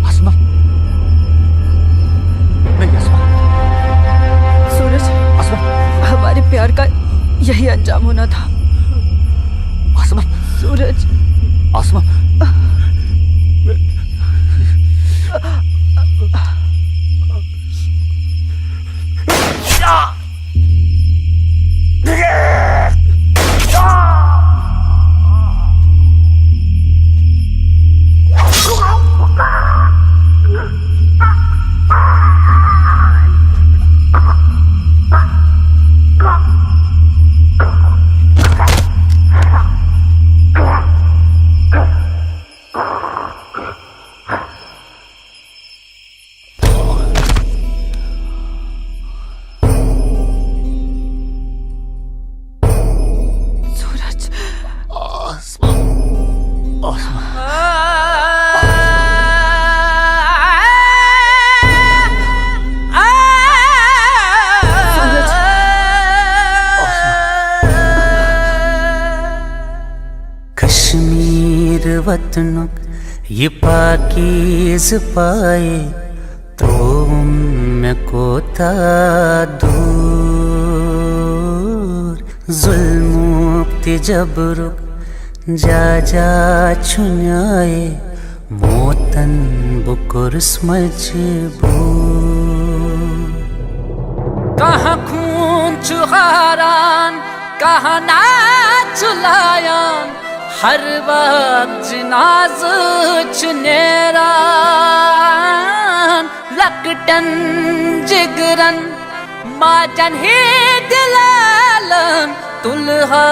आसमा, नहीं आसमा। सूरज, आसमा, हमारे प्यार का यही अंजाम होना था। आसमा, सूरज, आसमा। वतनुक ये पाकीज़ पाए तुम कोता दूर जुल्मुक्ति जबरुक जा जा छुन्याए मोतन बुकुर्स मजबूर कहाँ खून चुहारान कहाँ ना चुलायान हर वक्त जिनाज चुनेरान लकटन जिगरन माजन ही दिलालन तुलहा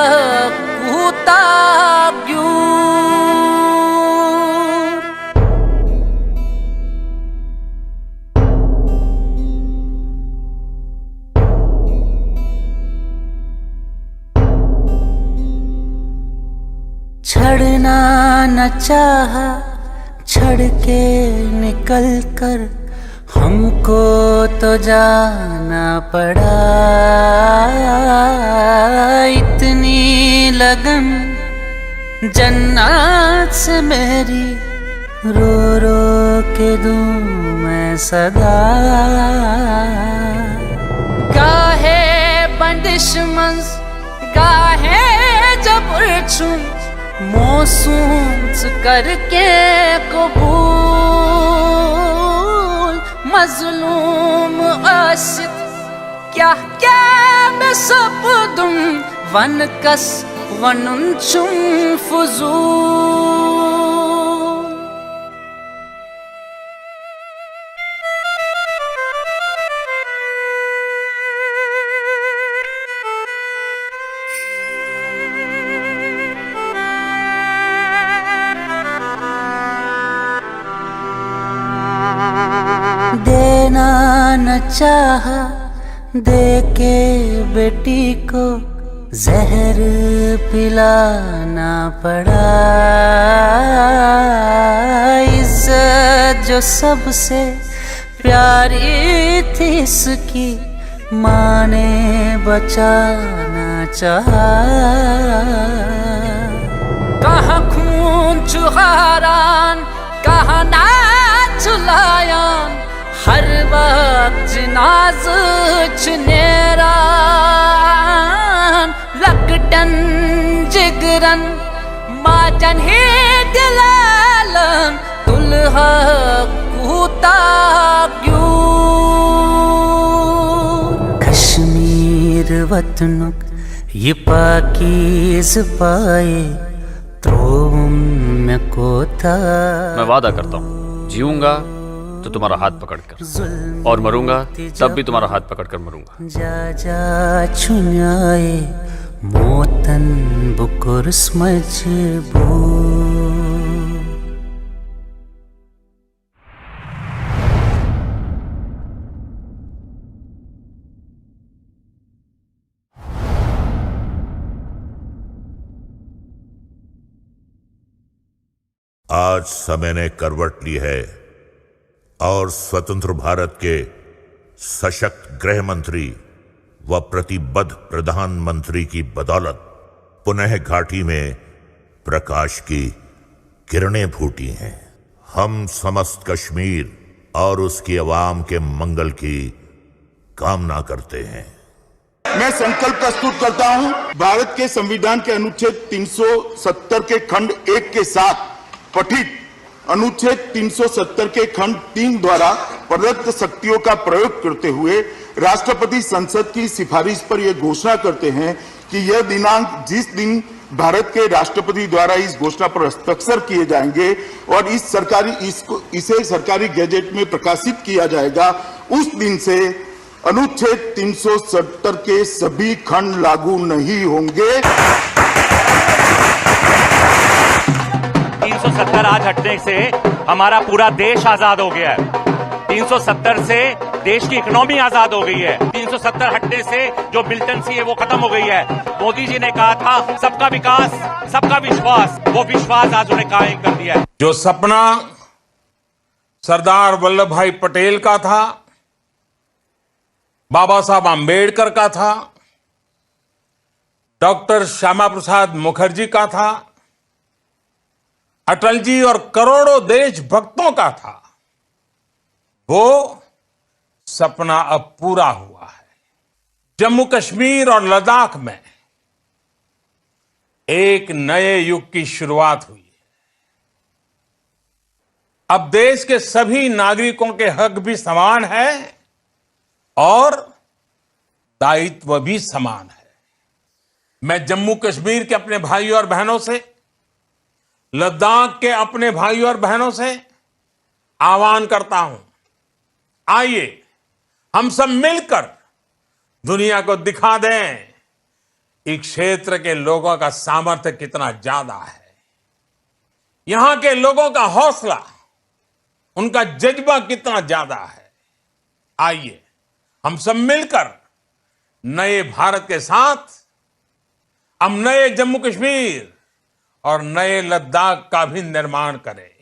छड़ना न चाहा, छड़ के निकल कर हमको तो जाना पड़ा। इतनी लगन जन्नत से मेरी रो रो के दूं मैं सदा। गाहे बंदिश मंज गाहे जबर छुम मौसूम करके कबूल मजलूम आशिक क्या क्या मैं सब दुम वन कस वनुन चुम फुजूल। देना न चाहा, दे के बेटी को जहर पिलाना पड़ा। इज्जत जो सबसे प्यारी थी इसकी माँ ने बचाना चाहा। कहाँ खून चुहारान कहाँ नाच लायान हर वक्त जिनाज चुनेरान लकटन जिगरन माजन ही दिलालन दुल्हा कूता क्यों। कश्मीर वतनुक ये पाकीज़ पाए त्रोम में कोता। मैं वादा करता हूँ जीऊंगा तो तुम्हारा हाथ पकड़कर और मरूंगा तब भी तुम्हारा हाथ पकड़कर मरूंगा। जा जा छुन्याए मोतन बुकुर मजबूर। आज समय ने करवट ली है और स्वतंत्र भारत के सशक्त गृह मंत्री व प्रतिबद्ध प्रधानमंत्री की बदौलत पुनः घाटी में प्रकाश की किरणें फूटी हैं। हम समस्त कश्मीर और उसकी आवाम के मंगल की कामना करते हैं। मैं संकल्प प्रस्तुत करता हूं भारत के संविधान के अनुच्छेद 370 के खंड 1 के साथ पठित अनुच्छेद 370 के खंड 3 द्वारा प्रदत्त शक्तियों का प्रयोग करते हुए राष्ट्रपति संसद की सिफारिश पर यह घोषणा करते हैं कि यह दिनांक जिस दिन भारत के राष्ट्रपति द्वारा इस घोषणा पर हस्ताक्षर किए जाएंगे और इसे सरकारी गैजेट में प्रकाशित किया जाएगा, उस दिन से अनुच्छेद 370 के सभी खंड लागू नहीं होंगे। 370 आज हटने से हमारा पूरा देश आजाद हो गया है। 370 से देश की इकोनॉमी आजाद हो गई है। 370 हटने से जो मिलिटेंसी है वो खत्म हो गई है। मोदी जी ने कहा था सबका विकास सबका विश्वास, वो विश्वास आज उन्हें कायम कर दिया है। जो सपना सरदार वल्लभ भाई पटेल का था, बाबा साहब आम्बेडकर का था, डॉक्टर श्यामा प्रसाद मुखर्जी का था, अटल जी और करोड़ों देशभक्तों का था, वो सपना अब पूरा हुआ है। जम्मू कश्मीर और लद्दाख में एक नए युग की शुरुआत हुई है। अब देश के सभी नागरिकों के हक भी समान है और दायित्व भी समान है। मैं जम्मू कश्मीर के अपने भाइयों और बहनों से, लद्दाख के अपने भाइयों और बहनों से आह्वान करता हूं, आइए हम सब मिलकर दुनिया को दिखा दें इस क्षेत्र के लोगों का सामर्थ्य कितना ज्यादा है, यहां के लोगों का हौसला, उनका जज्बा कितना ज्यादा है। आइए हम सब मिलकर नए भारत के साथ हम नए जम्मू कश्मीर और नए लद्दाख का भी निर्माण करें।